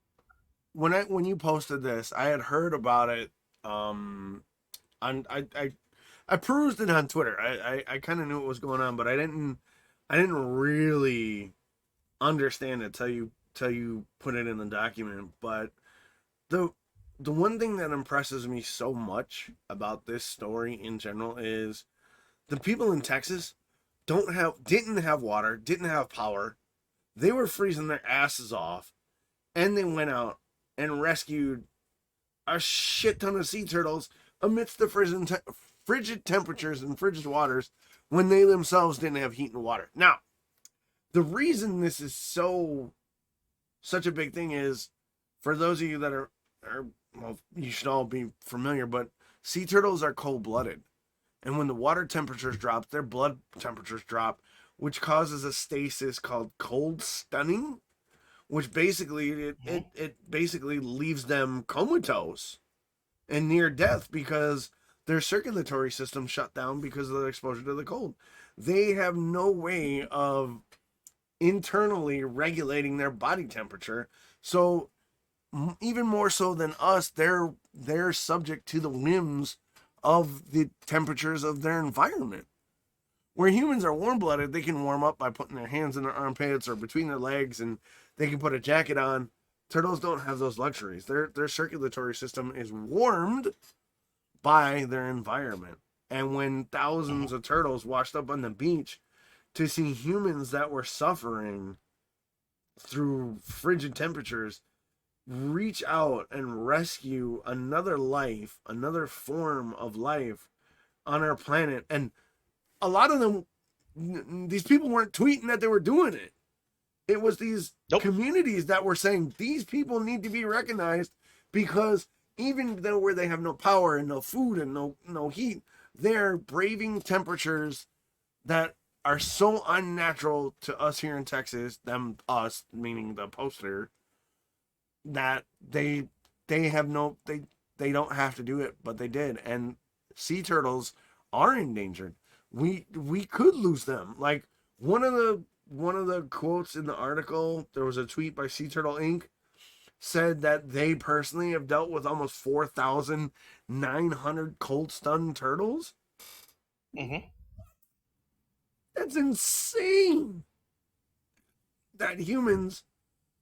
when you posted this, I had heard about it. On I perused it on Twitter. I kind of knew what was going on, but I didn't really understand it till you put it in the document. But the the one thing that impresses me so much about this story in general is the people in Texas didn't have water, didn't have power. They were freezing their asses off, and they went out and rescued a shit ton of sea turtles amidst the frigid temperatures and frigid waters when they themselves didn't have heat and water. Now, the reason this is such a big thing is for those of you that are well, you should all be familiar, but sea turtles are cold blooded. And when the water temperatures drop, their blood temperatures drop, which causes a stasis called cold stunning, which basically it basically leaves them comatose and near death because their circulatory system shut down because of the exposure to the cold. They have no way of internally regulating their body temperature. So even more so than us, they're subject to the whims of the temperatures of their environment. Where humans are warm blooded, they can warm up by putting their hands in their armpits or between their legs and they can put a jacket on. Turtles don't have those luxuries. Their circulatory system is warmed by their environment. And when thousands of turtles washed up on the beach to see humans that were suffering through frigid temperatures reach out and rescue another life, another form of life on our planet. And a lot of them, these people weren't tweeting that they were doing it. It was these communities that were saying these people need to be recognized because even though where they have no power and no food and no heat, they're braving temperatures that are so unnatural to us here in Texas, us meaning the poster, that they have no they don't have to do it, but they did. And sea turtles are endangered. We could lose them. Like one of the quotes in the article, there was a tweet by Sea Turtle Inc. said that they personally have dealt with almost 4,900 cold stunned turtles. Mm-hmm. That's insane. That humans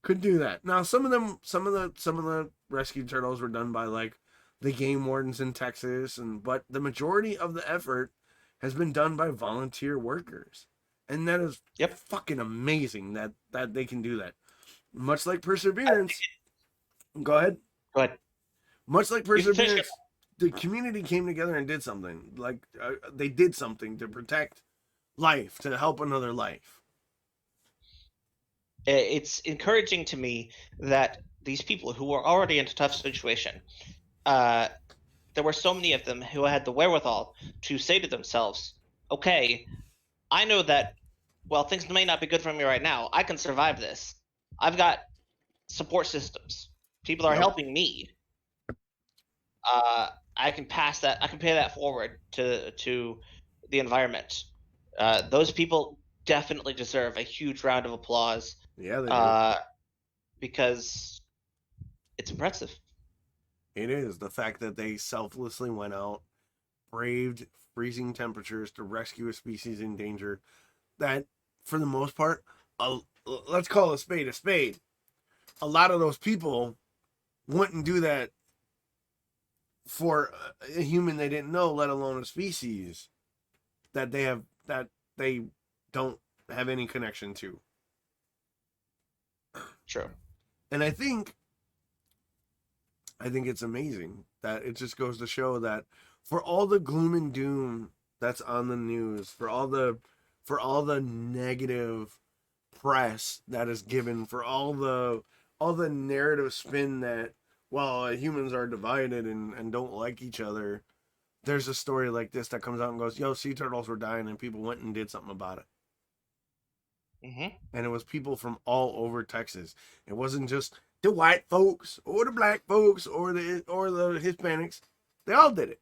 could do that. Now, some of the rescued turtles were done by like the game wardens in Texas, but the majority of the effort has been done by volunteer workers, and that is fucking amazing that they can do that. Much like Perseverance, go ahead. Go ahead. Much like Perseverance, the community came together and did something. Like they did something to protect life, to help another life. It's encouraging to me that these people who were already in a tough situation, there were so many of them who had the wherewithal to say to themselves, okay, I know that while things may not be good for me right now, I can survive this. I've got support systems. People are helping me. I can pass that. I can pay that forward to the environment. Those people definitely deserve a huge round of applause. Yeah, they do. Because it's impressive. It is the fact that they selflessly went out, braved freezing temperatures to rescue a species in danger. That, for the most part, let's call a spade a spade. A lot of those people wouldn't do that for a human they didn't know, let alone a species that they don't have any connection to. True. And I think it's amazing that it just goes to show that for all the gloom and doom that's on the news, for all the negative press that is given, for all the narrative spin that, well, humans are divided and don't like each other, there's a story like this that comes out and goes, yo, sea turtles were dying and people went and did something about it. Mm-hmm. And it was people from all over Texas. It wasn't just the white folks or the black folks or the Hispanics. They all did it.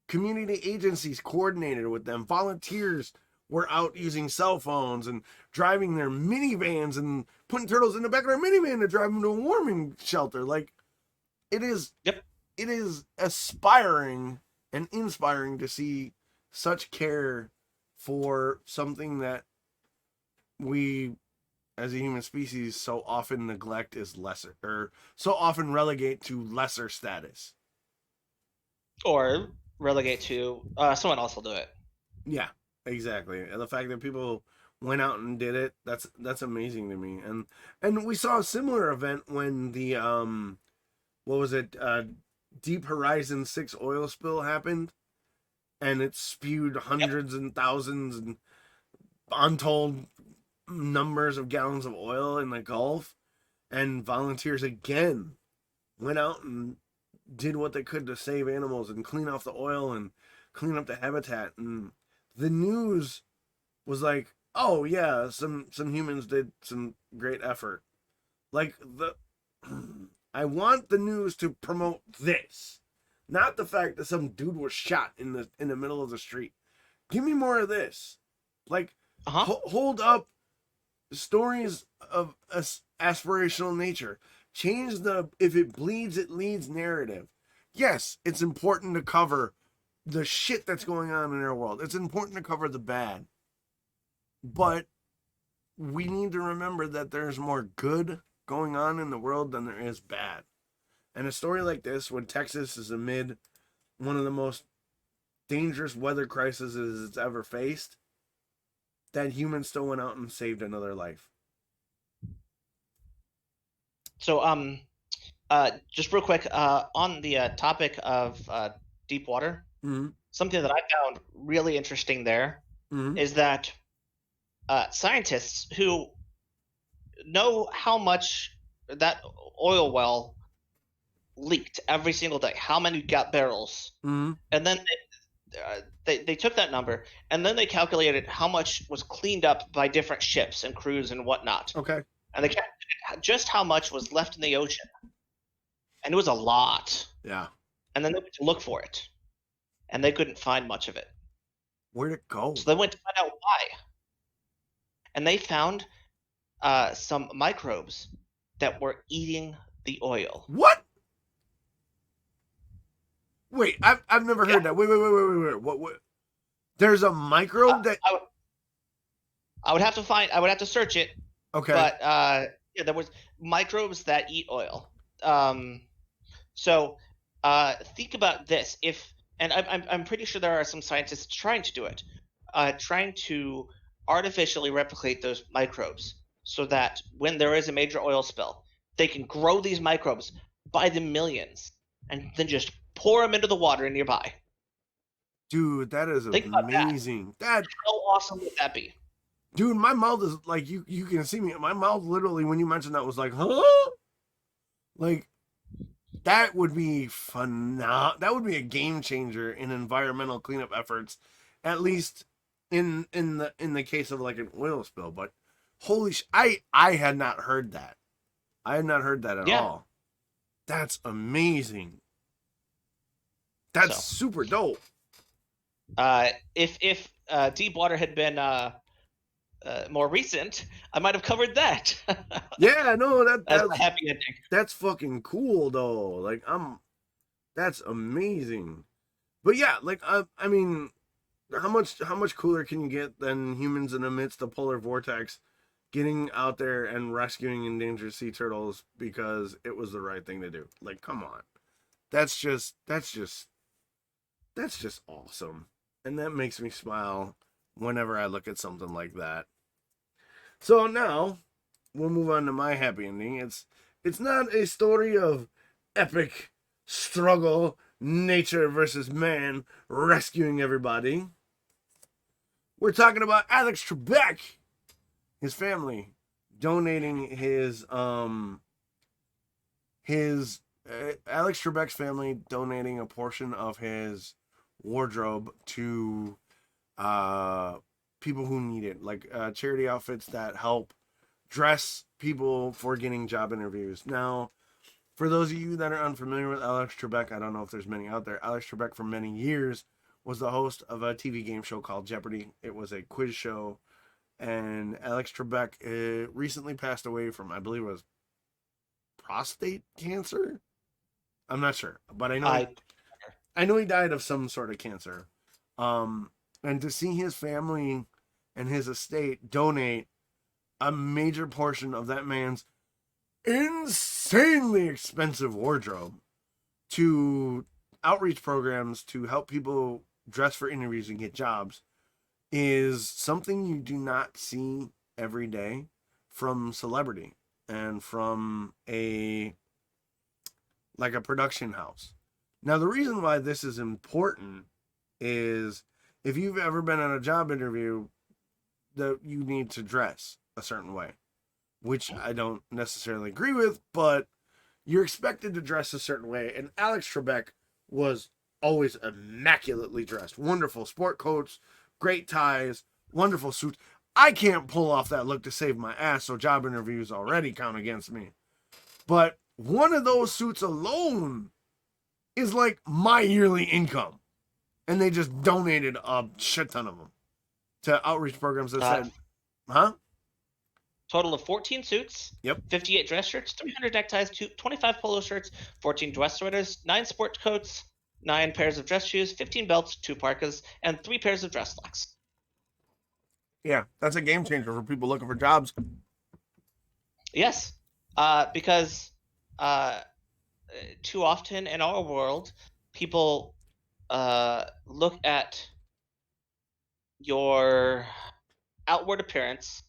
Community agencies coordinated with them. Volunteers were out using cell phones and driving their minivans and putting turtles in the back of their minivan to drive them to a warming shelter. Like, it is. Yep. It is aspiring and inspiring to see such care for something that we, as a human species, so often neglect as lesser, or so often relegate to lesser status. Or relegate to someone else will do it. Yeah, exactly. And the fact that people went out and did it, that's amazing to me. And we saw a similar event when the what was it, Deep Horizon 6 oil spill happened, and it spewed hundreds and thousands and untold numbers of gallons of oil in the Gulf, and volunteers again went out and did what they could to save animals and clean off the oil and clean up the habitat. And the news was like, oh yeah, some humans did some great effort. Like, I want the news to promote this, not the fact that some dude was shot in the middle of the street. Give me more of this. Like, hold up stories of aspirational nature. Change the if it bleeds, it leads narrative. Yes, it's important to cover the shit that's going on in our world. It's important to cover the bad. But we need to remember that there's more good going on in the world than there is bad. And a story like this, when Texas is amid one of the most dangerous weather crises it's ever faced, that humans still went out and saved another life. So, just real quick, on the topic of deep water, something that I found really interesting there is that scientists who know how much that oil well leaked every single day, how many barrels, and then they took that number and then they calculated how much was cleaned up by different ships and crews and whatnot. Okay. And they calculated just how much was left in the ocean, and it was a lot. Yeah. And then they went to look for it, and they couldn't find much of it. Where'd it go? So they went to find out why, and they found some microbes that were eating the oil. What? Wait, I've never heard that. Wait. What? There's a microbe that I would have to search it. Okay. But yeah, there was microbes that eat oil. So think about this. And I'm pretty sure there are some scientists trying to do it, trying to artificially replicate those microbes so that when there is a major oil spill, they can grow these microbes by the millions and then just pour them into the water nearby. Dude, that is amazing. That. How awesome would that be? Dude, my mouth is like, you can see me. My mouth literally, when you mentioned that, was like, huh? Like, that would be phenomenal. That would be a game changer in environmental cleanup efforts, at least in the case of like an oil spill. But holy I had not heard that. I had not heard that at all. That's amazing. That's super dope. If deep water had been more recent, I might have covered that. Yeah, no, As my happy ending. that's fucking cool though. Like that's amazing. But yeah, like I mean, how much cooler can you get than humans in the midst of polar vortex getting out there and rescuing endangered sea turtles because it was the right thing to do? Like, come on. That's just awesome. And that makes me smile whenever I look at something like that. So now we'll move on to my happy ending. It's not a story of epic struggle, nature versus man, rescuing everybody. We're talking about Alex Trebek, his family donating his Alex Trebek's family donating a portion of his wardrobe to people who need it, like charity outfits that help dress people for getting job interviews. Now, for those of you that are unfamiliar with Alex Trebek, I don't know if there's many out there. Alex Trebek, for many years, was the host of a TV game show called Jeopardy. It was a quiz show, and Alex Trebek recently passed away from, I believe it was prostate cancer. I'm not sure, but I know he died of some sort of cancer. And to see his family and his estate donate a major portion of that man's insanely expensive wardrobe to outreach programs to help people dress for interviews and get jobs is something you do not see every day from celebrity and from a production house. Now, the reason why this is important is if you've ever been on a job interview, that you need to dress a certain way, which I don't necessarily agree with, but you're expected to dress a certain way. And Alex Trebek was always immaculately dressed. Wonderful sport coats, great ties, wonderful suits. I can't pull off that look to save my ass, so job interviews already count against me. But one of those suits alone is like my yearly income. And they just donated a shit ton of them to outreach programs that said, huh? Total of 14 suits, Yep. 58 dress shirts, 300 neckties, 25 polo shirts, 14 dress sweaters, 9 sport coats, 9 pairs of dress shoes, 15 belts, 2 parkas, and 3 pairs of dress slacks. Yeah, that's a game changer for people looking for jobs. Yes, because too often in our world, people look at your outward appearance,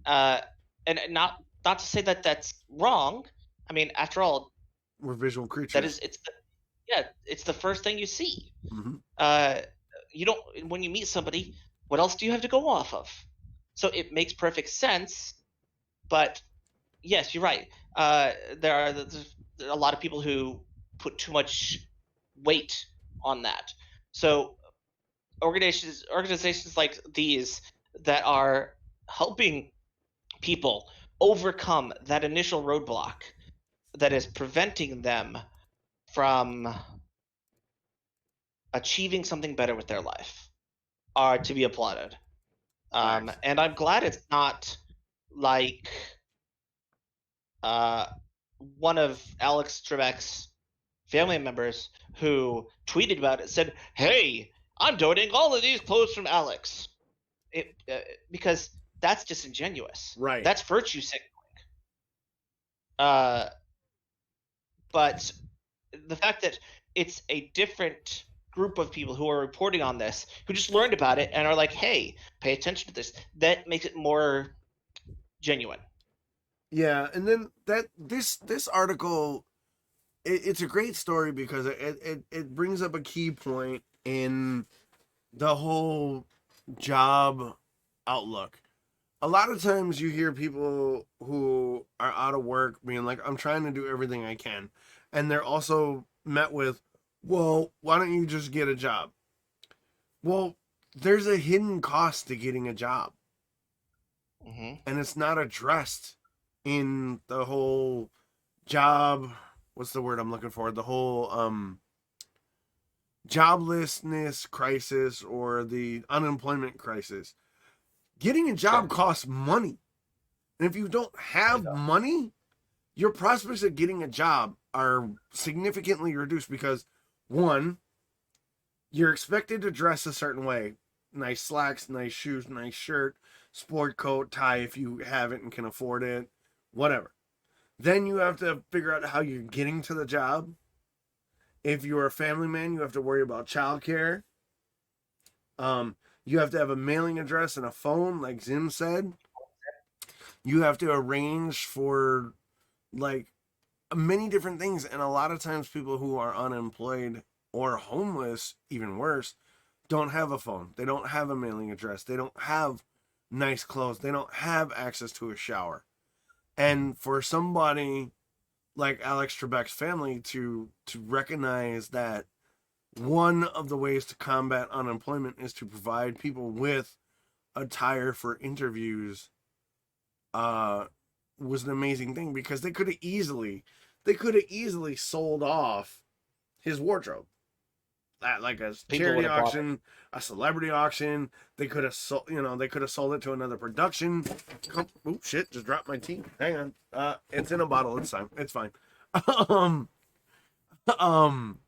and not to say that that's wrong. I mean, after all, we're visual creatures. That is, it's the first thing you see. Mm-hmm. You don't, when you meet somebody, what else do you have to go off of? So it makes perfect sense. But yes, you're right. There are a lot of people who put too much weight on that. So organizations like these that are helping people overcome that initial roadblock that is preventing them from achieving something better with their life are to be applauded. Nice. And I'm glad it's not like one of Alex Trebek's family members who tweeted about it said, "Hey, I'm donating all of these clothes from Alex." Because that's disingenuous. Right. That's virtue signaling. But the fact that it's a different group of people who are reporting on this, who just learned about it and are like, "Hey, pay attention to this," that makes it more genuine. Yeah, and then this article, it's a great story because it brings up a key point in the whole job outlook. A lot of times you hear people who are out of work being like, I'm trying to do everything I can. And they're also met with, well, why don't you just get a job? Well, there's a hidden cost to getting a job. Mm-hmm. And it's not addressed in the whole job. What's the word I'm looking for? The whole joblessness crisis or the unemployment crisis. Getting a job Sure. costs money. And if you don't There you have go. money, your prospects of getting a job are significantly reduced because, one, you're expected to dress a certain way. Nice slacks, nice shoes, nice shirt, sport coat, tie if you have it and can afford it, whatever. Then you have to figure out how you're getting to the job. If you're a family man, you have to worry about childcare. Um, you have to have a mailing address and a phone, like Zim said. You have to arrange for like many different things, and a lot of times people who are unemployed or homeless, even worse, don't have a phone. They don't have a mailing address. They don't have nice clothes. They don't have access to a shower. And for somebody like Alex Trebek's family to recognize that one of the ways to combat unemployment is to provide people with attire for interviews uh was an amazing thing because they could have easily sold off his wardrobe at like a People would charity have bought it. auction, a celebrity auction. They could have sold, they could have sold it to another production. Oh shit! Just dropped my tea. Hang on. It's in a bottle. It's fine. It's fine. um, um,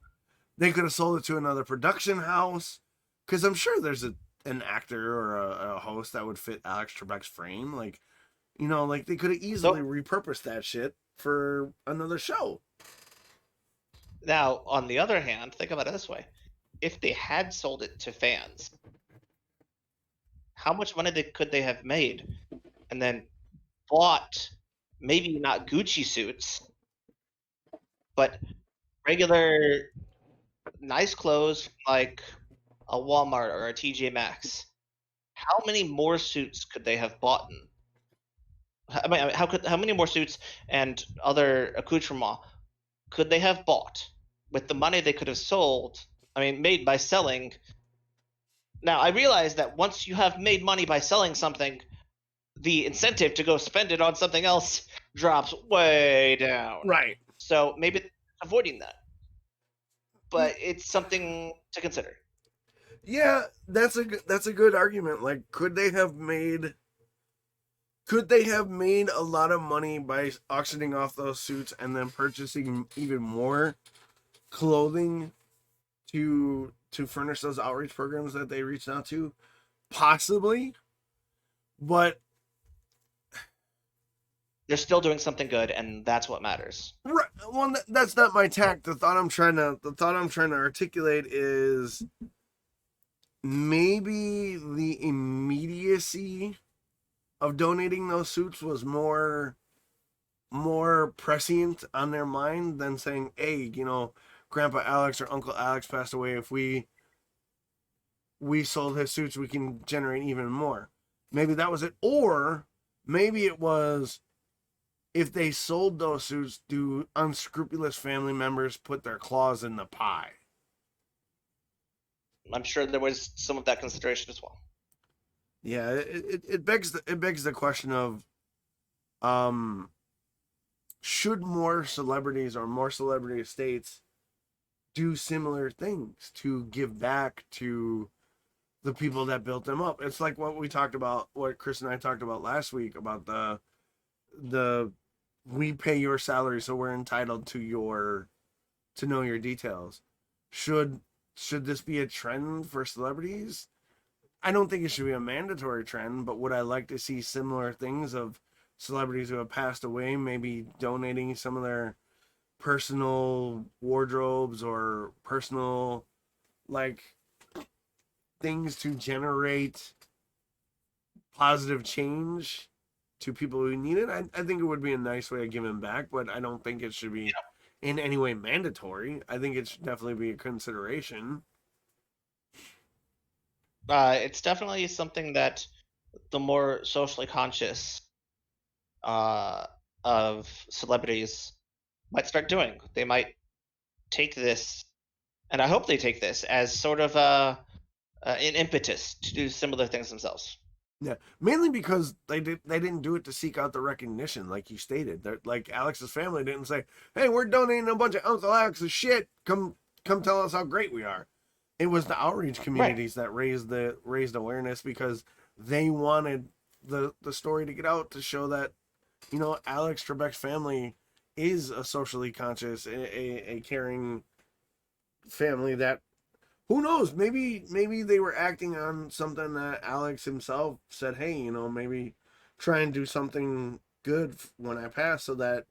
they could have sold it to another production house because I'm sure there's an actor or a host that would fit Alex Trebek's frame. Like they could have easily So repurposed that shit for another show. now, on the other hand, think about it this way: if they had sold it to fans, how much money could they have made, and then bought maybe not Gucci suits, but regular nice clothes like a Walmart or a TJ Maxx? How many more suits could they have bought? I mean, how many more suits and other accoutrements could they have bought with the money they could have sold? I mean, made by selling. Now, I realize that once you have made money by selling something, the incentive to go spend it on something else drops way down. Right. So maybe avoiding that, but it's something to consider. Yeah, that's a good argument. Like, could they have made a lot of money by auctioning off those suits and then purchasing even more clothing to furnish those outreach programs that they reached out to? Possibly, but They're still doing something good, and that's what matters. right, well, that's not my tact. The thought I'm trying to articulate is maybe the immediacy of donating those suits was more prescient on their mind than saying, hey, Grandpa Alex or Uncle Alex passed away. If we sold his suits, we can generate even more. Maybe that was it. Or maybe it was, if they sold those suits, do unscrupulous family members put their claws in the pie? I'm sure there was some of that consideration as well. Yeah, it begs the question of, um should more celebrities or more celebrity estates do similar things to give back to the people that built them up? It's like what Chris and I talked about last week about the we pay your salary, so we're entitled to know your details. Should should this be a trend for celebrities? I don't think it should be a mandatory trend, but would I like to see similar things of celebrities who have passed away maybe donating some of their personal wardrobes or personal, like, things to generate positive change to people who need it? I think it would be a nice way of giving back, but I don't think it should be in any way mandatory. I think it should definitely be a consideration. It's definitely something that the more socially conscious uh, of celebrities might start doing. They might take this, and I hope they take this as sort of an impetus to do similar things themselves. Yeah, mainly because they didn't do it to seek out the recognition, like you stated. Like Alex's family didn't say, "Hey, we're donating a bunch of Uncle Alex's shit. Come tell us how great we are." It was the outreach Right. communities that raised awareness because they wanted the story to get out to show that, you know, Alex Trebek's family is a socially conscious, a caring family that, who knows, maybe they were acting on something that Alex himself said, hey, you know, maybe try and do something good when I pass so that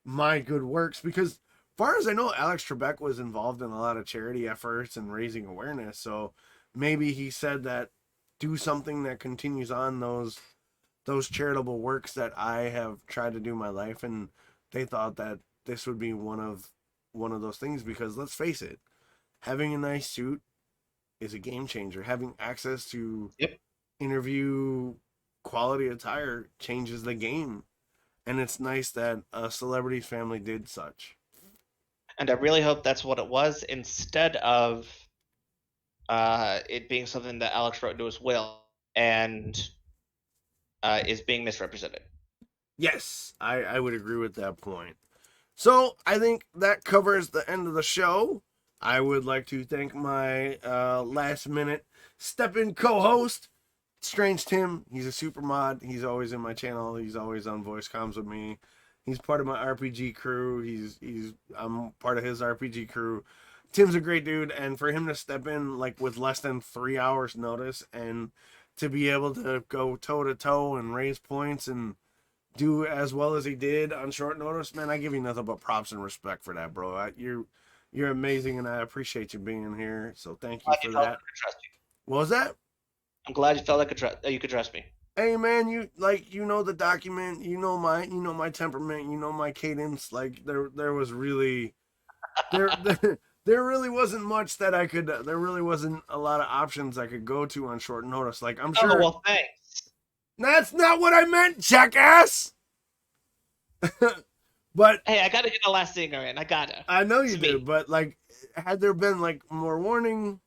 my good works, because far as I know, Alex Trebek was involved in a lot of charity efforts and raising awareness. So maybe he said that do something that continues on those charitable works that I have tried to do my life, and they thought that this would be one of those things, because let's face it, having a nice suit is a game changer. Having access to Yep. interview quality attire changes the game. And it's nice that a celebrity's family did such. And I really hope that's what it was, instead of it being something that Alex wrote into his will and is being misrepresented. Yes, I would agree with that point. So I think that covers the end of the show. I would like to thank my last minute step in co-host, Strange Tim. He's a super mod. He's always in my channel. He's always on voice comms with me. He's part of my RPG crew. I'm part of his RPG crew. Tim's a great dude, and for him to step in like with less than 3 hours notice and to be able to go toe to toe and raise points and do as well as he did on short notice, man, I give you nothing but props and respect for that, bro. You're amazing, and I appreciate you being here. So thank you for that. What was that? I'm glad you felt like you could trust me. Hey man, you know the document, you know my temperament, you know my cadence. Like there was really there really wasn't much that I could. There really wasn't a lot of options I could go to on short notice. Like I'm sure. Oh, well, thanks. That's not what I meant, jackass. But Hey, I gotta get the last singer in. I gotta. I know you It's do. me. But like, had there been like more warning,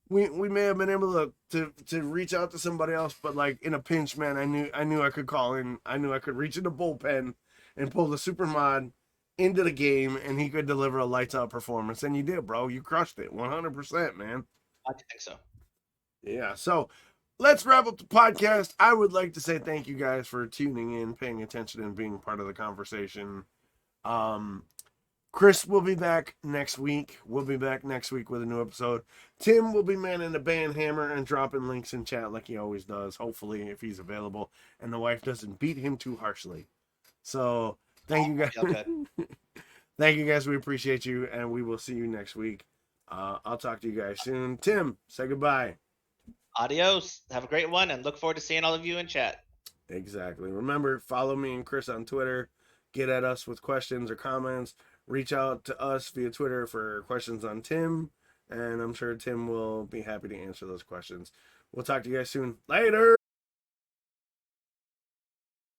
we may have been able to reach out to somebody else. But like in a pinch, man, I knew I could call in. I knew I could reach in the bullpen and pull the super mod into the game, and he could deliver a lights out performance. And you did, bro. You crushed it, 100%, man. I think so. Yeah. So let's wrap up the podcast. I would like to say thank you guys for tuning in, paying attention, and being part of the conversation. Chris will be back next week. We'll be back next week with a new episode. Tim will be manning the band hammer and dropping links in chat like he always does, hopefully, if he's available and the wife doesn't beat him too harshly. So thank you guys. Okay. Thank you guys. We appreciate you, and we will see you next week. I'll talk to you guys soon. Tim, say goodbye. Adios. Have a great one, and look forward to seeing all of you in chat. Exactly. Remember, follow me and Chris on Twitter. Get at us with questions or comments. Reach out to us via Twitter for questions on Tim, and I'm sure Tim will be happy to answer those questions. We'll talk to you guys soon. Later!